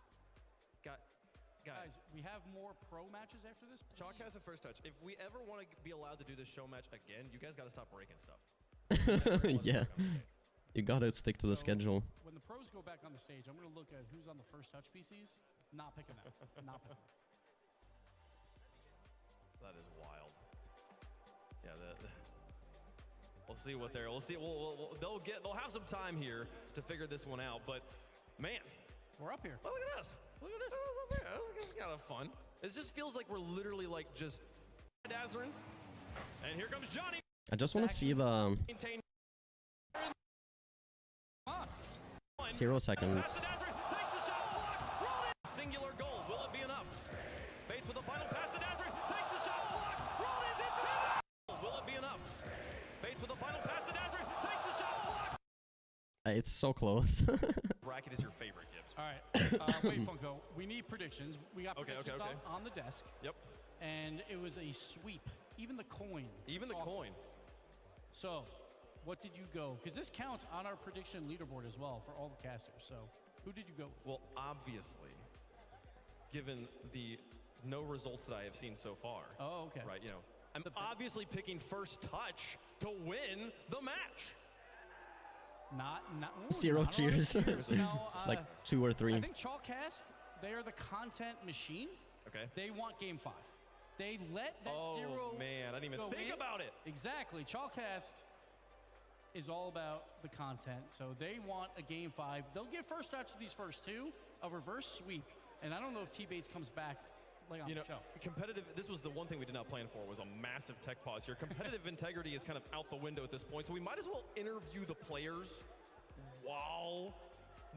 Guys, we have more pro matches after this. Chalk has a first touch. If we ever want to be allowed to do this show match again, you guys got to stop breaking stuff. Yeah. You gotta stick to the schedule. When the pros go back on the stage, I'm going to look at who's on the first touch PCs. Not picking that. Not picking that. That is wild. Yeah, we'll see what they're. We'll see. They'll have some time here to figure this one out. But man, we're up here. Oh, look at us. Look at this. This is kind of fun. It just feels like we're literally like just dazzling. And here comes Johnny. I just want to see the 0 seconds. Singular goal. Will it be enough? Bates with the final pass to Dazzler. Takes the shot. Block. Roll is it. Will it be enough? Bates with the final pass to Dazzler. Takes the shot. Block. It's so close. Bracket is your favorite, Gibbs. All right. Wait, Funko. We need predictions. We got predictions on the desk. Yep. And it was a sweep. Even the coin. Even the coin. So, what did you go? Because this counts on our prediction leaderboard as well for all the casters. So, who did you go with? Well, obviously, given the no results that I have seen so far. Oh, okay. Right, you know, I'm obviously picking first touch to win the match. Not 0 cheers. No, it's like 2 or 3. I think Chalkcast, they are the content machine. Okay. They want game 5. They let that 0 man, I didn't even think about it. Exactly. Chalkcast is all about the content. So they want a game 5. They'll give first touch to these first 2, a reverse sweep. And I don't know if T-Bates comes back like on the show. Competitive, this was the one thing we did not plan for, was a massive tech pause here. Competitive integrity is kind of out the window at this point, so we might as well interview the players while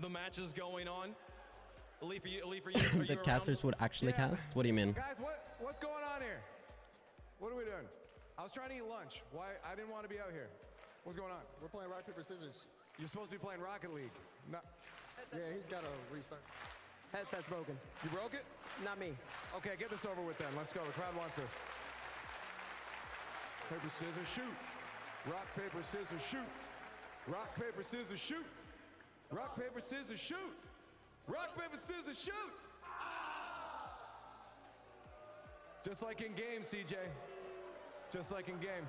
the match is going on. Elite, are you The casters would actually cast? What do you mean? Guys, what's going on here? What are we doing? I was trying to eat lunch. Why? I didn't want to be out here. What's going on? We're playing rock, paper, scissors. You're supposed to be playing Rocket League. No. Yeah, he's got to restart. Headset's broken. You broke it? Not me. Okay, get this over with then. Let's go. The crowd wants this. Paper, scissors, shoot. Rock, paper, scissors, shoot. Rock, paper, scissors, shoot. Rock, paper, scissors, shoot. Rock, paper, scissors, shoot. Just like in game, CJ. Just like in game.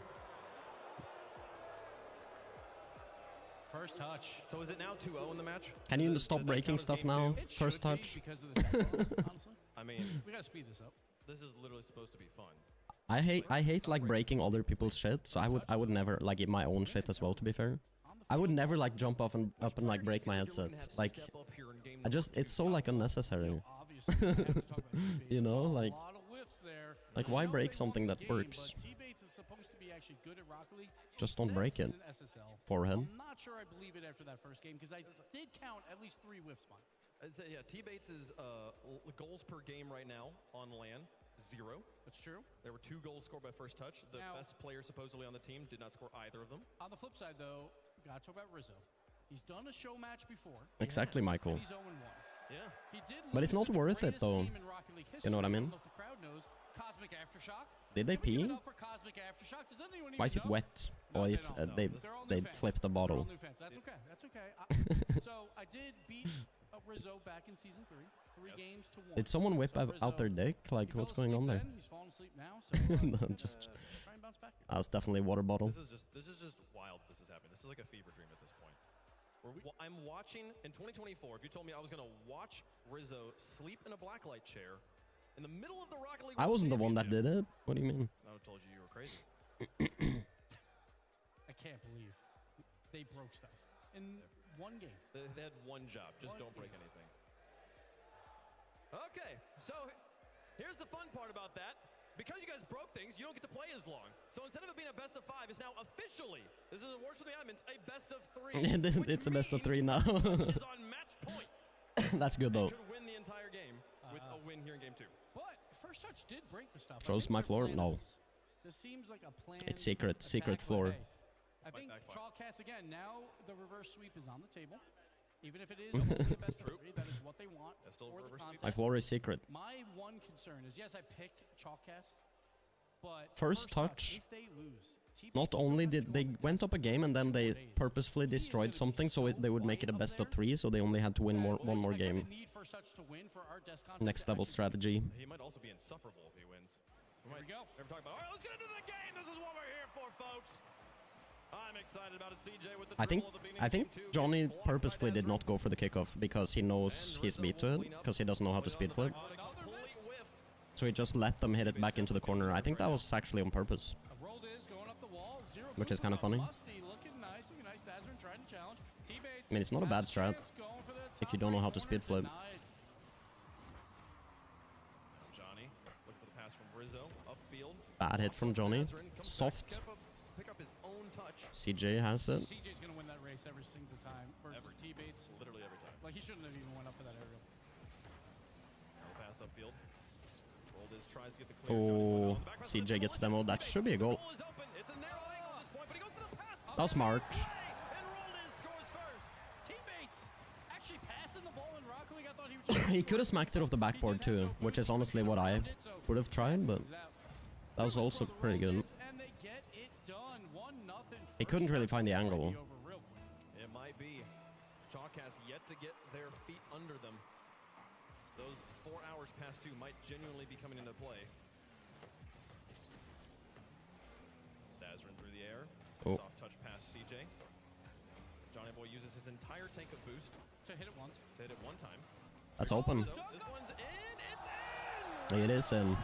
First touch. So is it now 2-0 in the match? Can you stop breaking stuff now? First touch. Because of the honestly. I mean, we gotta speed this up. This is literally supposed to be fun. I hate like breaking other people's shit, so I would never like eat my own shit as well, to be fair. I would never like jump up and like break my headset. Like it's so like unnecessary. You know, like why break something that works? Just don't break it. Forehead. I'm not sure I believe it after that first game because I did count at least 3 whiffs mine. Yeah, T-Bates' goals per game right now on LAN, 0. That's true. There were 2 goals scored by first touch. The best player supposedly on the team did not score either of them. On the flip side, though, gotta talk about Rizzo. He's done a show match before. Exactly, Michael. He's 0-1. Yeah. He did but it's not worth it, though. You know what I mean? The crowd knows. Cosmic Aftershock. Did they pee? Why is it wet? Oh, it's they flipped the bottle. That's okay. That's okay. So I did beat Rizzo back in season 3. 3 games to 1. Did someone whip out their dick? Like, what's going on there? He's falling asleep now. So no, just. Try and bounce back. That was definitely a water bottle. This is just wild. This is happening. This is like a fever dream at this point. I'm watching in 2024. If you told me I was gonna watch Rizzo sleep in a blacklight chair in the middle of the Rocket League, I wasn't the one that did it. What do you mean? I told you were crazy. I can't believe they broke stuff in one game. They had one job. Just don't break anything. Okay, so here's the fun part about that. Because you guys broke things, you don't get to play as long. So instead of it being a best of 5, it's now officially, this is a words from the admins, a best of 3. It's a best of 3 now. Is on match point. That's good though. Could win the entire game with a win here in game 2. But first touch did break the stuff. Shows my floor? No. This seems like a plan. It's secret floor. I think Chalkcast again. Now the reverse sweep is on the table. Even if it is only the best of 3, that is what they want. For the content. My floor is secret. My one concern is, yes, I picked Chalkcast, but first touch. If they lose, not only did they went up a game and then they purposefully destroyed something so they would make it a best of 3, so they only had to win one more game. Next level strategy. He might also be insufferable if he wins. Here we go. Never talk about. All right, let's get into the game. This is what we're here for, folks. I'm excited about it, CJ. With the I think Johnny purposefully did not go for the kickoff because he knows he's beat to it, because he doesn't know how to speed flip. So he just let them hit it back into the corner. I think that was actually on purpose. Which is kind of funny. I mean, it's not a bad strat if you don't know how to speed flip. Johnny, look for the pass from Rizzo, upfield. Bad hit from Johnny. Soft. Pick up his own touch. CJ has it. CJ's gonna win that race every single time versus T-Bates. Literally every time. Like, he shouldn't have even went up for that aerial. Pass upfield. Roldis tries to get the clear. Oh, CJ gets demoed. That should be a goal. That was smart. He could have smacked it off the backboard too, which is honestly what I would have tried, but that was also pretty good. He couldn't really find the angle. It might be. Chalk has yet to get their feet under them. Those 4 hours past 2 might genuinely be coming into play. Stazrin through the air. Oh. Soft touch past CJ. Johnny Boy uses his entire tank of boost to hit it once. To hit it one time. That's open. So this one's in. It's in. It is in.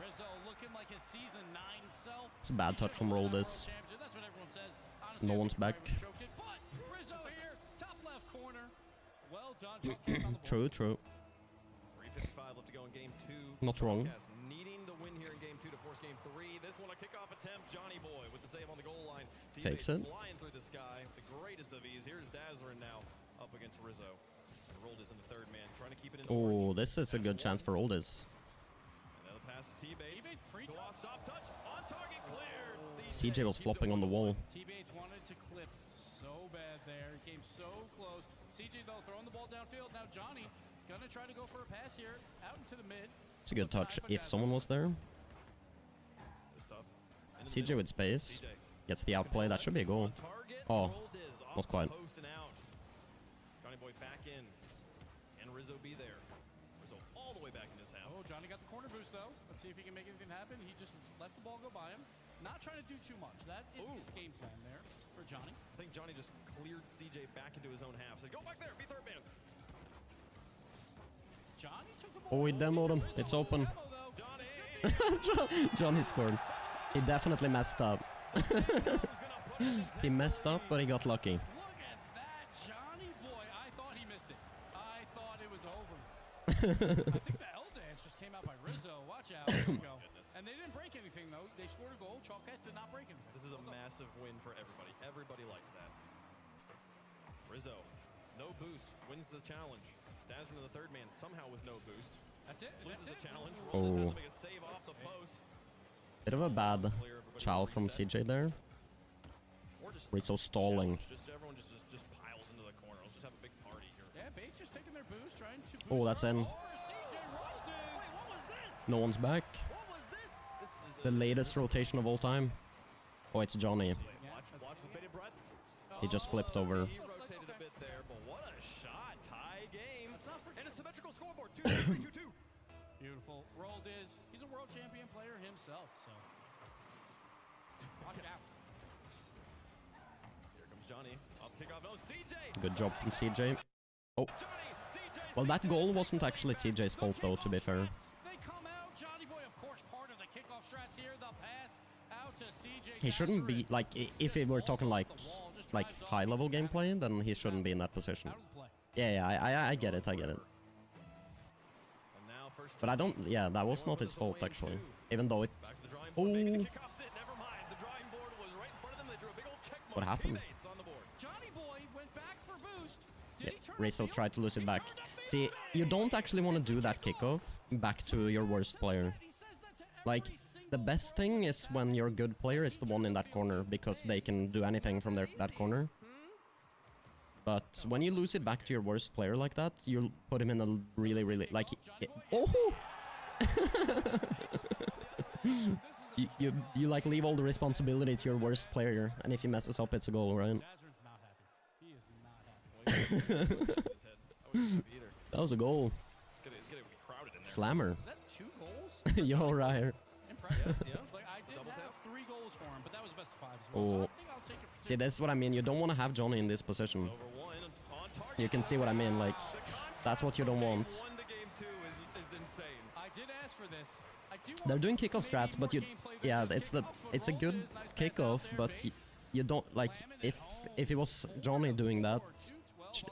Rizzo looking like his season 9 self. It's a bad touch from Roldis. That's what everyone says. Honestly, no one's back. But Rizzo here, top left corner. Well done. On the True. 3:55 left to go in game 2. Not wrong. Needing the win here in game 2 to force game 3. This one a kickoff attempt. Johnny Boy with the save on the goal line. Takes it. Flying through the sky. The greatest of ease. Here's Dazzlerin now up against Rizzo. And Roldis in the third man, trying to keep it in. Oh, this is a good chance for Roldis. pass to T-Bates. Go off, soft touch, on target, cleared. CJ was flopping on the wall. T-Bates wanted to clip so bad there. Came so close. CJ though throwing the ball downfield. Now Johnny gonna try to go for a pass here out into the mid. It's a good touch if someone was there. CJ with space. Gets the outplay. That should be a goal. Oh, not quite. Johnny Boy back in. And Rizzo be there. Rizzo all the way back in his half. Oh, Johnny got the corner boost though. Let's see if he can make anything happen. He just lets the ball go by him. Not trying to do too much. That is his game plan there for Johnny. I think Johnny just cleared CJ back into his own half. So go back there, be third man. Johnny took the ball. Oh, he demoed him. It's open. Johnny scored. He definitely messed up. He messed up, but he got lucky. Look at that, Johnny Boy. I thought he missed it. I thought it was over. I think the L dance just came out by Rizzo. Watch out. There we go. And they didn't break anything, though. They scored a goal. Chalkcast did not break anything. This is a massive win for everybody. Everybody liked that. Rizzo, no boost, wins the challenge. Dazzler, the third man, somehow with no boost. That's it. Loses the challenge. Oh. Has to make a save off the post. Bit of a bad chow from CJ there. Rizzo stalling. Everyone just piles into the corner. Let's just have a big party here. Yeah, Bates just taking their boost, trying to boost. Oh, that's in. Wait, what was this? No one's back. What was this? The latest rotation of all time. Oh, it's Johnny. Watch with bated breath. He just flipped over. He rotated a bit there, but what a shot. Tie game. And a symmetrical scoreboard. 2-2-2-2. Beautiful. Rolled is. He's a world champion player himself, so. Watch out. Here comes Johnny. Off the kickoff. No, CJ. Good job from CJ. Oh. Well, that goal wasn't actually CJ's fault, though, to be fair. They come out. Johnny Boy, of course, part of the kickoff strats here. The pass out to CJ. He shouldn't be, like, if we were talking, like high-level gameplay, then he shouldn't be in that position. Yeah, I get it, I get it. But I don't, yeah, that was not his fault, actually. Even though it... Oh! What happened? Johnny Boy went back for boost. Yeah, Rizzo tried to lose it back. See, you don't actually want to do that kickoff back to your worst player. Like, the best thing is when your good player is the one in that corner, because they can do anything from that corner. But when you lose it back to your worst player like that, you'll put him in a really, like... Oh! you like leave all the responsibility to your worst player, and if he messes up, it's a goal, right? That was a goal. It's gonna be crowded in there. Slammer. Is that 2 goals? Yo, Ryer. Impressive. Like, I did have 3 goals for him, but that was best of 5 as well. Oh. So I think I'll take it. See, that's what I mean. You don't want to have Johnny in this position. You can see what I mean. Like, that's what you don't want. I did ask for this. They're doing kickoff strats, but yeah, it's a good kickoff, but you don't like if it was Johnny doing that,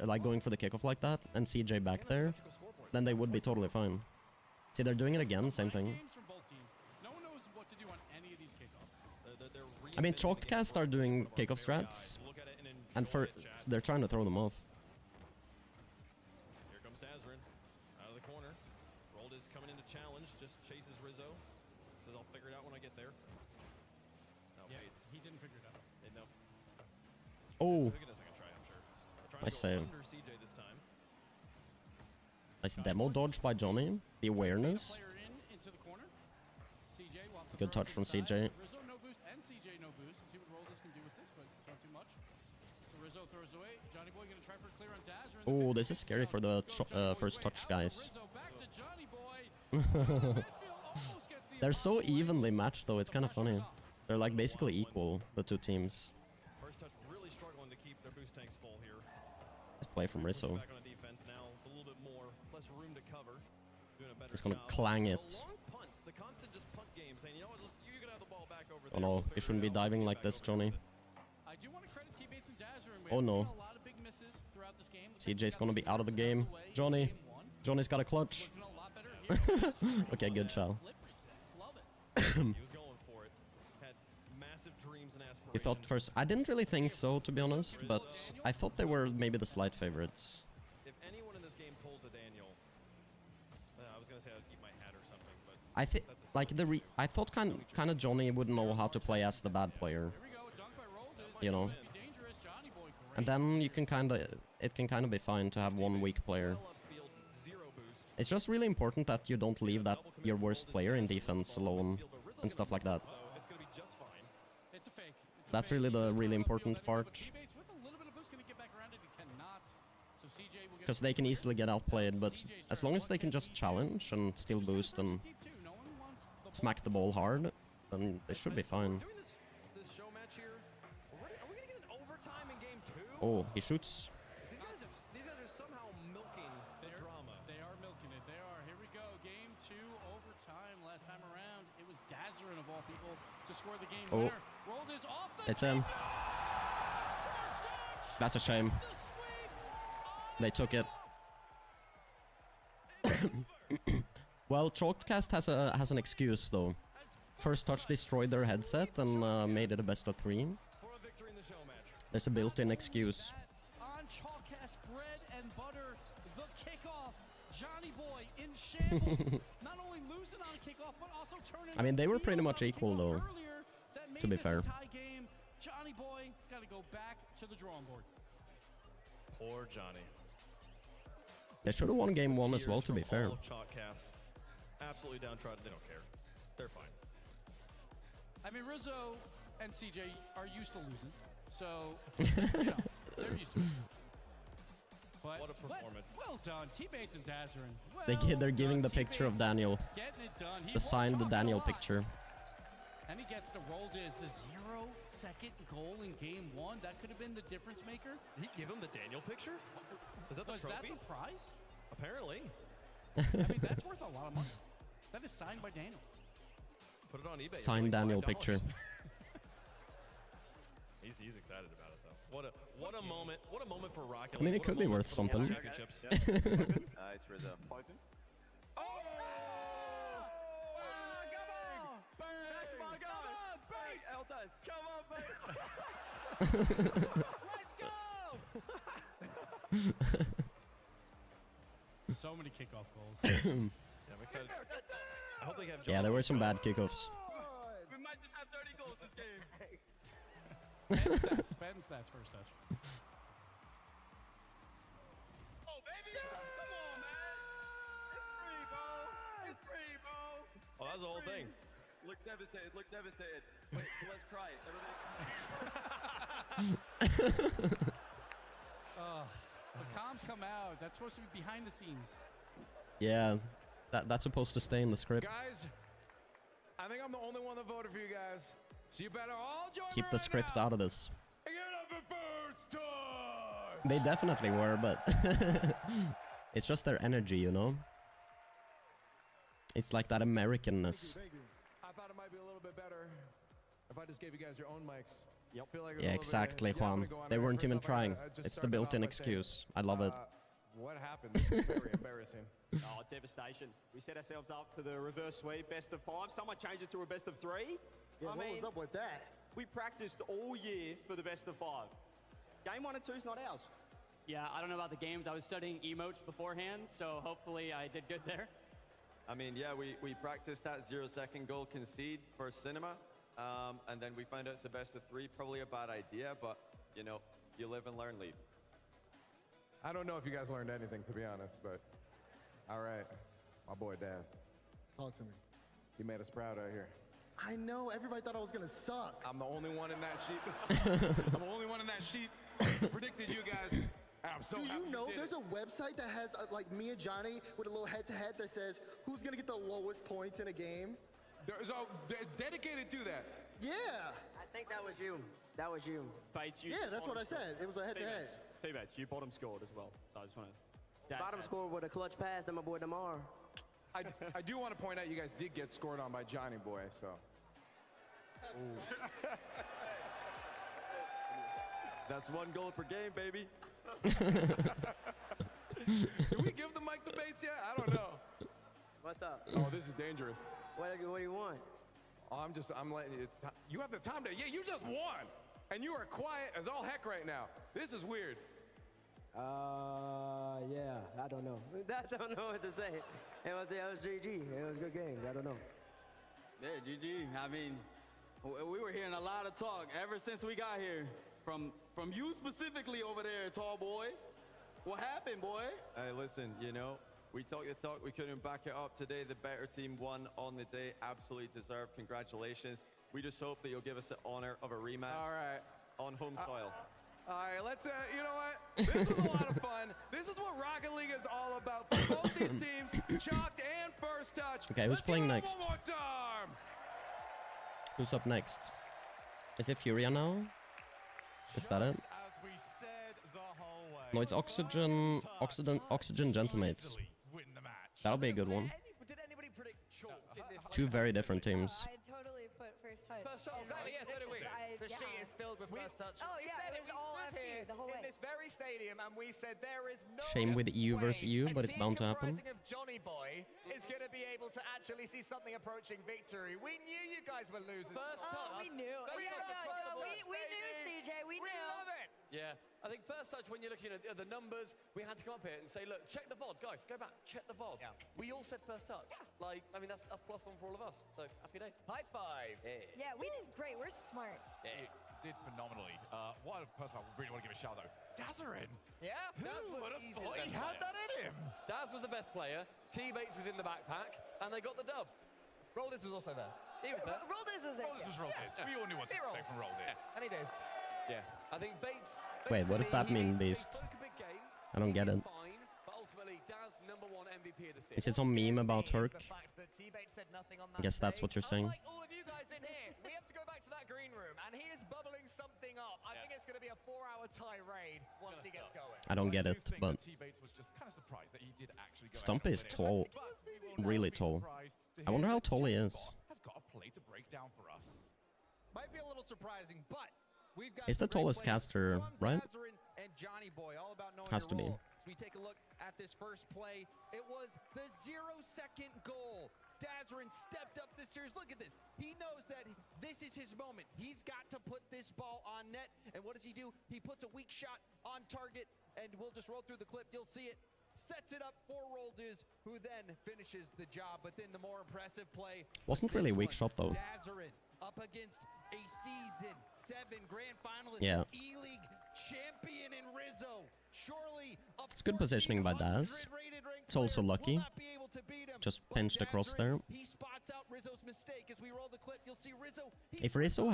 like going for the kickoff like that, and CJ back there, then they would be totally fine. See, they're doing it again, same thing. I mean, Chalkcast are doing kickoff strats, and they're trying to throw them off. Here comes Dazzler out of the corner. Rolled is coming into challenge, just chases Rizzo. Says I'll figure it out when I get there. No, yeah, Bates. he didn't figure it out. No. Oh. He'll get a second try, I'm sure. Nice save. Under CJ this time. Nice demo dodge by Johnny. The awareness. Good touch from CJ. Rizzo no boost and CJ no boost. Let's see what Roldis can do with this, but it's not too much. So Rizzo throws away. Johnny Boy gonna try for a clear on Dazzler. Oh, this is scary for the first touch guys. They're so evenly matched, though. It's kind of funny. They're like basically equal, the two teams. First touch really struggling to keep their boost tanks full here. Nice play from Rizzo. Back on defense now, a little bit more, less room to cover. Doing a better He's gonna job. clang it. Long punts, the constant just punt game, saying, you know what, you can have the ball back over Oh no, you shouldn't be diving like this, Johnny. I do want to credit T-Bates and Dazzler, and Oh no. a lot of big misses throughout this game. CJ's gonna be out of the game. Johnny's got a clutch. Okay, good shot. He was going for it. Had massive dreams and aspirations. You thought first... I didn't really think so, to be honest, but I thought they were maybe the slight favorites. If anyone in this game pulls a Daniel, I was gonna say I'd eat my hat or something, but I think like I thought kind of Johnny would know how to play as the bad player. You know. And then you can it can kind of be fine to have one weak player. It's just really important that you don't leave that your worst player in defense alone and stuff like that. That's really the really important part. Because they can easily get outplayed, but as long as they can just challenge and still boost and smack the ball hard, then they should be fine. Oh, he shoots. These guys are somehow milking the drama. They are milking it. They are. Here we go. Game 2 overtime. Last time around, it was Dazarin of all people to score the game winner. Rolled is off the It's in. That's a shame. They took it. Well, Chalkcast has an excuse though. First touch destroyed their headset and made it a best of 3. There's a built-in excuse. On Chalkcast bread and butter, the kickoff. Johnny Boy in shambles. Not only losing on kickoff, but also turning. I mean, they were pretty much equal though. To be fair. Game. Johnny Boy has got to go back to the drawing board. Poor Johnny. They should have won game 1 as well, to be fair. Chalkcast. Absolutely downtrodden. They don't care. They're fine. I mean, Rizzo and CJ are used to losing. So, you know, they're used to it. But what a performance. Well done. Teammates and Dazarin. They're giving the picture of Daniel. Getting it done. The signed Daniel picture. And he gets the roll is the 0-second goal in game 1. That could have been the difference maker. Did he give him the Daniel picture? Is that the trophy? That the prize? Apparently. I mean, that's worth a lot of money. That is signed by Daniel. Put it on eBay. Signed Daniel picture. He's excited about it though. What a moment! What a moment for Rocketleague. I mean, it could be worth something. Championships. Nice Rizzo. Open. Oh! Come on! That's my guy! Come on, Bait! Come on, Bait! Let's go! So many kickoff goals. Yeah, I'm excited. I hope they have. Yeah, there were some bad kickoffs. We might just have 30 goals this game. Ben stats first touch. Oh, baby! Come on, man! It's free, bro! It's free, bro! Oh, that was the whole thing. Look devastated. Look devastated. Wait, let's cry. The comms come out. That's supposed to be behind the scenes. Yeah, that's supposed to stay in the script. Guys, I think I'm the only one that voted for you guys. So you better all join Keep the script out of this. Give it up for first touch! They definitely were, but it's just their energy, you know? It's like that Americanness. I thought it might be a little bit better if I just gave you guys your own mics. Yep. Yeah, exactly, Juan. They weren't even trying. It's the built-in excuse. I love it. What happened? This is very embarrassing. Oh, devastation. We set ourselves up for the reverse sweep, best of 5. Someone changed it to a best of 3. Yeah, what was up with that? We practiced all year for the best of 5. Game 1 and 2 is not ours. Yeah, I don't know about the games. I was studying emotes beforehand, so hopefully I did good there. I mean, yeah, we practiced that 0-second goal concede for cinema, and then we found out it's a best of 3. Probably a bad idea, but, you know, you live and learn, Leaf. I don't know if you guys learned anything, to be honest, but all right. My boy Daz. Talk to me. He made us proud out here. I know. Everybody thought I was going to suck. I'm the only one in that sheet. I'm the only one in that sheet predicted you guys. I'm so Do happy you know did there's it. a website that has like me and Johnny with a little head-to-head that says who's going to get the lowest points in a game? It's dedicated to that. Yeah. I think that was you. That was you. Bates, you Yeah, that's what I said. It was a head-to-head. T-Bates, you bottom scored as well. So I just want to... Bottom score with a clutch pass to my boy Damar. I do want to point out you guys did get scored on by Johnny Boy, so. That's 1 goal per game, baby. Do we give the mic to Bates yet? I don't know. What's up? Oh, this is dangerous. What do you want? Oh, I'm letting you. You have the time to. Yeah, you just won, and you are quiet as all heck right now. This is weird. Yeah. I don't know. I don't know what to say. It was GG. It was a good game. I don't know. Yeah, GG. I mean, we were hearing a lot of talk ever since we got here. From you specifically over there, tall boy. What happened, boy? Hey, listen, you know, we talked the talk, we couldn't back it up today. The better team won on the day. Absolutely deserved. Congratulations. We just hope that you'll give us the honor of a rematch. All right. On home soil. All right, let's, you know what? This was a lot of fun. This is what Rocket League is all about. For both these teams, Chalked and First Touch. Okay, who's playing next? One more time. Who's up next? Is it Furia now? Is that it? As we said the whole way. No, it's Oxygen Gentlemates. That'll be a good one. Did anybody predict Chalked in this? Two very different teams. I totally put First Touch. First touch. Exactly, yes, so do we. The sheet is filled with First Touch. Oh yeah, it was all stood FT here the whole way. in this very stadium, and we said there is no Shame with EU versus EU, but it's bound to happen. comprising of Johnny Boy is going to be able to actually see something approaching victory. We knew you guys were losers. First touch. We knew. First touch across the board. We knew, CJ. We We knew. love it. Yeah, I think First Touch, when you're looking at the numbers, we had to come up here and say, look, check the VOD. Guys, go back, check the VOD. Yeah. We all said First Touch. Yeah. Like, I mean, that's +1 for all of us. So, happy days. High five. Yeah, we did great. We're smart. It did phenomenally. One person I really want to give a shout out. Dazarin. Yeah. Daz was easily the He best had player. that in him. Daz was the best player. T-Bates was in the backpack, and they got the dub. Roldiz was also there. He was there. Roldiz was there. Roldiz was Roldiz. We all knew what to expect from Roldiz. And he did. Yeah. I think Bates. Wait, what does that mean, Beast? I don't get it. Fine, but ultimately, Daz #1 MVP of the season. Is it some meme about Turk? The fact that T-Bates said nothing on that I guess that's what you're saying. Unlike all of you guys in here, we have to go back to that green room, and he is bubbling something up. I think it's going to be a 4-hour tirade once he gets going. I don't get it, but T-Bates was just kind of surprised that he did actually go Stumpy is tall. Really tall. I wonder how tall he is. Has got a play to break down for us. Might be a little surprising, but we've got He's the tallest caster, right? Dazarin and Johnny Boy, all about knowing Has your to be. role. As we take a look at this first play, it was the 0-second goal. Dazarin stepped up this series. Look at this. He knows that this is his moment. He's got to put this ball on net. And what does he do? He puts a weak shot on target, and we'll just roll through the clip. You'll see it. Sets it up for Roldiz, who then finishes the job. But then the more impressive play Wasn't really a weak shot though. Dazarin up against a season 7 grand finalist, Yeah. E-League champion in Rizzo. Surely It's good positioning by Daz. It's also lucky. Just pinched across there. he spots out Rizzo's mistake. As we roll the clip, you'll see Rizzo. If Rizzo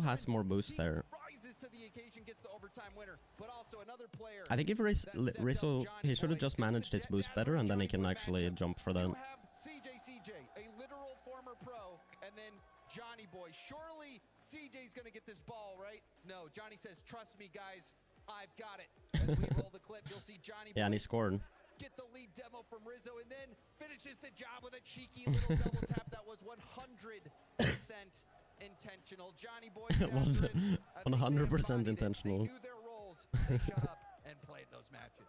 has more boost there, Rises to the occasion, gets the overtime winner, but also another player. I think if Rizzo, he should have just managed his boost better, and then he can actually jump for that. CJ, a literal former pro, and then Johnny Boy. Surely CJ's gonna get this ball, right? No, Johnny says, trust me, guys, I've got it. As we roll the clip, you'll see Johnny Boy Yeah, and he scored. get the lead demo from Rizzo, and then finishes the job with a cheeky little double tap that was 100% intentional. Johnny Boy, 100% intentional. they knew their roles. They shut up and played those matches.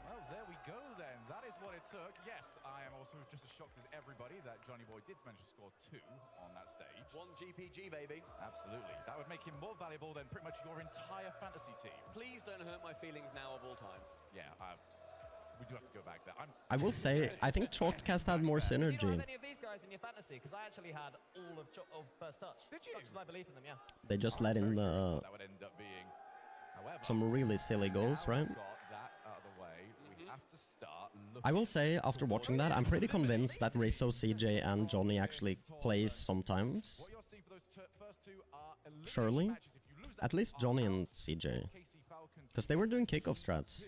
Well, there we go then. That is what it took. Yes, I am also just as shocked as everybody that Johnny Boy did manage to score 2 on that stage. 1 GPG, baby. Absolutely. That would make him more valuable than pretty much your entire fantasy team. Please don't hurt my feelings now of all times. Yeah, we do have to go back there. I will say, I think Chalkcast had more You synergy. don't have any of these guys in your fantasy, because I actually had all of First Touch. Did you? Much as I believe in them, yeah. They just let in That would end up being, however, some really silly goals, now right? we've got that out of the way. We have to start looking. I will say, after watching that, I'm pretty convinced that Rizzo, CJ, and Johnny actually plays sometimes. What you're seeing for those first 2 are elimination Surely. matches. If you lose that At least Johnny and CJ. Because they were doing kickoff strats.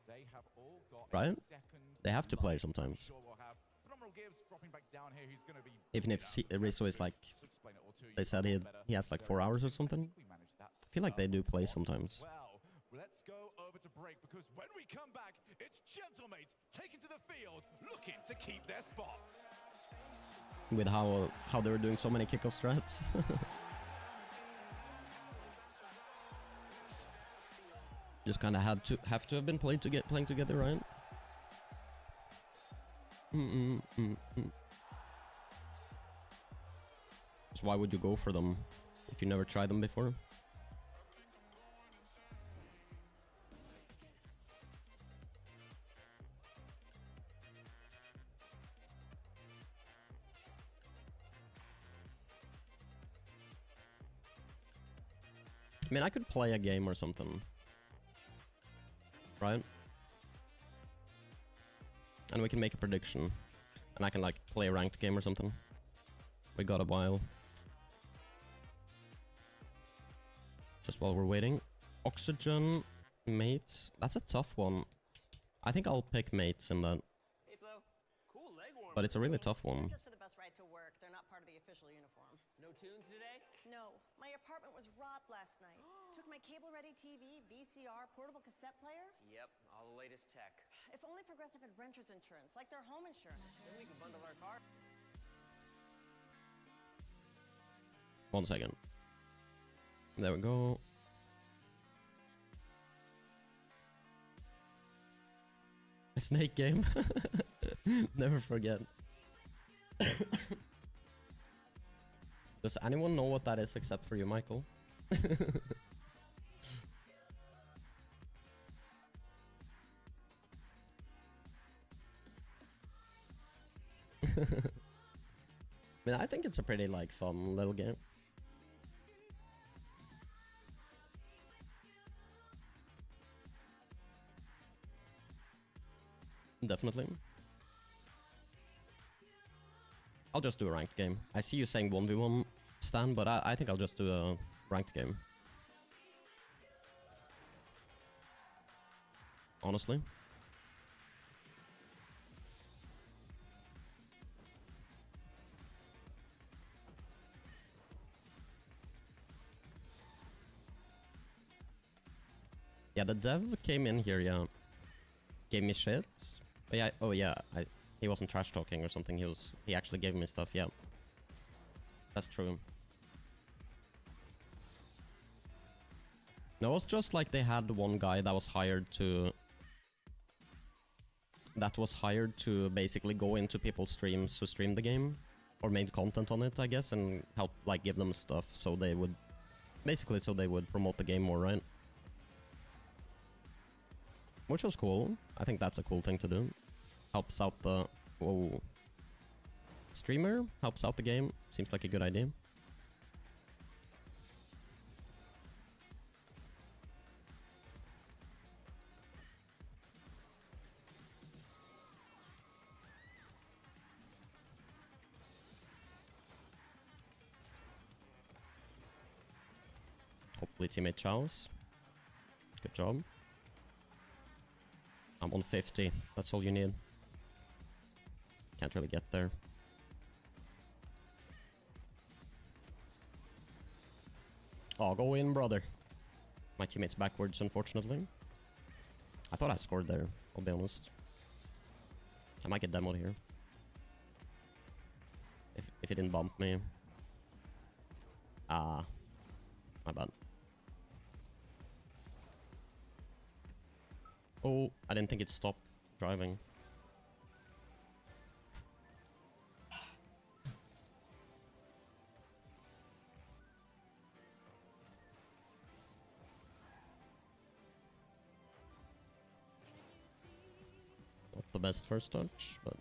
They have all got Right? a second They have to play life. sometimes. Sure we'll have phenomenal gives dropping back down here. He's going to be Even if Rizzo is like, they said he has like 4 hours or something. I feel like they do play sometimes. Well, let's go over to break, because when we come back, it's Gentlemates taking to the field, looking to keep their spots. With how they were doing so many kickoff strats. Just kind of have to have been playing together, right? So why would you go for them if you never tried them before? I mean, I could play a game or something. Right? And we can make a prediction. And I can, like, play a ranked game or something. We got a while. Just while we're waiting. Oxygen, mates. That's a tough one. I think I'll pick mates in that. Hey, Flo. Cool leg warmer. But it's a really tough one. Just for the best right to work. They're not part of the official uniform. No tunes today? No. My apartment was robbed last night. Took my cable-ready TV, VCR, portable cassette player. Yep, all the latest tech. If only Progressive had renter's insurance, like their home insurance. Then we can bundle our car. 1 second. There we go. A snake game. Never forget. Does anyone know what that is except for you, Michael? I mean, I think it's a pretty, like, fun little game. Definitely. I'll just do a ranked game. I see you saying 1v1, Stan, but I think I'll just do a ranked game. Honestly. Yeah, the dev came in here, yeah. Gave me shit. Oh yeah, he wasn't trash talking or something. He actually gave me stuff. Yeah, that's true. No, it was just like they had one guy that was hired to basically go into people's streams who streamed the game or made content on it, I guess, and help like give them stuff so they would promote the game more, right? Which was cool. I think that's a cool thing to do. Helps out the streamer, helps out the game. Seems like a good idea. Hopefully teammate chows. Good job. I'm on 50. That's all you need. Can't really get there. Oh, go in, brother. My teammate's backwards, unfortunately. I thought I scored there, I'll be honest. I might get demoed here. If he didn't bump me. Ah. My bad. Oh, I didn't think it stopped driving. Not the best first touch, but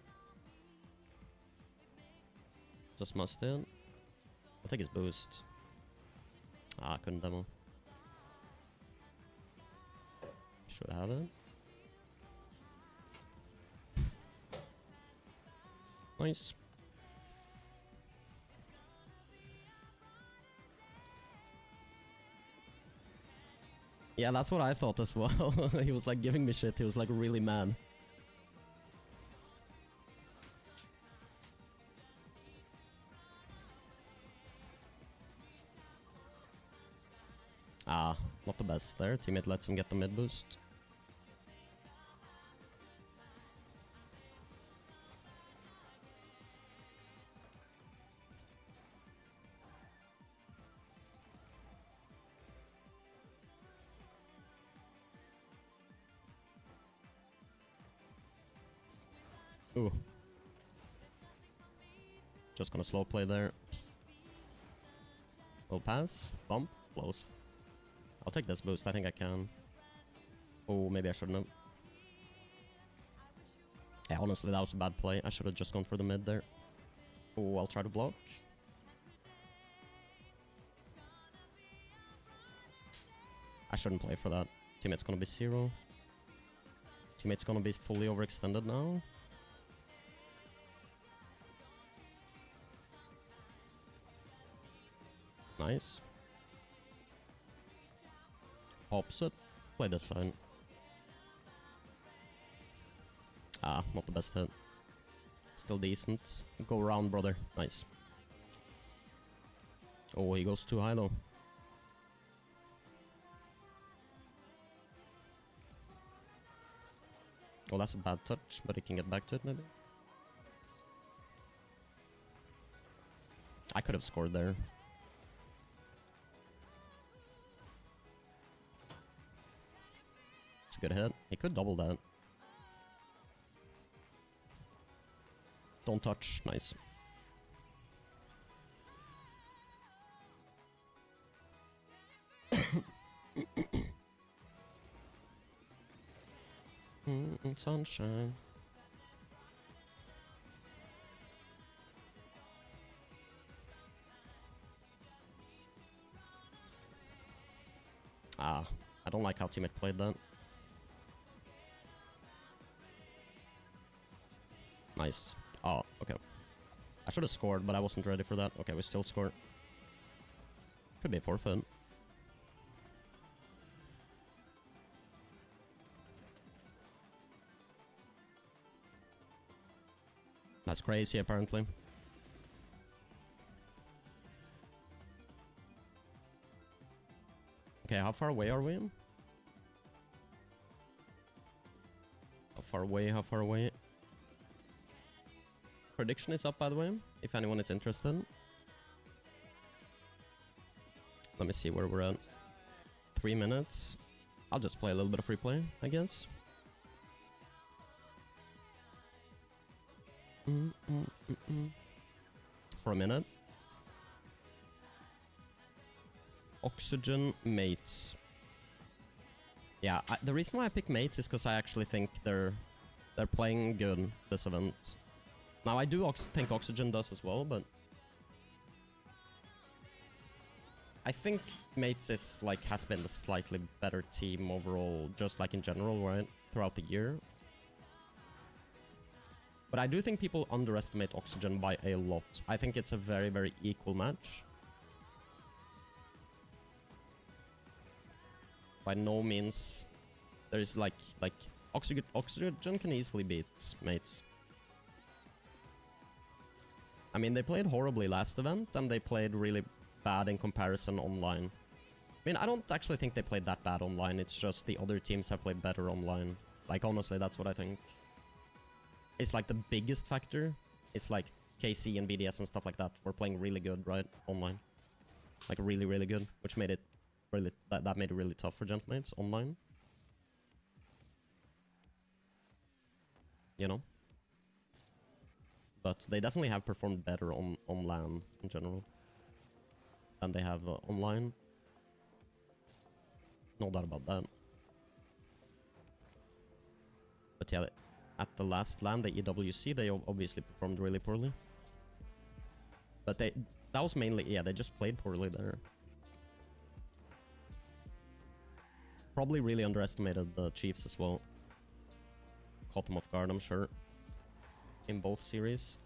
just must in. I'll take his boost. Ah, I couldn't demo. Should have it. Nice. Yeah, that's what I thought as well. He was like giving me shit. He was like really mad. Ah, not the best there. Teammate lets him get the mid boost. Ooh. Just gonna slow play there. Will pass. Bump. Close. I'll take this boost. I think I can. Oh, maybe I shouldn't have. Yeah, honestly, that was a bad play. I should have just gone for the mid there. Oh, I'll try to block. shouldn't play for that. Teammate's gonna be 0. Teammate's gonna be fully overextended now. Nice. Pops it. Play this side. Ah, not the best hit. Still decent. Go around, brother. Nice. Oh, he goes too high though. Oh, that's a bad touch, but he can get back to it maybe. I could have scored there. It's a good hit. He could double that. Don't touch. Nice. Sunshine. Ah, I don't like how teammate played that. Nice. Oh, okay. I should have scored, but I wasn't ready for that. Okay, we still score. Could be a forfeit. That's crazy, apparently. Okay, how far away are we? How far away, how far away? Prediction is up, by the way, if anyone is interested. Let me see where we're at. 3 minutes. I'll just play a little bit of free play, I guess. For a minute. Oxygen mates. Yeah, the reason why I pick mates is because I actually think they're playing good this event. Now I do think Oxygen does as well, but I think mates is like has been the slightly better team overall, just like in general, right, throughout the year. But I do think people underestimate Oxygen by a lot. I think it's a very, very equal match. By no means there's like Oxygen can easily beat mates. I mean, they played horribly last event and they played really bad in comparison online. I mean, I don't actually think they played that bad online. It's just the other teams have played better online. Like, honestly, that's what I think. It's like the biggest factor. It's like KC and BDS and stuff like that were playing really good, right? Online. Like really, really good. Which made it really, that made it really tough for Gentmates online. You know? But they definitely have performed better on LAN in general than they have online. No doubt about that. But yeah, at the last LAN, the EWC, they obviously performed really poorly. But that was mainly, yeah, they just played poorly there. Probably really underestimated the Chiefs as well. Caught them off guard, I'm sure. In both series.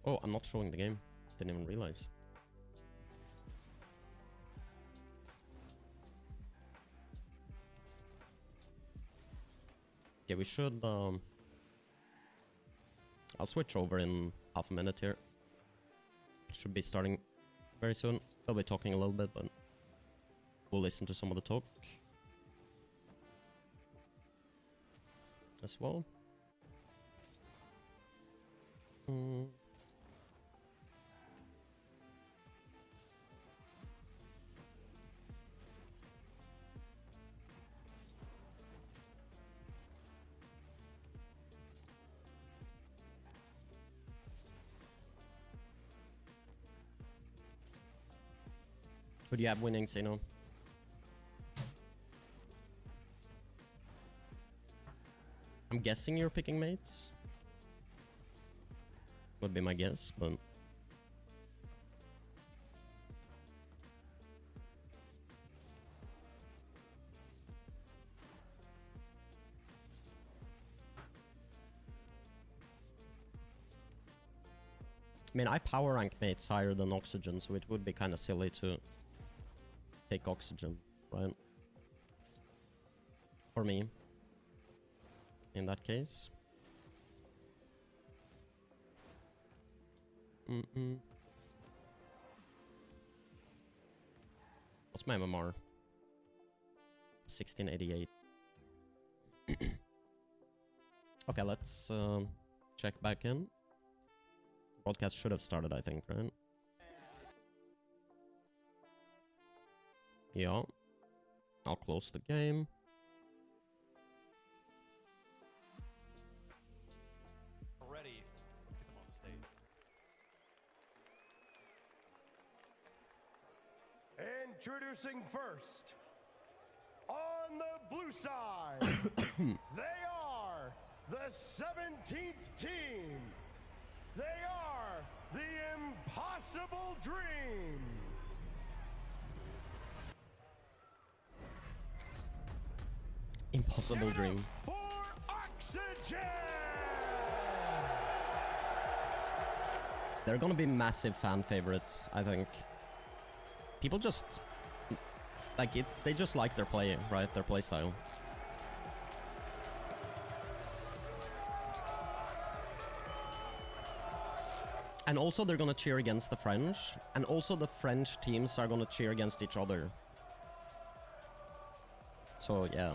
Oh, I'm not showing the game. Didn't even realize. Yeah, we should, I'll switch over in half a minute here. Should be starting very soon. I'll be talking a little bit, but we'll listen to some of the talk as well. Who do you have winning, Sino? I'm guessing you're picking mates. Would be my guess, but... I mean, I power rank mates higher than Oxygen, so it would be kind of silly to take Oxygen, right? For me. In that case. What's my MMR? 1688. Okay, let's check back in. Broadcast should have started, I think, right? Yeah. I'll close the game. Ready. Let's get them on the stage. Introducing first, on the blue side, they are the 17th team. They are the Impossible Dream. Impossible Dream. For Oxygen! They're gonna be massive fan favorites, I think. People just... like it, they just like their play, right? Their play style. And also they're gonna cheer against the French, and also the French teams are gonna cheer against each other. So yeah,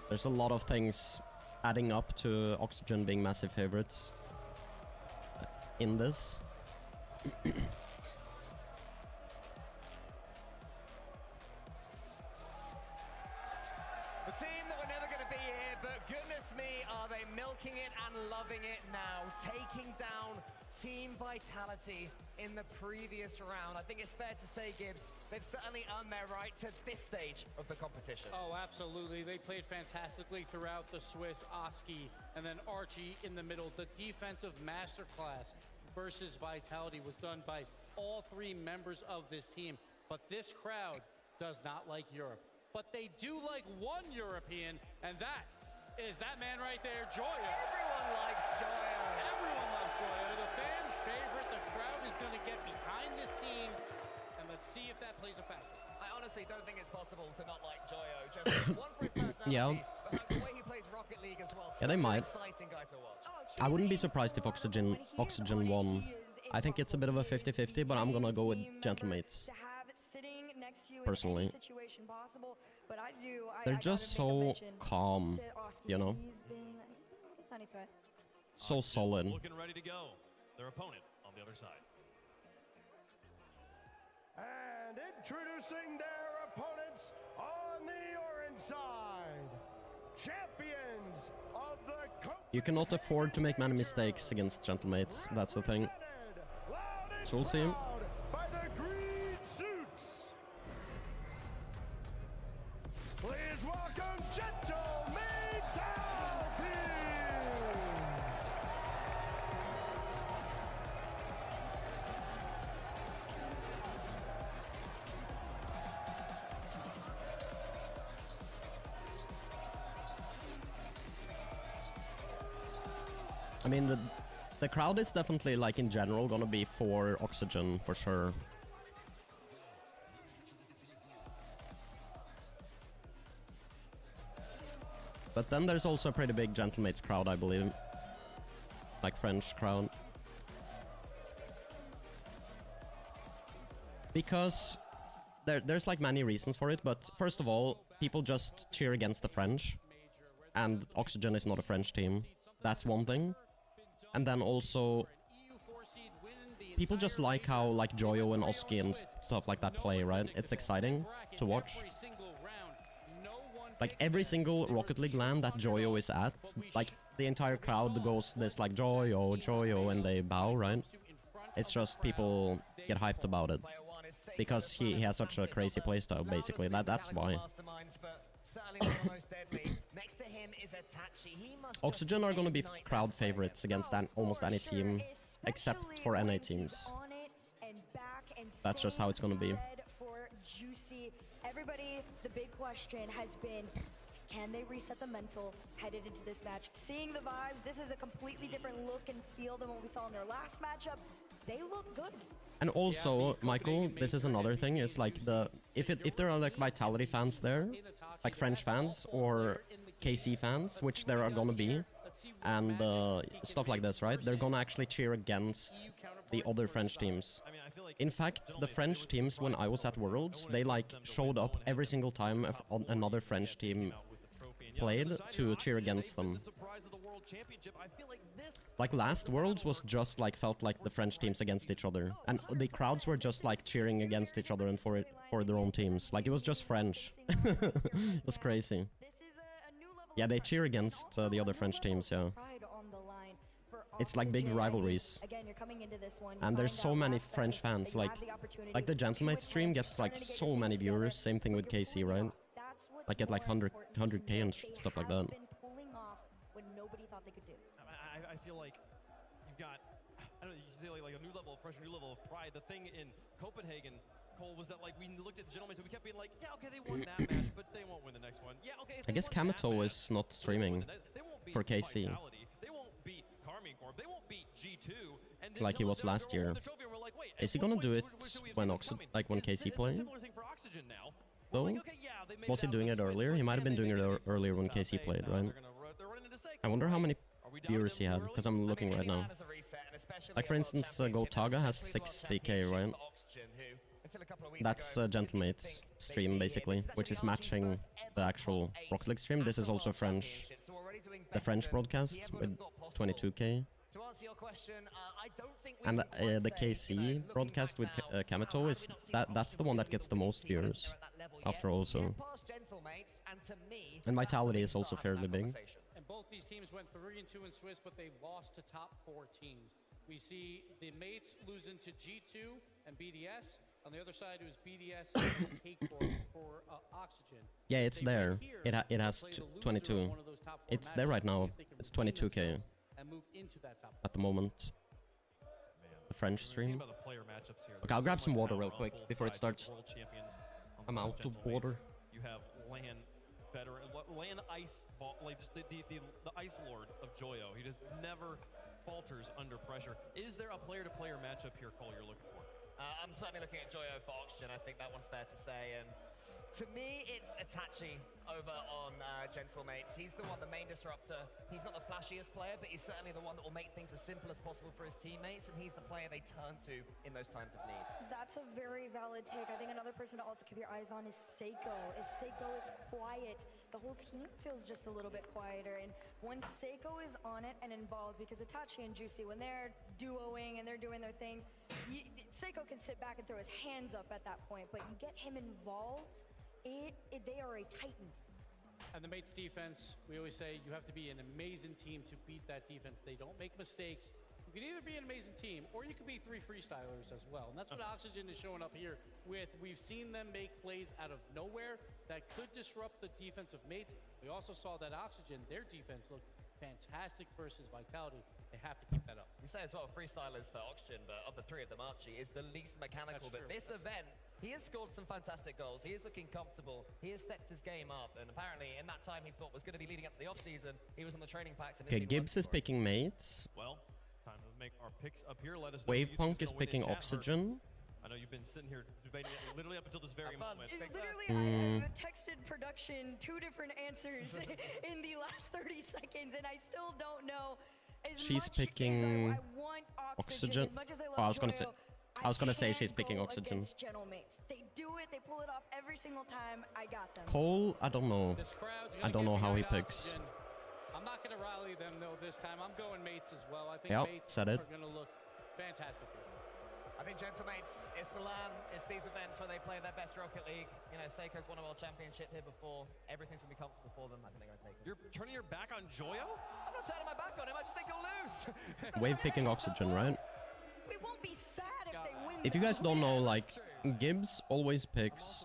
there's a lot of things adding up to Oxygen being massive favorites in this. The team that were never going to be here, but goodness me, are they milking it and loving it now, taking down Team Vitality in the previous round. I think it's fair to say, Gibbs, they've certainly earned their right to this stage of the competition. Oh, absolutely. They played fantastically throughout the Swiss, Oski, and then Archie in the middle. The defensive masterclass versus Vitality was done by all three members of this team. But this crowd does not like Europe. But they do like one European, and that is that man right there, Joyo. Everyone likes Joyo. Everyone loves Joyo. The fan favorite. The crowd is going to get behind this team, and let's see if that plays a factor. I honestly don't think it's possible to not like Joyo. Just one for his personality, Yeah. but the way he plays Rocket League as well. Yeah, they Such an might. exciting guy to watch. I wouldn't be surprised if Oxygen won. I think it's a bit of a 50-50, but I'm gonna go with Gentlemates. Personally. They're just so calm, you know? So solid. Looking ready to go. Their opponent on the other side. And introducing their opponents on the orange side, champions of the... You cannot afford to make many mistakes against Gentlemates, that's the thing. So we'll see. By the green suits. Please welcome Gentlemates Alpine. I mean, the crowd is definitely, like, in general, gonna be for Oxygen, for sure. But then there's also a pretty big Gentlemates crowd, I believe. Like, French crowd. Because there's, like, many reasons for it, but first of all, people just cheer against the French. And Oxygen is not a French team. That's one thing. And then also, people just like how, like, Joyo and Oski and stuff like that play, right? It's exciting to watch. Like, every single Rocket League LAN that Joyo is at, like, the entire crowd goes this, like, Joyo, Joyo, and they bow, right? It's just people get hyped about it. because he has such a crazy playstyle, basically. That's why. Oxygen are gonna be crowd favorites against almost any team, except for NA teams. That's just how it's gonna be. For Juicy, everybody, the big question has been, can they reset the mental headed into this match? Seeing the vibes, this is a completely different look and feel than what we saw in their last matchup. They look good. And also, Michael, this is another thing, is like if there are like Vitality fans there, like French fans or KC fans, which there are gonna be, and stuff like this, right? They're gonna actually cheer against the other French teams. In fact, the French teams, when I was at Worlds, they like showed up every single time another French team played to cheer against them. Like last Worlds was just like felt like the French teams against each other, and the crowds were just like cheering against each other and for their own teams. Like it was just French. It was crazy. Yeah, they cheer against the other French teams. Yeah. It's like big rivalries. And there's so many French fans. Like the Gentlemate stream gets like so many viewers. Same thing with KC, right? Like get like 100k and stuff like that. I feel like you've got, I don't know, you say like a new level of pressure, new level of pride. The thing in Copenhagen, Cole, was that like we looked at the Gentlemen, so we kept being like, yeah, okay, they won that match, but they won't win the next one. Yeah, okay. I guess Kamito is not streaming for KC. They won't beat Corp, they won't beat G2, and like he was last year. Is he gonna do it when when KC plays? Though? Was he doing it earlier? He might have been doing it earlier when KC played, right? I wonder how many viewers he had, because I'm looking right now. Like for instance, Gotaga has 60k, right? That's Gentlemate's stream, basically, which is matching the actual Rocketleague stream. This is also the French broadcast with 22k. And the KC broadcast with Kamito is that's the one that gets the most viewers after also. And Vitality is also fairly big. And both these teams went 3-2 in Swiss, but they lost to top 4 teams. We see the mates losing to G2 and BDS. On the other side, it was BDS and K-Corp for Oxygen. Yeah, it's there. It has 22. It's there right now. It's 22k at the moment. The French stream. Okay, I'll grab some water real quick before it starts. I'm out of water. You have LAN veteran, LAN ice ball, like just the ice lord of Joyo. He just never falters under pressure. Is there a player-to-player matchup here, Cole, you're looking for? I'm certainly looking at Joyo for Oxygen. I think that one's fair to say. And to me, it's Itachi over on Gentlemates. He's the one, the main disruptor. He's not the flashiest player, but he's certainly the one that will make things as simple as possible for his teammates, and he's the player they turn to in those times of need. That's a very valid take. I think another person to also keep your eyes on is Seiko. If Seiko is quiet, the whole team feels just a little bit quieter. And when Seiko is on it and involved, because Itachi and Juicy, when they're duoing and they're doing their things, Seiko can sit back and throw his hands up at that point, but you get him involved, they are a titan. And the mates defense, we always say you have to be an amazing team to beat that defense. They don't make mistakes. You can either be an amazing team or you can be 3 freestylers as well. And that's what Oxygen is showing up here with. We've seen them make plays out of nowhere that could disrupt the defensive mates. We also saw that Oxygen, their defense looked fantastic versus Vitality. They have to keep that up. You say as well, freestylers for Oxygen, but of the 3 of them, Archie is the least mechanical. But this event, he has scored some fantastic goals. He is looking comfortable. He has stepped his game up. And apparently, in that time he thought was going to be leading up to the off-season, he was on the training packs. Okay, Gibbs is picking mates. Well, it's time to make our picks up here. Let us know Wavepunk is picking Oxygen. I know you've been sitting here debating it literally up until this very moment. Literally, I have texted production 2 different answers in the last 30 seconds, and I still don't know. She's picking Oxygen. Oh, I was gonna say she's picking Oxygen. They do it, they pull it off every single time. I got them. Cole, I don't know. I don't know how he picks. I'm not gonna rally them though this time. I'm going mates as well. I think mates are gonna look fantastic here. I think Gentlemates, it's the LAN, it's these events where they play their best Rocket League. You know, Seiko's won a world championship here before. Everything's gonna be comfortable for them. I think they're gonna take it. You're turning your back on Joyo? I'm not turning my back on him, I just think he'll lose. Wave picking Oxygen, right? We won't be sad if they win. If you guys don't know, like, Gibbs always picks...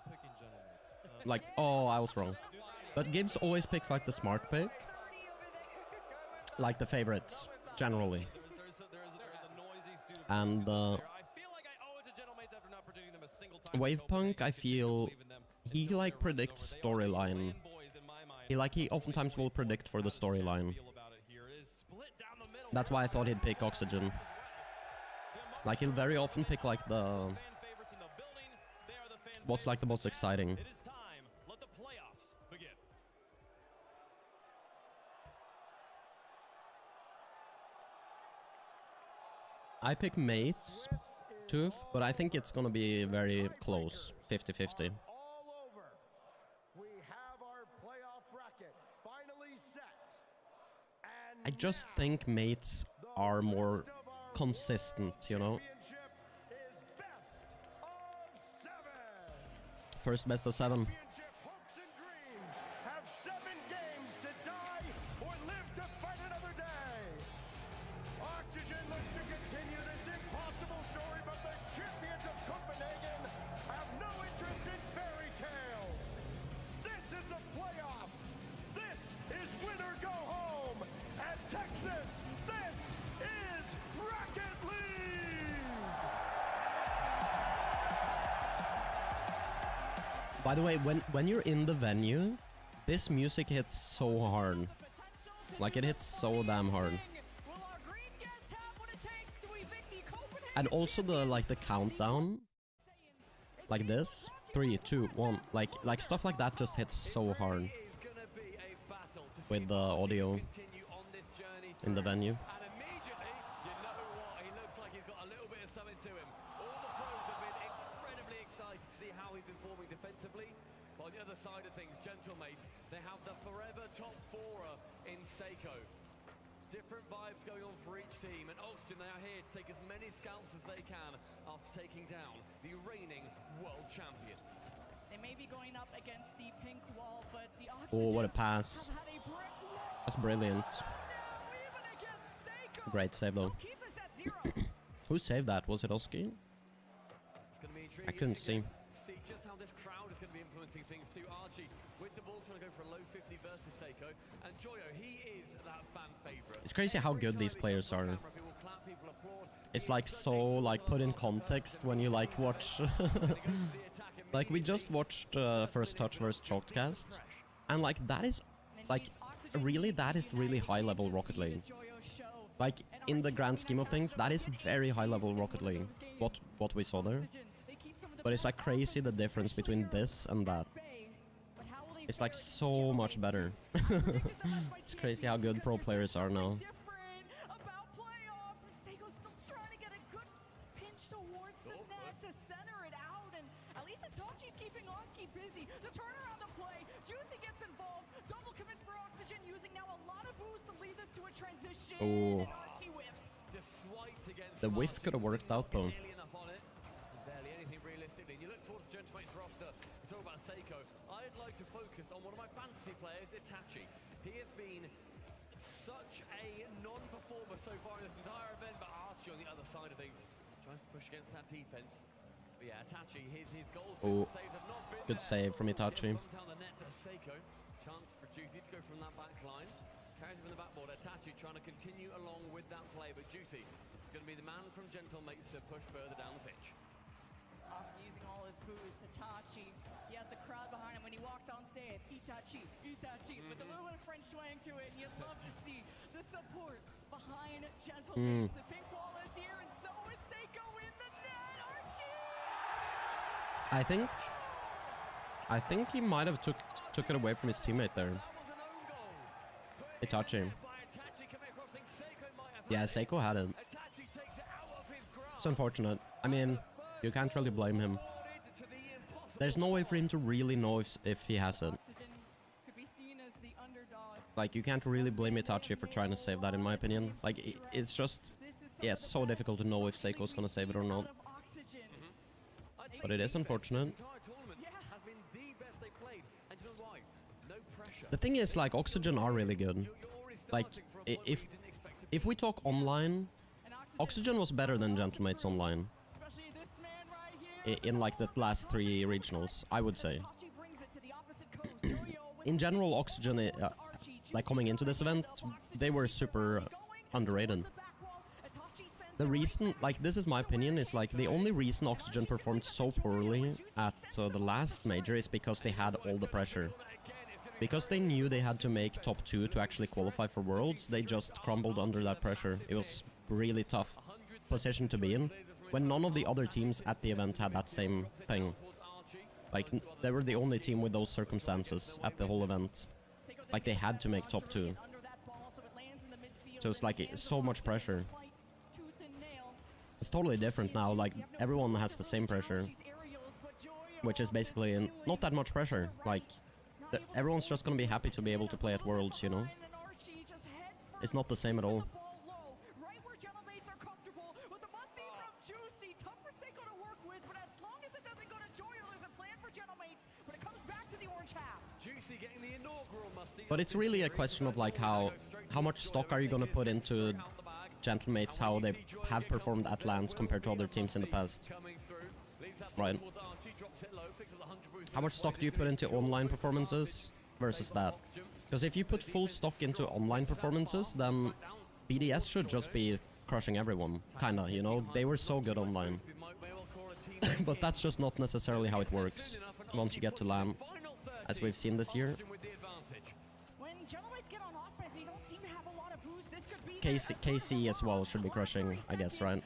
Like, oh, I was wrong. But Gibbs always picks like the smart pick. Like the favorites, generally. And Wavepunk, I feel, he like predicts storyline. He oftentimes will predict for the storyline. That's why I thought he'd pick Oxygen. Like he'll very often pick like the... What's like the most exciting. I pick Mates, Tooth, but I think it's gonna be very close, 50-50. I just think Mates are more consistent, you know? First best of 7. Oxygen looks to continue this impossible story, but the champions of Copenhagen have no interest in fairy tales. This is the playoffs. This is win or go home. And Texas, this is Rocket League. By the way, when you're in the venue, this music hits so hard. Like it hits so damn hard. And also the countdown, like this, 3, 2, 1, like stuff like that just hits so hard with the audio in the venue. And immediately, you know what, he looks like he's got a little bit of something to him. All the pros have been incredibly excited to see how he's been performing defensively. But on the other side of things, Gentlemates, they have the forever top 4er in Seiko. Different vibes going on for each team, and Oxygen, they are here to take as many scalps as they can after taking down the reigning world champions. They may be going up against the pink wall, but the Oxygen... Oh, what a pass. That's brilliant. Great save though. Who saved that? Was it Oski? I couldn't see. See just how this crowd is going to be influencing things too. Archie with the ball trying to go for a low 50 versus Seiko, and Joyo, he is that fan favorite. It's crazy how good these players are. It's like so like put in context when you like watch. Like we just watched First Touch versus Chalkcast, and like that is like really high level Rocket League. Like in the grand scheme of things, that is very high level Rocket League. What we saw there. But it's like crazy the difference between this and that. It's like so much better. It's crazy how good pro players are now. Oh. The whiff could have worked out though. Barely anything realistically. You look towards the Gentlemates roster, we talk about Seiko. I'd like to focus on one of my fantasy players, Itachi. He has been such a non-performer so far in this entire event, but Archie on the other side of things tries to push against that defense. But yeah, Itachi, his goals and saves have not been good save from Itachi. Down the net to Seiko. Chance for Juicy to go from that back line. Carries him in the backboard. Itachi trying to continue along with that play, but Juicy is going to be the man from Gentlemates to push further down the pitch. Oski using all his boost. Itachi, he had the crowd behind him when he walked on stage. Itachi, with a little bit of French twang to it. And you'd love to see the support behind Gentlemates. The pink wall is here, and so is Seiko in the net. Archie! I think he might have took it away from his teammate there. Itachi. Yeah, Seiko had it. It's unfortunate. I mean, you can't really blame him. There's no way for him to really know if he has it. Like, you can't really blame Itachi for trying to save that, in my opinion. Like, it's just... Yeah, it's so difficult to know if Seiko's gonna save it or not. But it is unfortunate. The thing is, like, Oxygen are really good. Like, if we talk online, Oxygen was better than Gentlemates online. in like the last 3 regionals, I would say. In general, Oxygen, like coming into this event, they were super underrated. The reason, like, this is my opinion, is like the only reason Oxygen performed so poorly at the last major is because they had all the pressure. Because they knew they had to make top 2 to actually qualify for Worlds, they just crumbled under that pressure. It was really tough position to be in, when none of the other teams at the event had that same thing. Like, they were the only team with those circumstances at the whole event. Like, they had to make top 2. So it's like, so much pressure. It's totally different now, like, everyone has the same pressure. Which is basically not that much pressure. Like, everyone's just gonna be happy to be able to play at Worlds, you know? It's not the same at all. But it's really a question of like how much stock are you gonna put into Gentlemates, how they have performed at LANs compared to other teams in the past. Right. How much stock do you put into online performances versus that? Because if you put full stock into online performances, then BDS should just be crushing everyone, kinda, you know? They were so good online. But that's just not necessarily how it works once you get to LAN, as we've seen this year. KC as well should be crushing, I guess, right?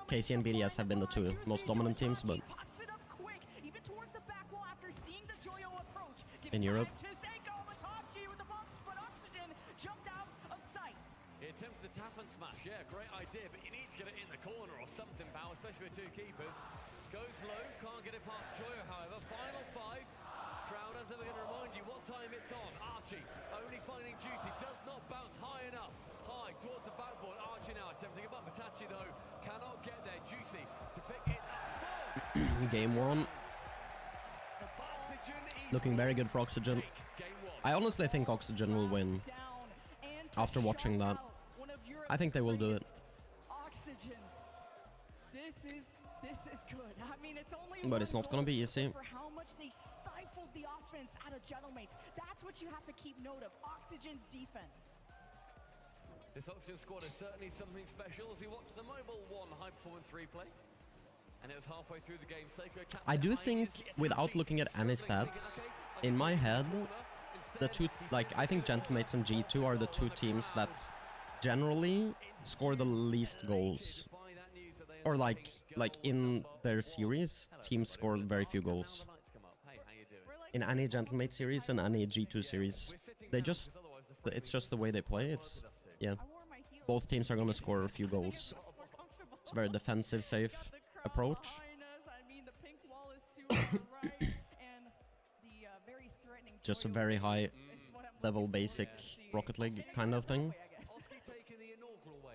KC and BDS have been the 2 most dominant teams, but in Europe. He attempts the tap and smash. Yeah, great idea, but you need to get it in the corner or something, pal, especially with 2 keepers. Goes low, can't get it past Joyo, however. Final 5. Crowd as ever going to remind you what time it's on. Archie only finding Juicy, does not bounce high enough. High towards the backboard. Archie now attempting a bump. Itachi though cannot get there. Juicy to pick it up. Game 1. Looking very good for Oxygen. I honestly think Oxygen will win. After watching that, I think they will do it. Oxygen. This is good. I mean, it's only but it's not gonna be easy. For how much they stifled the offense out of Gentlemates. That's what you have to keep note of. Oxygen's defense. This Oxygen squad is certainly something special as we watch the Mobile 1 high performance replay. And it was halfway through the game. I do think, without looking at any stats, in my head, the 2, like, I think Gentlemates and G2 are the 2 teams that generally score the least goals. Or like in their series, teams score very few goals. In any Gentlemate series and any G2 series, it's just the way they play. It's, yeah, both teams are gonna score a few goals. It's a very defensive, safe approach. Just a very high level basic Rocket League kind of thing.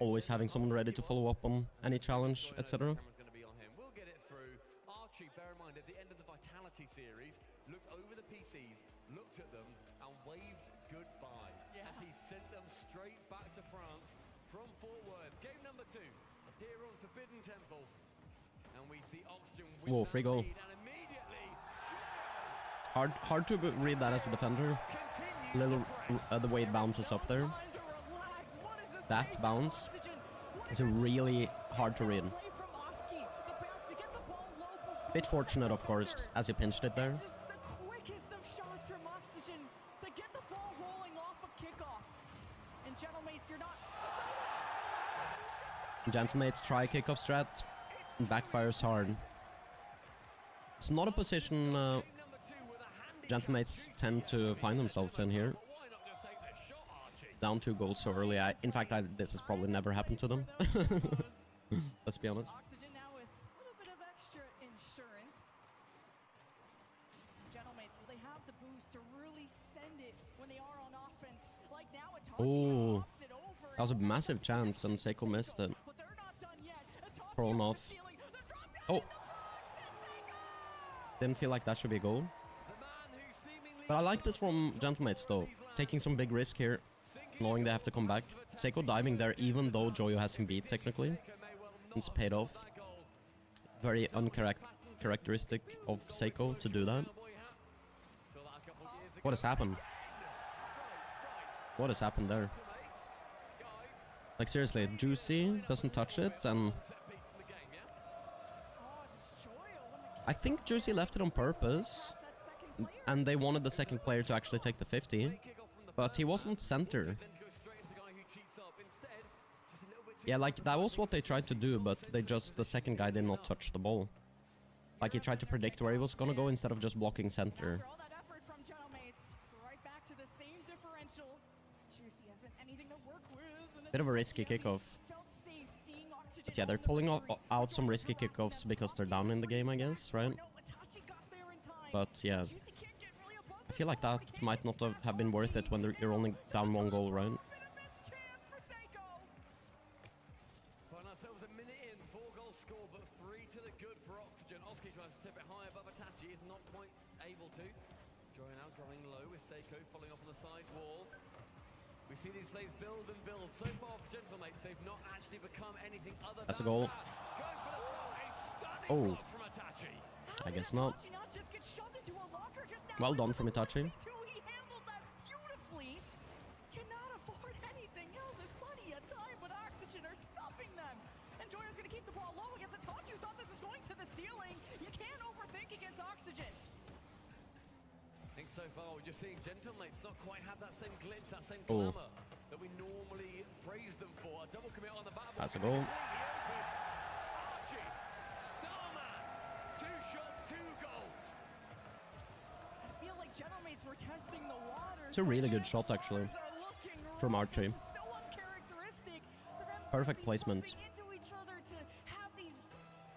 Always having someone ready to follow up on any challenge, etc. We'll get it through. Archie, bear in mind, at the end of the Vitality series, looked over the PCs, looked at them, and waved goodbye as he sent them straight back to France from Fort Worth. Game number 2 here on Forbidden Temple. And we see Oxygen win. Whoa, free goal. Hard to read that as a defender. Little the way it bounces up there. That bounce is really hard to read. Bit fortunate, of course, as he pinched it there. Just the quickest of shots from Oxygen to get the ball rolling off of kickoff. And Gentlemates, you're not. Gentlemates try kickoff strat, and backfires hard. It's not a position Gentlemates tend to find themselves in here. Down 2 goals so early. In fact, this has probably never happened to them. Let's be honest. Oxygen now with a little bit of extra insurance. Gentlemates, will they have the boost to really send it when they are on offense? Like now, Oh, that was a massive chance, and Seiko missed it. Thrown off. Oh, didn't feel like that should be a goal. But I like this from Gentlemates though, taking some big risk here, knowing they have to come back. Seiko diving there even though Joyo has him beat technically. It's paid off. Very characteristic of Seiko to do that. What has happened? What has happened there? Like seriously, Juicy doesn't touch it, and I think Juicy left it on purpose, and they wanted the second player to actually take the 50, but he wasn't center. Yeah, like that was what they tried to do, but the second guy did not touch the ball. Like he tried to predict where he was gonna go instead of just blocking center. Bit of a risky kickoff. But yeah, they're pulling out some risky kickoffs because they're down in the game, I guess, right? But yeah, I feel like that might not have been worth it when you're only down 1 goal, right? Find ourselves a minute in, 4 goals scored, but 3 to the good for Oxygen. Oski tries to tip it high above Atachi, is not quite able to. Joy now going low with Seiko following up on the side wall. We see these plays build and build. So far for Gentlemates, they've not actually become anything other That's a than goal. Going for the block, a stunning Oh, block from Atachi. I guess not. Well done from Itachi. He handled that beautifully. Cannot afford anything else. There's plenty of time, but Oxygen are stopping them. And Joyo's going to keep the ball low against Itachi, who thought this was going to the ceiling. You can't overthink against Oxygen. I think so far we're just seeing Gentlemates not quite have that same glitz, that same glamour that we normally praise them for. A double commit on the battle. That's a goal. Archie, Starman, 2 shots, 2 goals. I feel like Gentlemates were testing the waters. It's a really good shot, actually, from Archie. So uncharacteristic for them Perfect placement. into each other to have these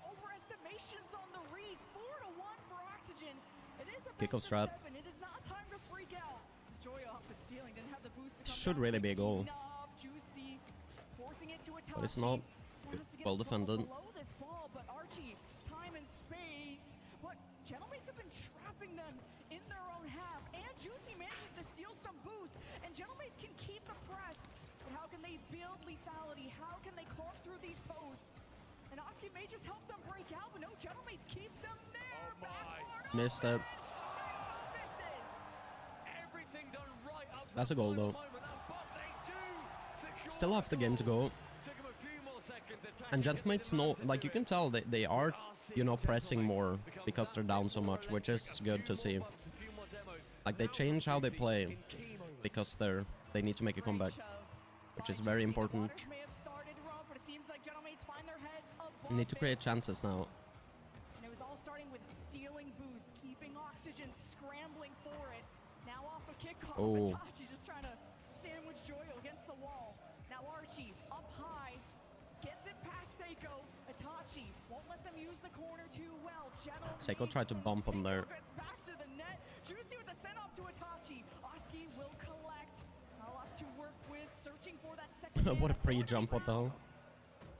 overestimations on the reads. 4-1 for Oxygen. It is a Kickoff strat. It is not time to freak out. Joy off the ceiling didn't have the boost to come Should really be a goal. Juicy, forcing it to But it's not. Well defended. below this ball, but Archie, time and space. But Gentlemates have been trapping them in their own half, and Juicy manages to steal some boost, and Gentlemates can keep the press. But how can they build lethality? How can they carve through these posts? And Oski may just help them break out, but no, Gentlemates keep them there. Missed it. Everything done right up to That's a goal, though. Still have the game to go. And Gentlemates know, like you can tell they are, you know, pressing more because they're down so much, which is good to see. Like they change how they play because they need to make a comeback, which is very important. You need to create chances now. And it was all starting with stealing boost, keeping Oxygen, scrambling for it. Now off a kickoff, Itachi just trying to sandwich Joyo against the wall. Now Archie up high, gets it past Seiko. Itachi won't let them use the corner too well. Seiko tried to bump him there. Gets back to the net. Juicy with the send off to Itachi. Oski will collect. A lot to work with, searching for that second. What a pre-jump, what the hell?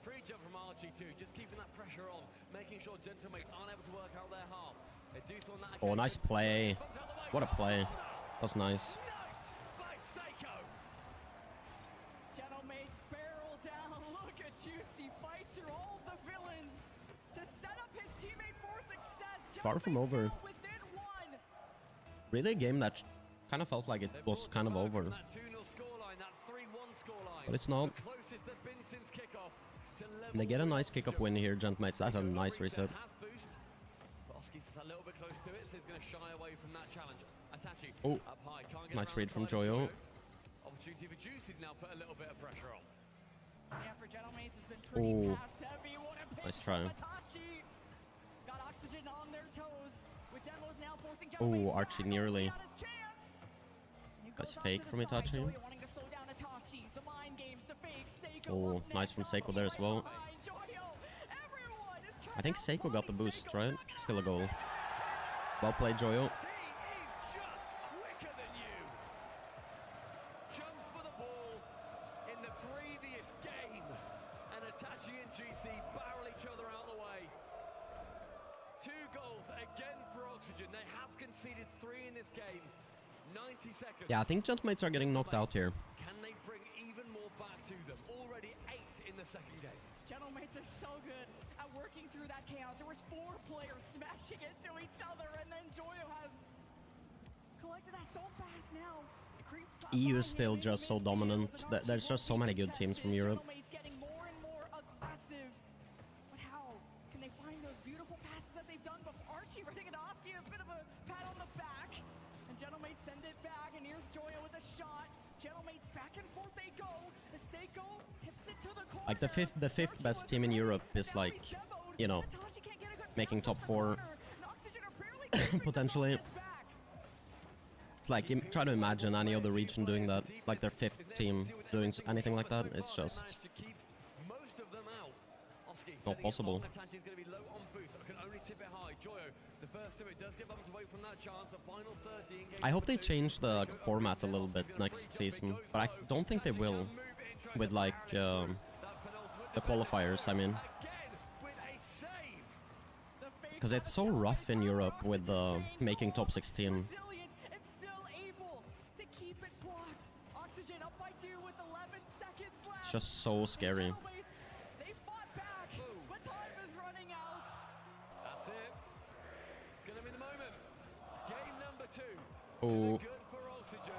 Pre-jump from Archie too, just keeping that pressure on, making sure Gentlemates aren't able to work out their half. They do so on that Oh, nice play. What a play. That's nice. by Seiko. Gentlemates barrel down. Look at Juicy fight through all the villains to set up his teammate for success. Far from over. Within 1. Really a game that kind of felt like it was kind of over. That 2-0 scoreline, that 3-1 scoreline. But it's not. The closest they've been since kickoff to level. They get a nice kickoff win here, Gentlemates. That's a nice reset. Has boost. Oski's just a little bit close to it, so he's going to shy away from that challenge. Atachi Oh, up high, can't get nice around read the from side of Joyo. Opportunity for Juicy to now put a little bit of pressure on. Yeah, for Gentlemates has been pretty Oh, pass heavy. What a pitch nice try. from Itachi. Got Oxygen on their toes. With Demos now forcing Oh, Gentlemates Archie back. nearly. Got his chance. He That's goes out fake to from the side. Itachi. Joyo wanting to slow down Itachi. The mind games, the fake. Seiko Oh, up nice next. from Seiko there as well. Behind Joyo. Everyone is I think Seiko got the boost, right? Still a goal. Well played, Joyo. He's just quicker than you. Jumps for the ball in the previous game. And Itachi and GC barrel each other out of the way. 2 goals again for Oxygen. They have conceded 3 in this game. 90 seconds. Yeah, I think Gentlemates are getting knocked out here. Can they bring even more back to them? Already 8 in the second game. Gentlemates are so good at working through that chaos. There was 4 players smashing into each other, and then Joyo has collected that so fast now. EU is still just so dominant. There's just so many good teams from Europe. Gentlemates getting more and more aggressive. But how can they find those beautiful passes that they've done before? Archie running into Oski, a bit of a pat on the back. And Gentlemates send it back, and here's Joyo with a shot. Gentlemates back and forth they go. Seiko tips it to the corner. Like the fifth best team in Europe is like, you know, making top 4 potentially. It's like, try to imagine any other region doing that, like their 5th team doing anything like that. It's just not possible. I hope they change the format a little bit next season, but I don't think they will with like the qualifiers, I mean. Because it's so rough in Europe with making top 16. It's just so scary. They fought back, but time is running out. That's it. It's going to be the moment. Game number 2. Oh. Good for Oxygen.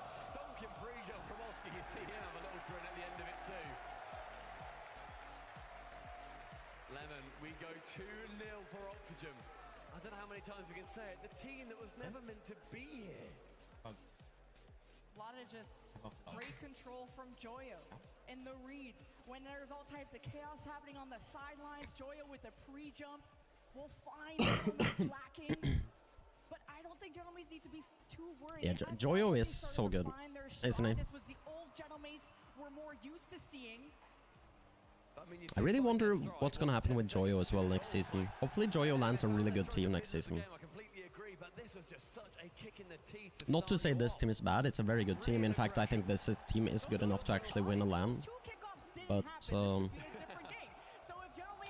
Stonking pre-jump from Oski. You see him have a little grin at the end of it too. Lemon, we go 2-0 for Oxygen. I don't know how many times we can say it. The team that was never meant to be here. A lot of just great control from Joyo in the reads. When there's all types of chaos happening on the sidelines, Joyo with a pre-jump will find Gentlemates lacking. But I don't think Gentlemates need to be too worried. Yeah, Joyo is so good, isn't he? This was the old Gentlemates we're more used to seeing. I really wonder what's gonna happen with Joyo as well next season. Hopefully Joyo lands a really good team next season. Not to say this team is bad, it's a very good team. In fact, I think this team is good enough to actually win a LAN. But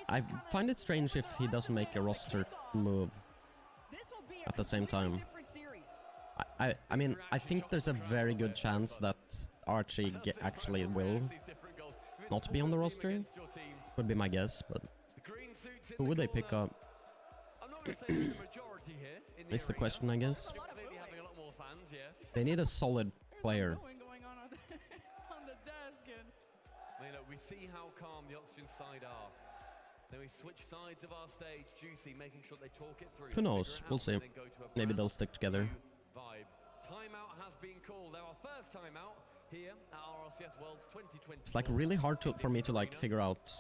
I find it strange if he doesn't make a roster move at the same time. I mean, I think there's a very good chance that Archie actually will not be on the roster. Would be my guess, but who would they pick up? Is the question, I guess. They need a solid player. We see how calm the Oxygen side are. Then we switch sides of our stage. Juicy making sure they talk it through. Who knows? We'll see. Maybe they'll stick together. Timeout has been called. Our first timeout here at RLCS Worlds 2020. It's like really hard for me to like figure out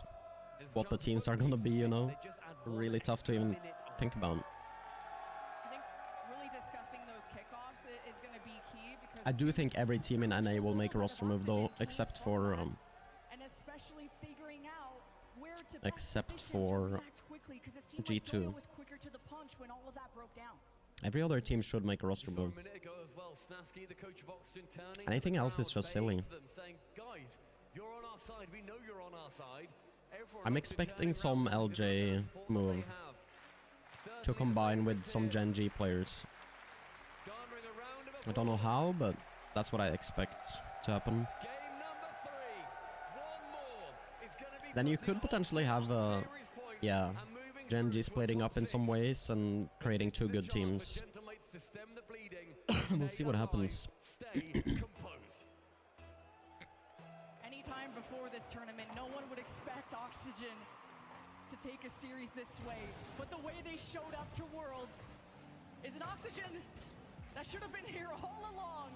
what the teams are gonna be, you know? Really tough to even think about. I think really discussing those kickoffs is going to be key because I do think every team in NA will make a roster move though, except for and especially figuring out where to except for G2. was quicker to the punch when all of that broke down. Every other team should make a roster move. Anything else is just silly. I'm expecting some LJ move to combine with some Gen G players. I don't know how, but that's what I expect to happen. Then you could potentially have, yeah, Gen G splitting up in some ways and creating 2 good teams. We'll see what happens. Anytime before this tournament, no one would expect Oxygen to take a series this way. But the way they showed up to Worlds is an Oxygen that should have been here all along.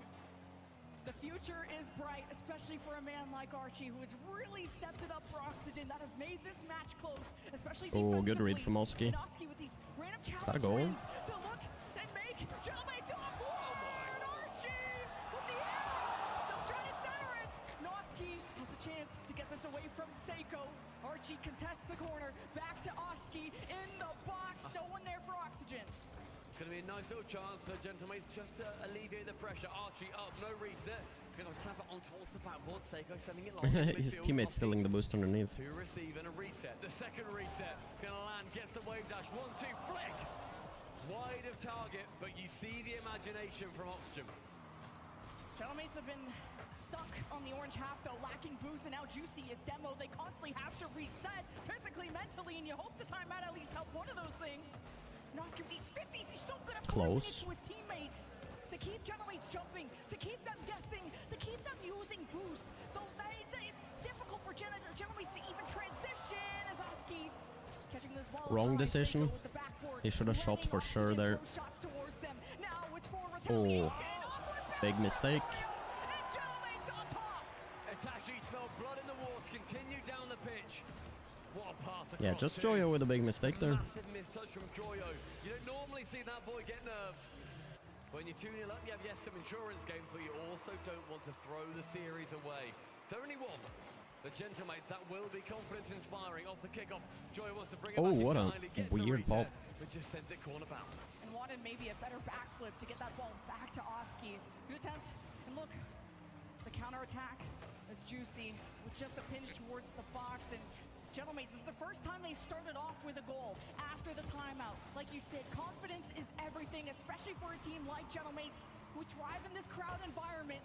The future is bright, especially for a man like Archie, who has really stepped it up for Oxygen. That has made this match close, especially oh, good read from Oski. Is that a goal? To look and make Gentlemates and Archie with the arrow, still trying to center it. Noski has a chance to get this away from Seiko. Archie contests the corner, back to Oski in the box. No one there for Oxygen. It's going to be a nice little chance for Gentlemates just to alleviate the pressure. Archie up, no reset. He's going to snap it on towards the backboard. Seiko sending it long. His teammate's stealing the boost underneath. To receive and a reset. The second reset. It's going to land, gets the wave dash. 1-2, flick. Wide of target, but you see the imagination from Oxygen. Gentlemates have been stuck on the orange half though, lacking boost, and now Juicy is demo. They constantly have to reset physically, mentally, and you hope the timeout at least help one of those things. And Oscar, these 50s, he's so good at forcing it to his teammates to keep Gentlemates jumping, to keep them guessing, to keep them using boost. So it's difficult for Gentlemates to even transition as Oski catching this ball. Wrong decision. He should have shot for sure there. Oh, big mistake. Yeah, just Joyo with a big mistake there. Massive mistouch from Joyo. You don't normally see that boy get nerves. When you're 2-0 up, you have, yes, some insurance games, but you also don't want to throw the series away. It's only one. But Gentlemates, that will be confidence-inspiring. Off the kickoff, Joyo wants to bring it back what a entirely, weird pop. but just sends it corner bound. And wanted maybe a better backflip to get that ball back to Oski. Good attempt. And look, the counterattack is Juicy with just a pinch towards the box. And Gentlemates, this is the first time they started off with a goal after the timeout. Like you said, confidence is everything, especially for a team like Gentlemates who thrive in this crowd environment.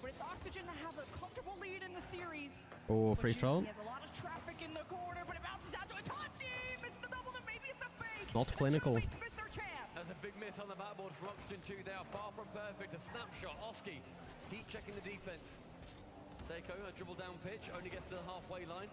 But it's Oxygen to have a comfortable lead in the series. Oh, free throw. He has a lot of traffic in the corner, but it bounces out to Itachi. Missed the double, and maybe it's a fake. Not clinical. That's a big miss on the backboard from Oxygen 2. They are far from perfect. A snapshot. Oski, heat checking the defense. Seiko, a dribble down pitch, only gets to the halfway line.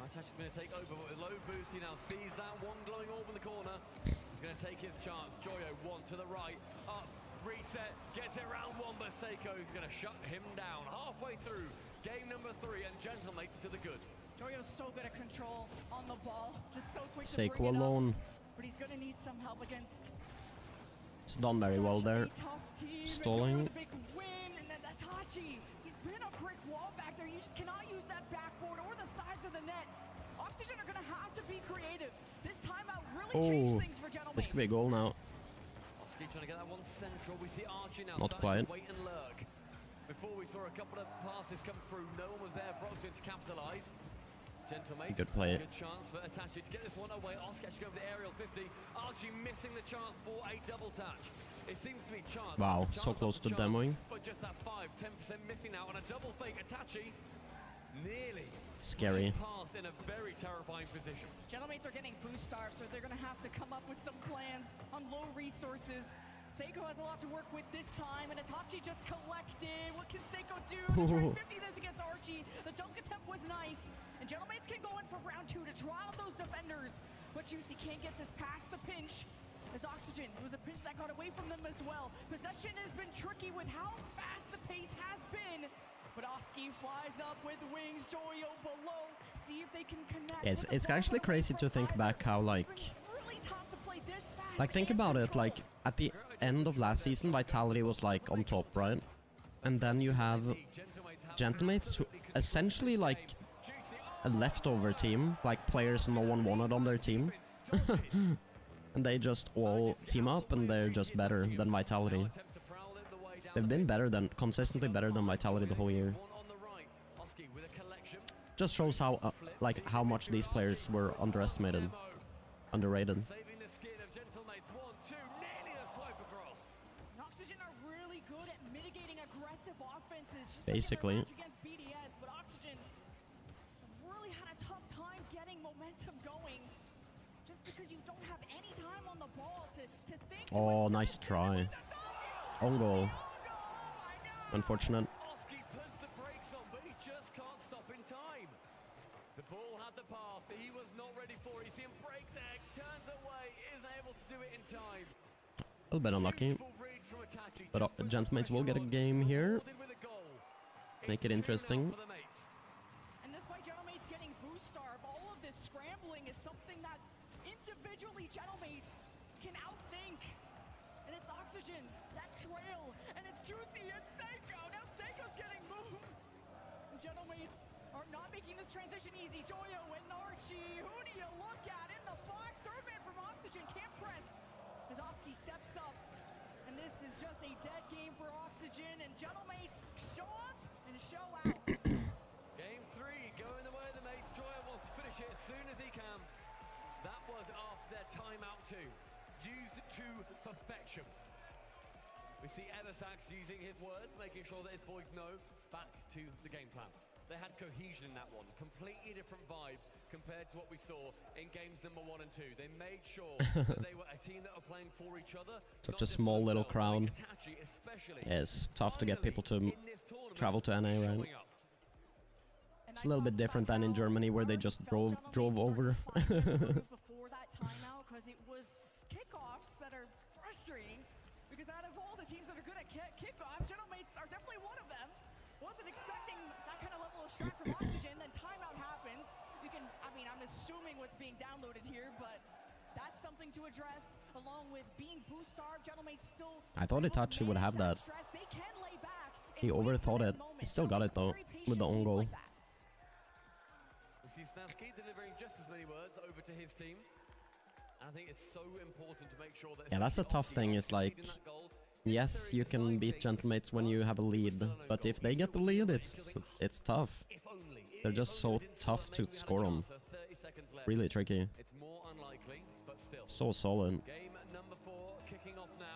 Itachi's going to take over, but with low boost, he now sees that one glowing orb in the corner. He's going to take his chance. Joyo, one to the right, up, reset, gets it round one, but Seiko's going to shut him down. Halfway through game number 3, and Gentlemates to the good. Joyo's so good at control on the ball, just so quick Seiko to bring it alone. up, but he's going to need some help against. It's done very well there. Stalling. The big win, and then Itachi. He's been a brick wall back there. You just cannot use that backboard or the sides of the net. Oxygen are going to have to be creative. This timeout really changed things for Gentlemates. This could be a goal now. Oski trying to get that one central. We see Archie now Not starting quite. to wait and lurk. Before we saw a couple of passes come through, no one was there for Oxygen to capitalise. Gentlemates, Good play. Good chance for Itachi to get this one away. Oski actually go over the aerial 50. Archie missing the chance for a double touch. It seems to be chance. Wow, chance so close to chance, demoing. But just that 5-10% missing out on a double fake. Itachi nearly Scary. passed in a very terrifying position. Gentlemates are getting boost starved, so they're going to have to come up with some plans on low resources. Seiko has a lot to work with this time, and Itachi just collected. What can Seiko do to try and 50 this against Archie? The dunk attempt was nice, and Gentlemates can go in for round 2 to draw out those defenders. But Juicy can't get this past the pinch. As Oxygen, it was a pinch that got away from them as well. Possession has been tricky with how fast the pace has been. But Oski flies up with wings, Joyo below. See if they can connect. It's actually crazy to think back how Really tough to play this fast. like think about it, like at the end of last season Vitality was like on top, right? And then you have Gentlemates who essentially like a leftover team, like players no one wanted on their team. And they just all team up and they're just better than Vitality. They've been consistently better than Vitality the whole year. Just shows how like how much these players were underestimated, underrated. Oxygen are really good at mitigating aggressive offenses. Just Basically. against BDS, but Oxygen have really had a tough time getting momentum going. Just because you don't have any time on the ball to think. Oh, nice try. On goal. Unfortunate. Oski puts the brakes on, but he just can't stop in time. The ball had the path. He was not ready for it. You see him break there, turns away, isn't able to do it in time. A little bit unlucky. But Gentlemates will get a game here. Make it interesting. And despite Gentlemates getting boost starve, all of this scrambling is something that individually Gentlemates can outthink. And it's Oxygen, that trail, and it's Juicy, it's Seiko. Now Seiko's getting moved. And Gentlemates are not making this transition easy. Joyo and Archie, who do you look at in the box? Third man from Oxygen can't press as Oski steps up. And this is just a dead game for Oxygen, and Gentlemates show up and show out. Game 3 going the way of the mates. Joyo wants to finish it as soon as he can. That was after their timeout too. Used to perfection. We see Eversax using his words, making sure that his boys know back to the game plan. They had cohesion in that one, completely different vibe compared to what we saw in games number 1 and 2. They made sure that they were a team that were playing for each other. Such a small little crowd. Yeah, it's tough to get people to travel to NA, right? It's a little bit different than in Germany, where they just drove over. Before that timeout, because it was kickoffs that are frustrating. Because out of all the teams that are good at kickoffs, Gentlemates are definitely one of them. Wasn't expecting that kind of level of strat from Oxygen. Then timeout happens. You can, I mean, I'm assuming what's being downloaded here, but that's something to address. Along with being boost starved, Gentlemates still. I thought Itachi would have that. They can lay back. He overthought it. He still got it though, with the own goal. We see Snavsky delivering just as many words over to his team. And I think it's so important to make sure that. Yeah, that's a tough thing. It's like, yes, you can beat Gentlemates when you have a lead, but if they get the lead, it's tough. They're just so tough to score on. Really tricky. So solid.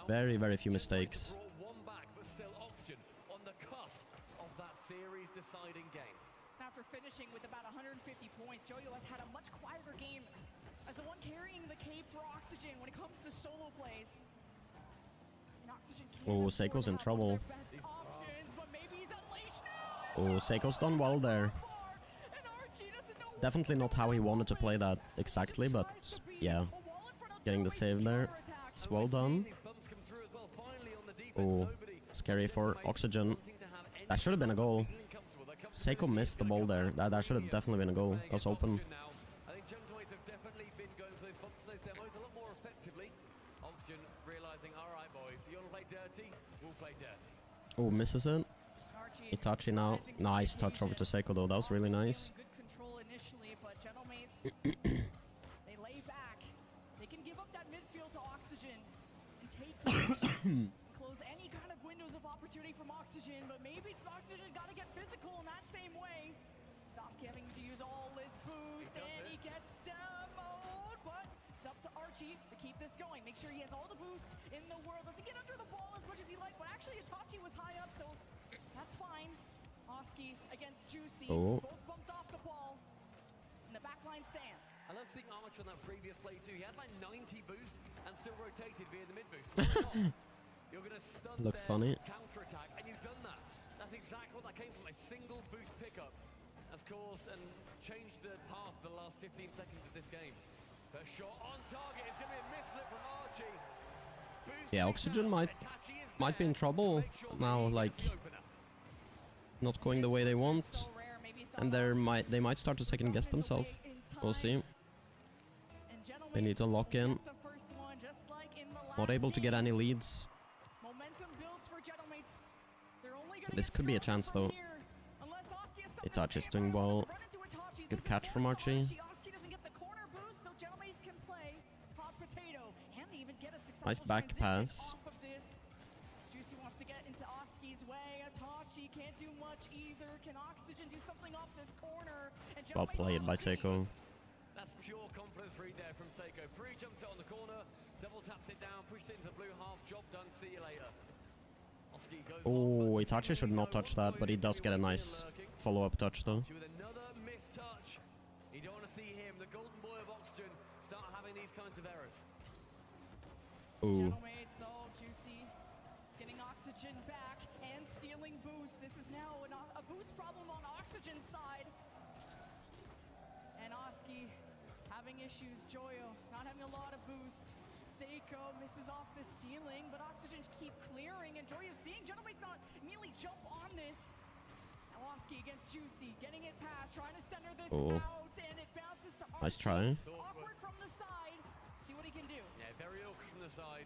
Very, very few mistakes. After finishing with about 150 points, Joyo has had a much quieter game as the one carrying the cave for Oxygen when it comes to solo plays. Oh, Seiko's in trouble. Oh, Seiko's done well there. Definitely not how he wanted to play that exactly, but yeah. Getting the save there. It's well done. Oh, scary for Oxygen. That should have been a goal. Seiko missed the ball there. That should have definitely been a goal. That was open. I think Gentlemates have definitely been going for those bumps in those demos a lot more effectively. Oxygen realizing, all right, boys, you want to play dirty? We'll play dirty. Oh, misses it. Itachi now. Nice touch over to Seiko though. That was really nice. Good control initially, but Gentlemates, they lay back. They can give up that midfield to Oxygen and take close any kind of windows of opportunity from Oxygen, but maybe Oxygen got to get physical in that same way. Zoski having to use all his boost, and he gets demoed, but it's up to Archie to keep this going. Make sure he has all the boost in the world. Doesn't get under the ball as much as he liked, but actually Itachi was high up, so that's fine. Oski against Juicy, both bumped off the ball, and the backline stands. And let's think Archer on that previous play too. He had like 90 boost and still rotated via the mid boost. You're going to stun Looks funny. counter-attack, and you've done that. That's exactly what that came from, a single boost pickup. Has caused and changed the path of the last 15 seconds of this game. But shot on target is going to be a misflip from Archie. Yeah, Oxygen might be in trouble now, like not going the way they want, and they might start to second guess themselves. We'll see. They need to lock in. Not able to get any leads. This could be a chance though. Itachi's doing well. Good catch from Archie. Nice back pass. Juicy wants to get into Oski's way. Itachi can't do much either. Can Oxygen do something off this corner? And Well played by Seiko. That's pure confidence read there from Seiko. Pre jumps it on the corner, double taps it down, pushes it into the blue half. Job done. See you later. Oh, Itachi should not touch that, but he does get a nice follow-up touch though. With another missed touch. You don't want to see him, the golden boy of Oxygen, start having these kinds of errors. Ooh. Gentlemates, so Juicy getting Oxygen back and stealing boost. This is now a boost problem on Oxygen's side. And Oski having issues. Joyo not having a lot of boost. Seiko misses off the ceiling, but Oxygen keep clearing, and Joyo seeing Gentlemates not immediately jump on this. Now Oski against Juicy, getting it past, trying to center this out, and it bounces to Archie. Nice try. Awkward from the side. See what he can do. Yeah, very awkward from the side.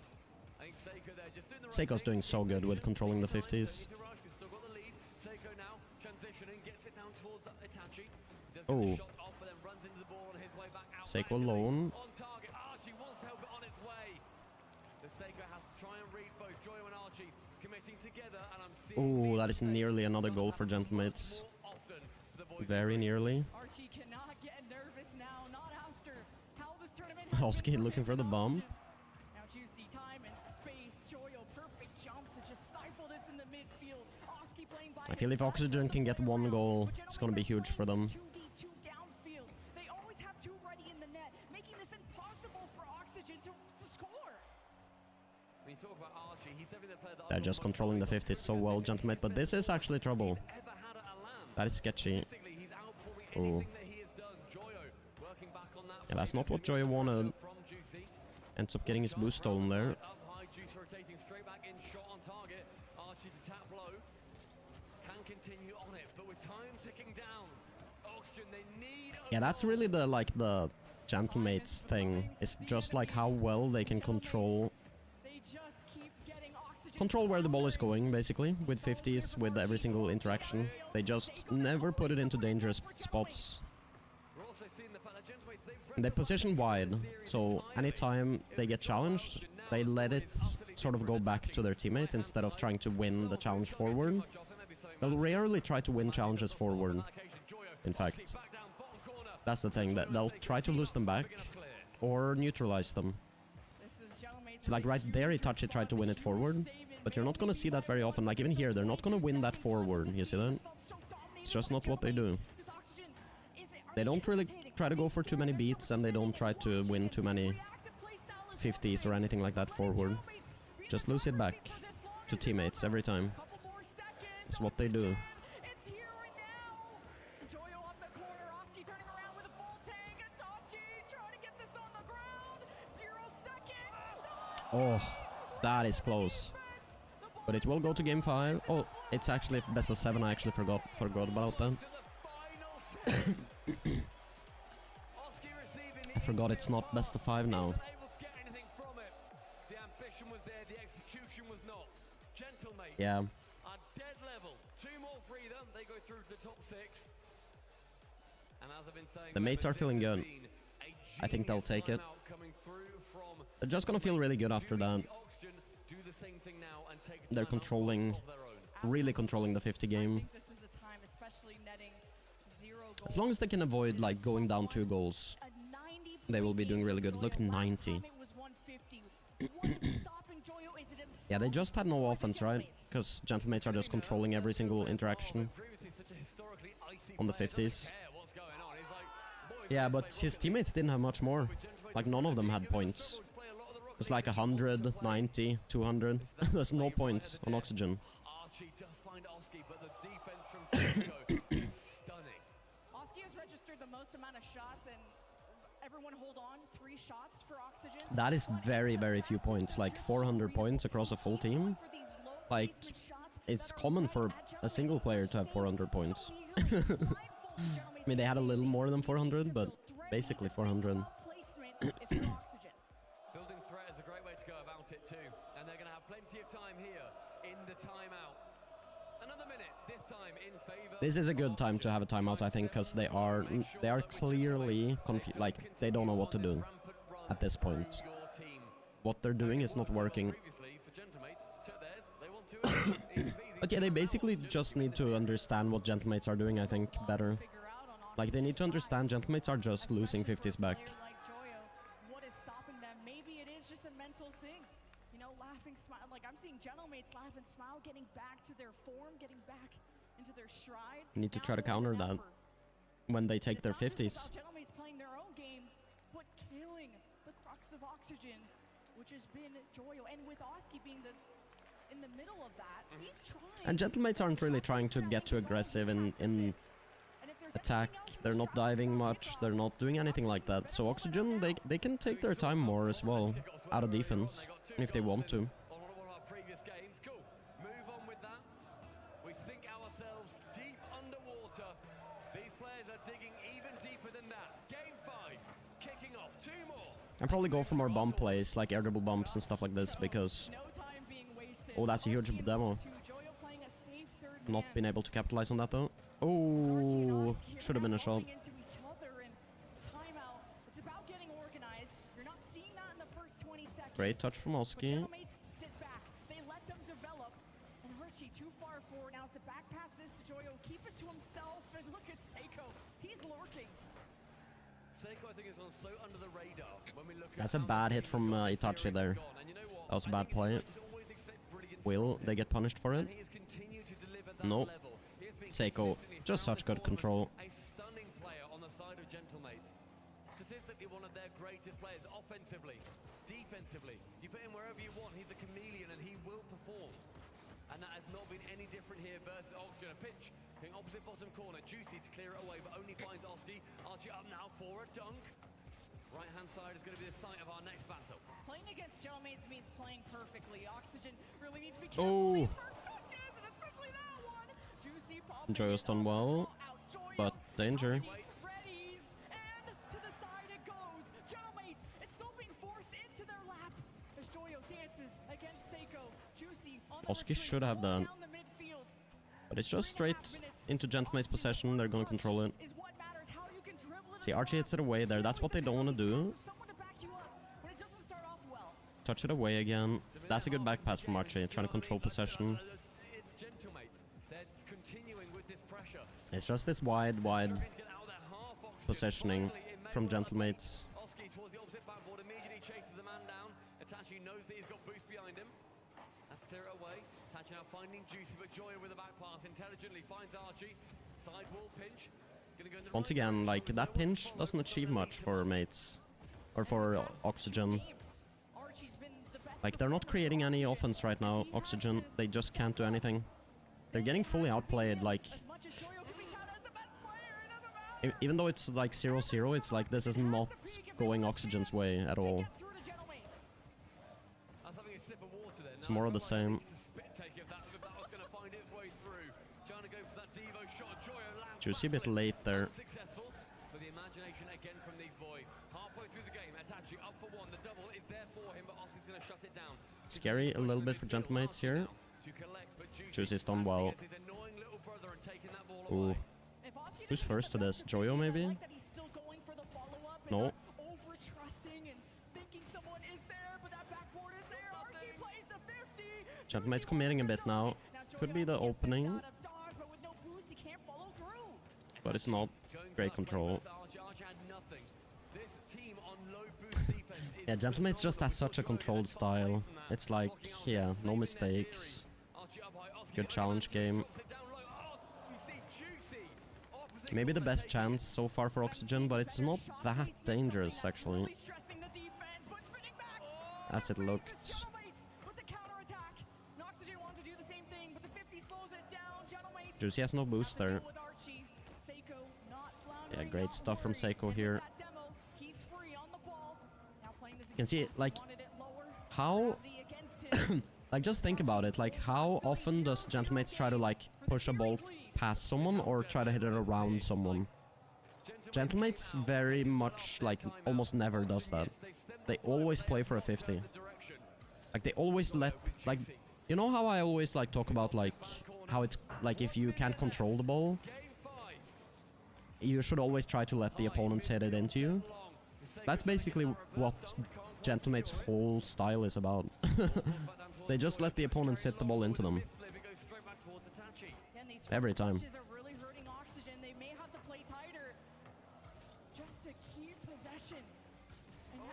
I think Seiko there just doing the right Seiko's doing so good with controlling the 50s. Still got the lead. Seiko now transitioning, gets it down towards Itachi. Oh. Shot off, but then runs into the ball on his way back out. Seiko alone. On target. Archie wants to help it on its way. The Seiko has to try and read both Joyo and Archie committing together, and I'm seeing. Oh, that is nearly another goal for Gentlemates. Very nearly. Archie cannot get nervous now, not after how this tournament. Oski looking for the bomb. Now Juicy, time and space. Joyo, perfect jump to just stifle this in the midfield. Oski I feel if Oxygen can get one goal, it's gonna be huge for them. They always have two ready in the net, making this impossible for Oxygen to score. When you talk about Archie, he's definitely the player that They're just controlling the 50s so well, Gentlemate, but this is actually trouble. That is sketchy. Oh. Yeah, that's not what Joyo wanted. Ends up getting his boost stolen there. Yeah, that's really the the Gentlemates thing. It's just like how well they can control where the ball is going, basically, with 50s, with every single interaction. They just never put it into dangerous spots. They position wide, so anytime they get challenged, they let it sort of go back to their teammate instead of trying to win the challenge forward. They'll rarely try to win challenges forward, in fact. That's the thing, that they'll try to lose them back or neutralize them. So like right there, Itachi tried to win it forward, but you're not gonna see that very often. Like even here, they're not gonna win that forward, you see that? It's just not what they do. They don't really try to go for too many beats, and they don't try to win too many 50s or anything like that forward. Just lose it back to teammates every time. It's what they do. Oh, that is close. But it will go to game 5. Oh, it's actually best of 7. I actually forgot about that. I forgot it's not best of 5 now. Yeah. The mates are feeling good. I think they'll take it. They're just gonna feel really good after that. They're really controlling the 50 game. As long as they can avoid like going down 2 goals, they will be doing really good. Look, 90. Yeah, they just had no offense, right? Because Gentlemates are just controlling every single interaction on the 50s. Yeah, but his teammates didn't have much more. Like, none of them had points. It's like 100, 90, 200. There's no points on Oxygen. Oski has registered the most amount of shots, and everyone hold on, 3 shots for Oxygen. That is very, very few points. Like 400 points across a full team. Like, it's common for a single player to have 400 points. I mean, they had a little more than 400, but basically 400. Building threat is a great way to go about it too, and they're going to have plenty of time here in the timeout. Another minute, this time in favor. This is a good time to have a timeout, I think, because they are clearly confused. Like, they don't know what to do at this point. What they're doing is not working. But yeah, they basically just need to understand what Gentlemates are doing, I think, better. Like, they need to understand Gentlemates are just losing 50s back. What is stopping them? Maybe it is just a mental thing. You know, laughing, smile. Like, I'm seeing Gentlemates laugh and smile, getting back to their form, getting back into their stride. Need to try to counter that when they take their 50s. Gentlemates playing their own game, but killing the crux of Oxygen, which has been Joyo. And with Oski being in the middle of that, he's trying. And Gentlemates aren't really trying to get too aggressive in attack. They're not diving much. They're not doing anything like that. So Oxygen, they can take their time more as well out of defense if they want to. I'll probably go for more bump plays, like air dribble bumps and stuff like this, because... Oh, that's a huge demo. Not been able to capitalize on that, though. Oh, should have been a shot. Great touch from Oski. Too far forward now is to back pass this to Joyo, keep it to himself, and look at Seiko. He's lurking. Seiko, I think, has gone so under the radar when we look at. That's a bad hit from Itachi there. That was a bad play. Will they get punished for it? Nope. Seiko, just such good control. A stunning player on the side of Gentlemates. Statistically, one of their greatest players offensively, defensively. You put him wherever you want, he's a chameleon and he will perform. And that has not been any different here versus Oxygen. A pitch in opposite bottom corner. Juicy to clear it away, but only finds Oski. Archie up now for a dunk. Right-hand side is going to be the site of our next battle. Playing against Gentlemates means playing perfectly. Oxygen really needs to be careful. These first touches, and especially that one. Juicy popping Joyo's done well, but danger. Freddy's, and to the side it goes. Gentlemates, it's still being forced into their lap as Joyo dances against Seiko. Juicy on the Oski should have done. But it's just straight into Gentlemate's possession. They're gonna control it. See, Archie hits it away there. That's what they don't want to do. Touch it away again. That's a good back pass from Archie, trying to control possession. It's just this wide positioning from Gentlemates. Oski towards the opposite backboard, immediately chases the man down. Itachi knows that he's got boost behind him. Has to clear it away. Itachi now finding Juicy, but Joyo with a back pass intelligently finds Archie. Side wall pinch. Once again, like, that pinch doesn't achieve much for mates. Or for Oxygen. Like, they're not creating any offense right now, Oxygen. They just can't do anything. They're getting fully outplayed, like... Even though it's like 0-0, it's like this is not going Oxygen's way at all. It's more of the same. Juicy a bit late there. For the imagination again from these boys. Halfway through the game, Itachi up for one. The double is there for him, but Austin's going to shut it down. Scary a little bit for Gentlemates here. Juicy's done well. Ooh. Who's first to this? Joyo maybe? No. Gentlemates committing a bit now. Could be the opening. But it's not. Great control. Yeah, Gentlemates just has such a controlled style. It's like, yeah, no mistakes. Good challenge game. Maybe the best chance so far for Oxygen, but it's not that dangerous actually. As it looked. Juicy has no boost there. Yeah, great stuff from Seiko here. You can see it, like, how... like, just think about it, like, how often does Gentlemates try to, like, push a ball past someone or try to hit it around someone? Gentlemates very much, like, almost never does that. They always play for a 50. Like, they always let, like... You know how I always, like, talk about, like, how it's, like, if you can't control the ball, you should always try to let the opponents hit it into you. That's basically what Gentlemate's whole style is about. They just let the opponents hit the ball into them. Every time.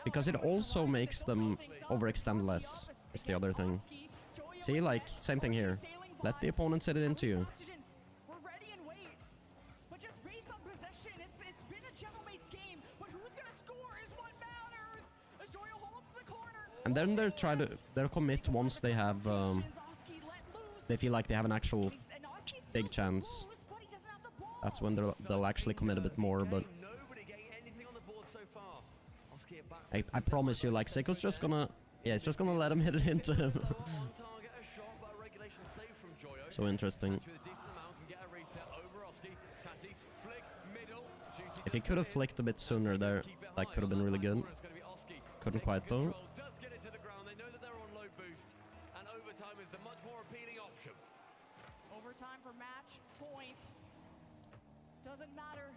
Because it also makes them overextend less, is the other thing. See, like, same thing here. Let the opponents hit it into you. And then they'll commit once they have, they feel like they have an actual big chance. That's when they'll actually commit a bit more, but... I promise you, like, Seiko's just gonna... Yeah, it's just gonna let him hit it into him. So interesting. If he could have flicked a bit sooner there, that could have been really good. Couldn't quite though. Overtime for match point. Doesn't matter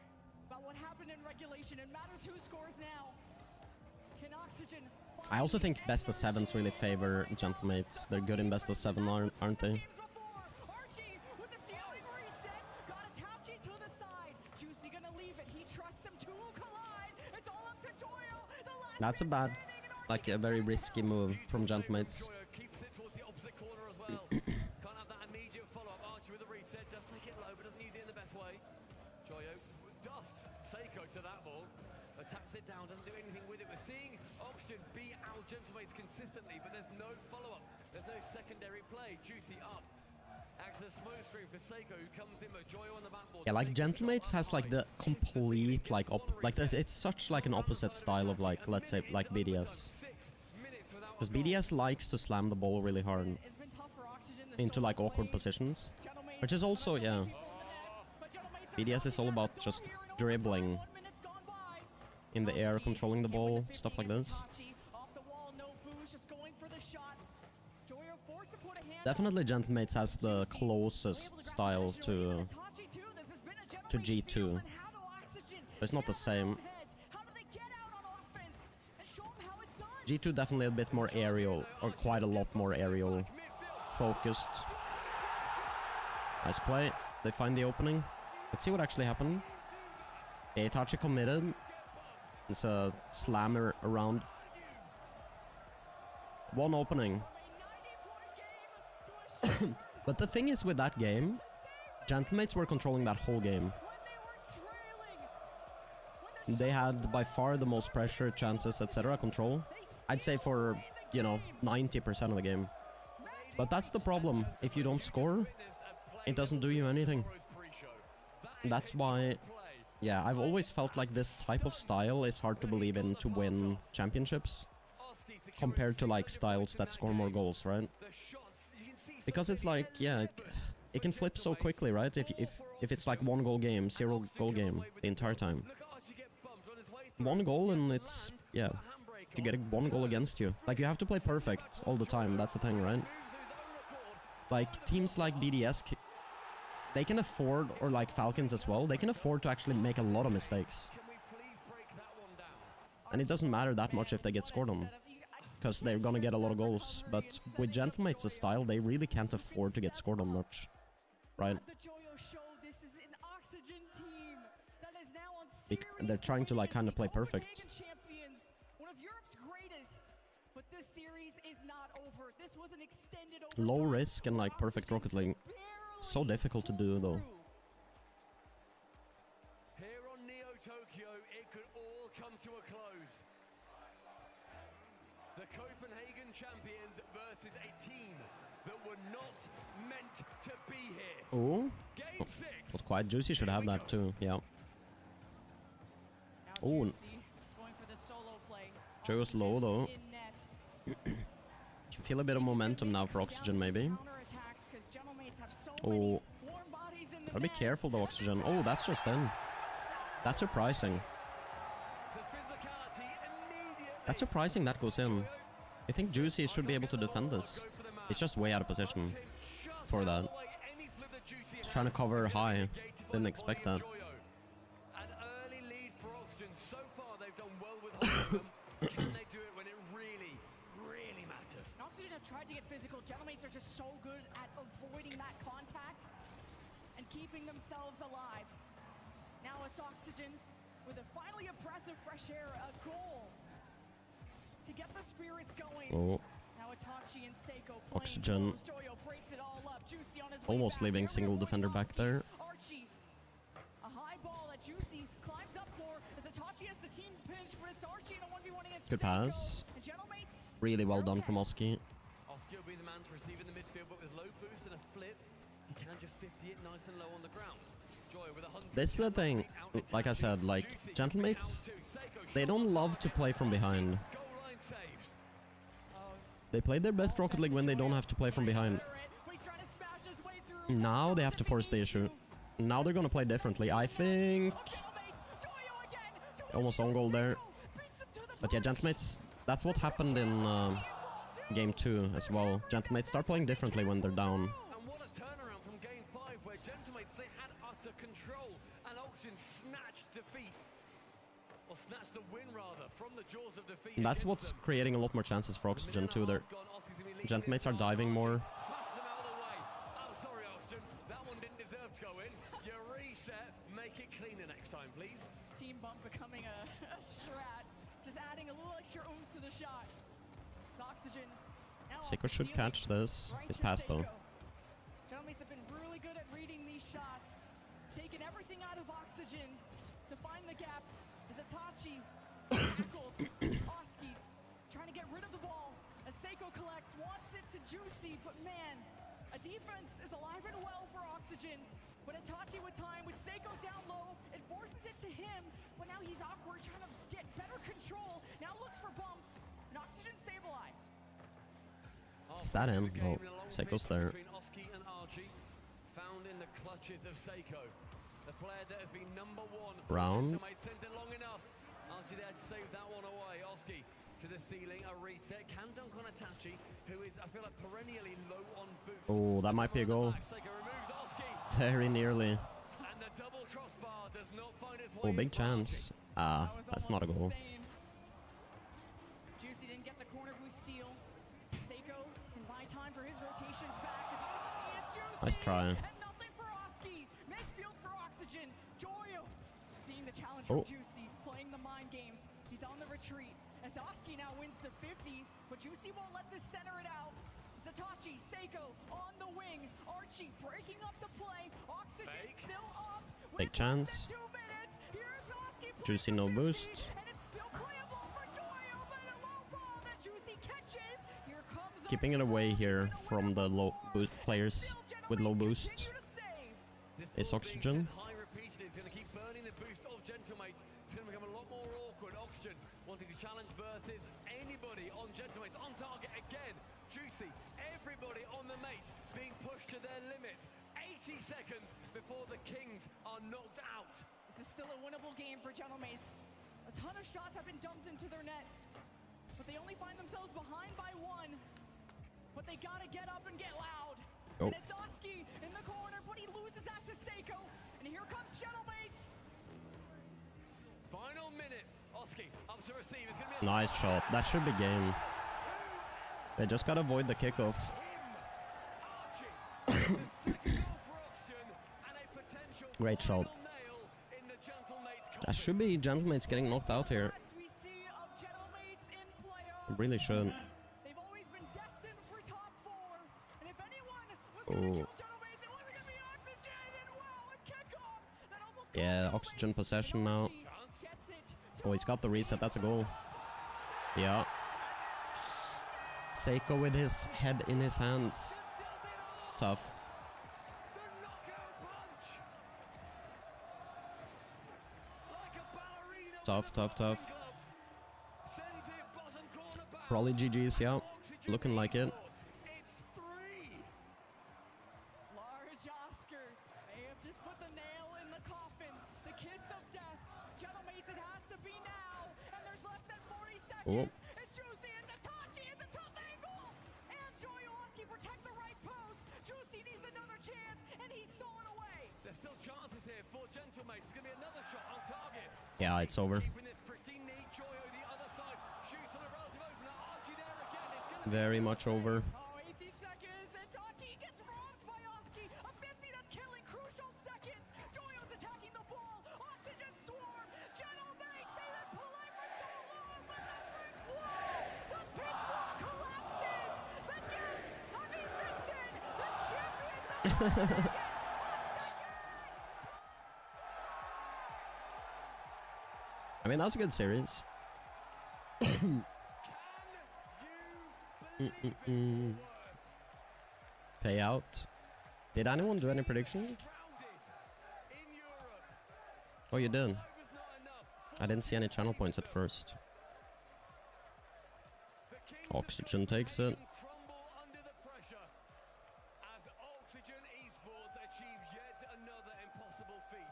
about what happened in regulation. It matters who scores now. Can Oxygen... I also think best of 7s really favor Gentlemates. They're good in best of 7, aren't they? That's a bad, like, a very risky move from Gentlemates. Goyo does Seiko to that ball. Attacks it down, doesn't do anything with it. We're seeing Oxygen beat out Gentlemates consistently, but there's no follow-up. There's no secondary play. Juicy up. Acts as a smoke screen for Seiko, who comes in with Joyo on the backboard. Yeah, like Gentlemates has like the complete like it's such like an opposite style of like, let's say, like BDS. Because BDS likes to slam the ball really hard into like awkward positions, which is also, yeah, BDS is all about just dribbling in the air, controlling the ball, stuff like this. Definitely Gentlemates has the closest style to G2. It's not the same. G2 definitely a bit more aerial, or quite a lot more aerial focused. Nice play. They find the opening. Let's see what actually happened. Itachi committed. There's a slammer around. One opening. But the thing is with that game, Gentlemates were controlling that whole game. They had by far the most pressure, chances, etc. control. I'd say for, you know, 90% of the game. But that's the problem. If you don't score, it doesn't do you anything. That's why, yeah, I've always felt like this type of style is hard to believe in to win championships compared to like styles that score more goals, right? Because it's like, yeah, it can flip so quickly, right? If it's like 1 goal game, 0 goal game the entire time. 1 goal and it's, yeah, you get 1 goal against you. Like, you have to play perfect all the time, that's the thing, right? Like, teams like BDS, they can afford, or like Falcons as well, they can afford to actually make a lot of mistakes. And it doesn't matter that much if they get scored on, because they're gonna get a lot of goals. But with Gentlemates' style, they really can't afford to get scored on much, right? They're trying to like kind of play perfect. Low risk and like perfect Rocketleague. So difficult to do though. Here on Neo Tokyo, it could all come to a close. The Copenhagen champions versus a team that were not meant to be here. Oh, but quite Juicy should have that too, yeah. Oh, Joe's low though. Can feel a bit of momentum now for Oxygen maybe. Oh, gotta be careful though, Oxygen. Oh, that's just in. That's surprising. That's surprising that goes in. I think Juicy should be able to defend this. He's just way out of position for that. He's trying to cover high. Didn't expect that. An early lead for Oxygen. So far, they've done well with holding them. Can they do it when it really, really matters? Oxygen have tried to get physical. Gentlemates are just so good at avoiding that contact and keeping themselves alive. Now it's Oxygen with finally a breath of fresh air, a goal to get the spirits going. Oh. Now Itachi and Seiko Oxygen almost leaving single defender back there. Archie, a high ball that Juicy climbs up for as Itachi has the team pinch, but it's Archie in a 1v1 against Good pass. Really well done from Oski. Oski will be the man to receive in the midfield, but with low boost and a flip, he can just 50 it nice and low on the ground. Joy with 100. This is the thing, like I said, like, Gentlemates, they don't love to play from behind. They play their best Rocket League when they don't have to play from behind. Now they have to force the issue. Now they're gonna play differently, I think. Almost on goal there. But yeah, Gentlemates, that's what happened in game 2 as well. Gentlemates start playing differently when they're down. And what a turnaround from game 5 where Gentlemates, they had utter control and Oxygen snatched defeat. Or snatched the win rather from the jaws of defeat. And that's what's creating a lot more chances for Oxygen too. Their Gentlemates are diving more. Smashes them out of the way. Oh, sorry, Oxygen. That one didn't deserve to go in. You reset. Make it cleaner next time, please. Team bump becoming a strat. Just adding a little extra oomph to the shot. Oxygen. Seiko should catch this. His pass though. Gentlemates have been really good at reading these shots. It's taken everything out of Oxygen. Oxygen to find the gap as Itachi tackled. Oski trying to get rid of the ball as Seiko collects, wants it to Juicy, but man, a defense is alive and well for Oxygen. But Itachi with time, with Seiko down low, it forces it to him, but now he's awkward, trying to get better control. Now looks for bumps, and Oxygen stabilize. Is that him? Oh, Seiko's there. Between Oski and Archie, found in the clutches of Seiko. The player that has been #1 for Round. sends it long enough. Archie there to save that one away. Oski to the ceiling, a reset. Can dunk on Itachi, who is, I feel like, perennially low on boost. Oh, that might be a goal. Seiko removes Oski. Very nearly. And the double crossbar does not find its way. Oh, big chance. Ah, that's not a goal. Juicy didn't get the corner boost steal. Seiko can buy time for his rotations back. It's Juicy. Nice try. And nothing for Oski. Midfield for Oxygen. Joyo seeing the challenge Oh. from Juicy, playing the mind games. He's on the retreat. As Oski now wins the 50, but Juicy won't let this center it out. Zatachi, Seiko on the wing. Archie breaking up the play. Oxygen still up. Big chance. 2 minutes. Here's Oski. Juicy no boost. And it's still playable for Joyo, but a low ball that Juicy catches. Here comes Keeping it away here from the low boost players with low boost. Is Oxygen. High repeatedly. It's going to keep burning the boost of Gentlemates. It's going to become a lot more awkward. Oxygen wanting to challenge versus anybody on Gentlemates. On target again. Juicy. Everybody on the mate being pushed to their limit. 80 seconds before the Kings are knocked out. This is still a winnable game for Gentlemates. A ton of shots have been dumped into their net, but they only find themselves behind by 1. But they gotta get up and get loud. Oh. And it's Oski in the corner, but he loses that to Seiko. And here comes Gentlemates. Final minute. Oski up to receive. It's going to be a Nice shot. That should be game. They just gotta avoid the kickoff. Great shot. That should be Gentlemates getting knocked out here. We see of Gentlemates in playoffs. It really should. They've always been destined for top 4. And if anyone was Oh. going to kill Gentlemates, it wasn't going to be Oxygen. And wow, a kickoff that almost Yeah, Oxygen possession now. gets it. Oh, he's got the reset. That's a goal. Yeah. Seiko with his head in his hands. Tough. Tough, tough, tough. Probably GG's, yeah. Looking like it. Large Oscar may have just put the nail in the coffin. The kiss of death. Gentlemates, it has to be now. And there's less than 40 seconds. Oh. It's Juicy, it's Itachi, it's a tough angle. And Joyoski protect the right post. Juicy needs another chance, and he's stolen away. There's still chances here for Gentlemates. It's going to be another shot on target. Yeah, it's over. Keeping this pretty neat. Joyo the other side. Shoots on a relative opener. Archie there again. It's going to Very much over. Oh, 18 seconds. Itachi gets robbed by Oski. A 50 that's killing crucial seconds. Joyo's attacking the ball. Oxygen swarm. Gentlemates, they've been pulling for so long, but the pink wall collapses. The guests have evicted the champions of I mean, that's a good series. Payout. Did anyone do any prediction? Oh, you did. I didn't see any channel points at first. Oxygen takes it. Oxygen Esports achieve yet another impossible feat.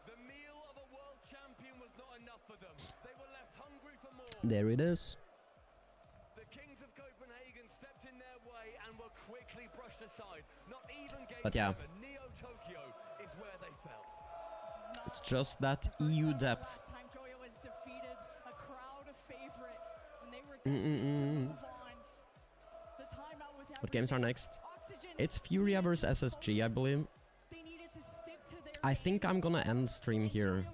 The meal of a world champion was not enough for them. They were left hungry for more. There it is. The Kings of Copenhagen stepped in their way and were quickly brushed aside. Not even game But yeah. 7, Neo Tokyo is where they fell. It's just that EU depth. Last time Joyo was defeated, a crowd favorite, when they were destined to move on. The timeout was What games are next? It's Furia vs SSG, I believe. I think I'm gonna end stream here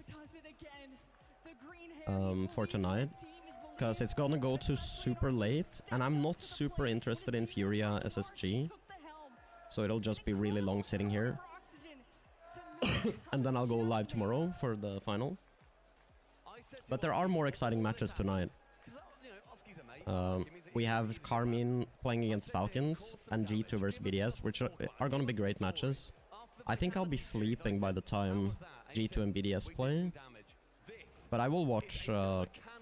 for tonight, because it's gonna go to super late, and I'm not super interested in Furia SSG, so it'll just be really long sitting here. and then I'll go live tomorrow for the final. But there are more exciting matches tonight. We have Carmine playing against Falcons and G2 versus BDS, which are gonna be great matches. I think I'll be sleeping by the time G2 and BDS play. But I will watch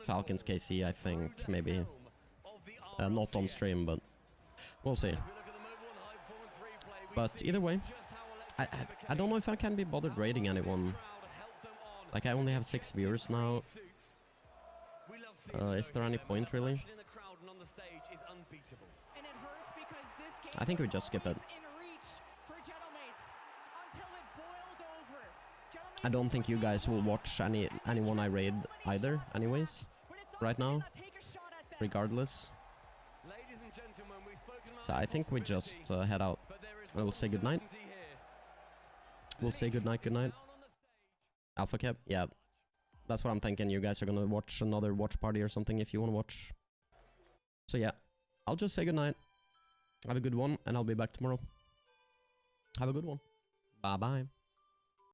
Falcons KC, I think, maybe. Not on stream, but we'll see. But either way, I don't know if I can be bothered rating anyone. Like, I only have 6 viewers now. Is there any point, really? I think we just skip it. I don't think you guys will watch anyone I raid either, anyways, right now, regardless. So I think we just head out. I will say goodnight. We'll say goodnight, goodnight. Alpha Cap, yeah. That's what I'm thinking. You guys are gonna watch another watch party or something if you wanna watch. So yeah, I'll just say goodnight. Have a good one, and I'll be back tomorrow. Have a good one. Bye-bye.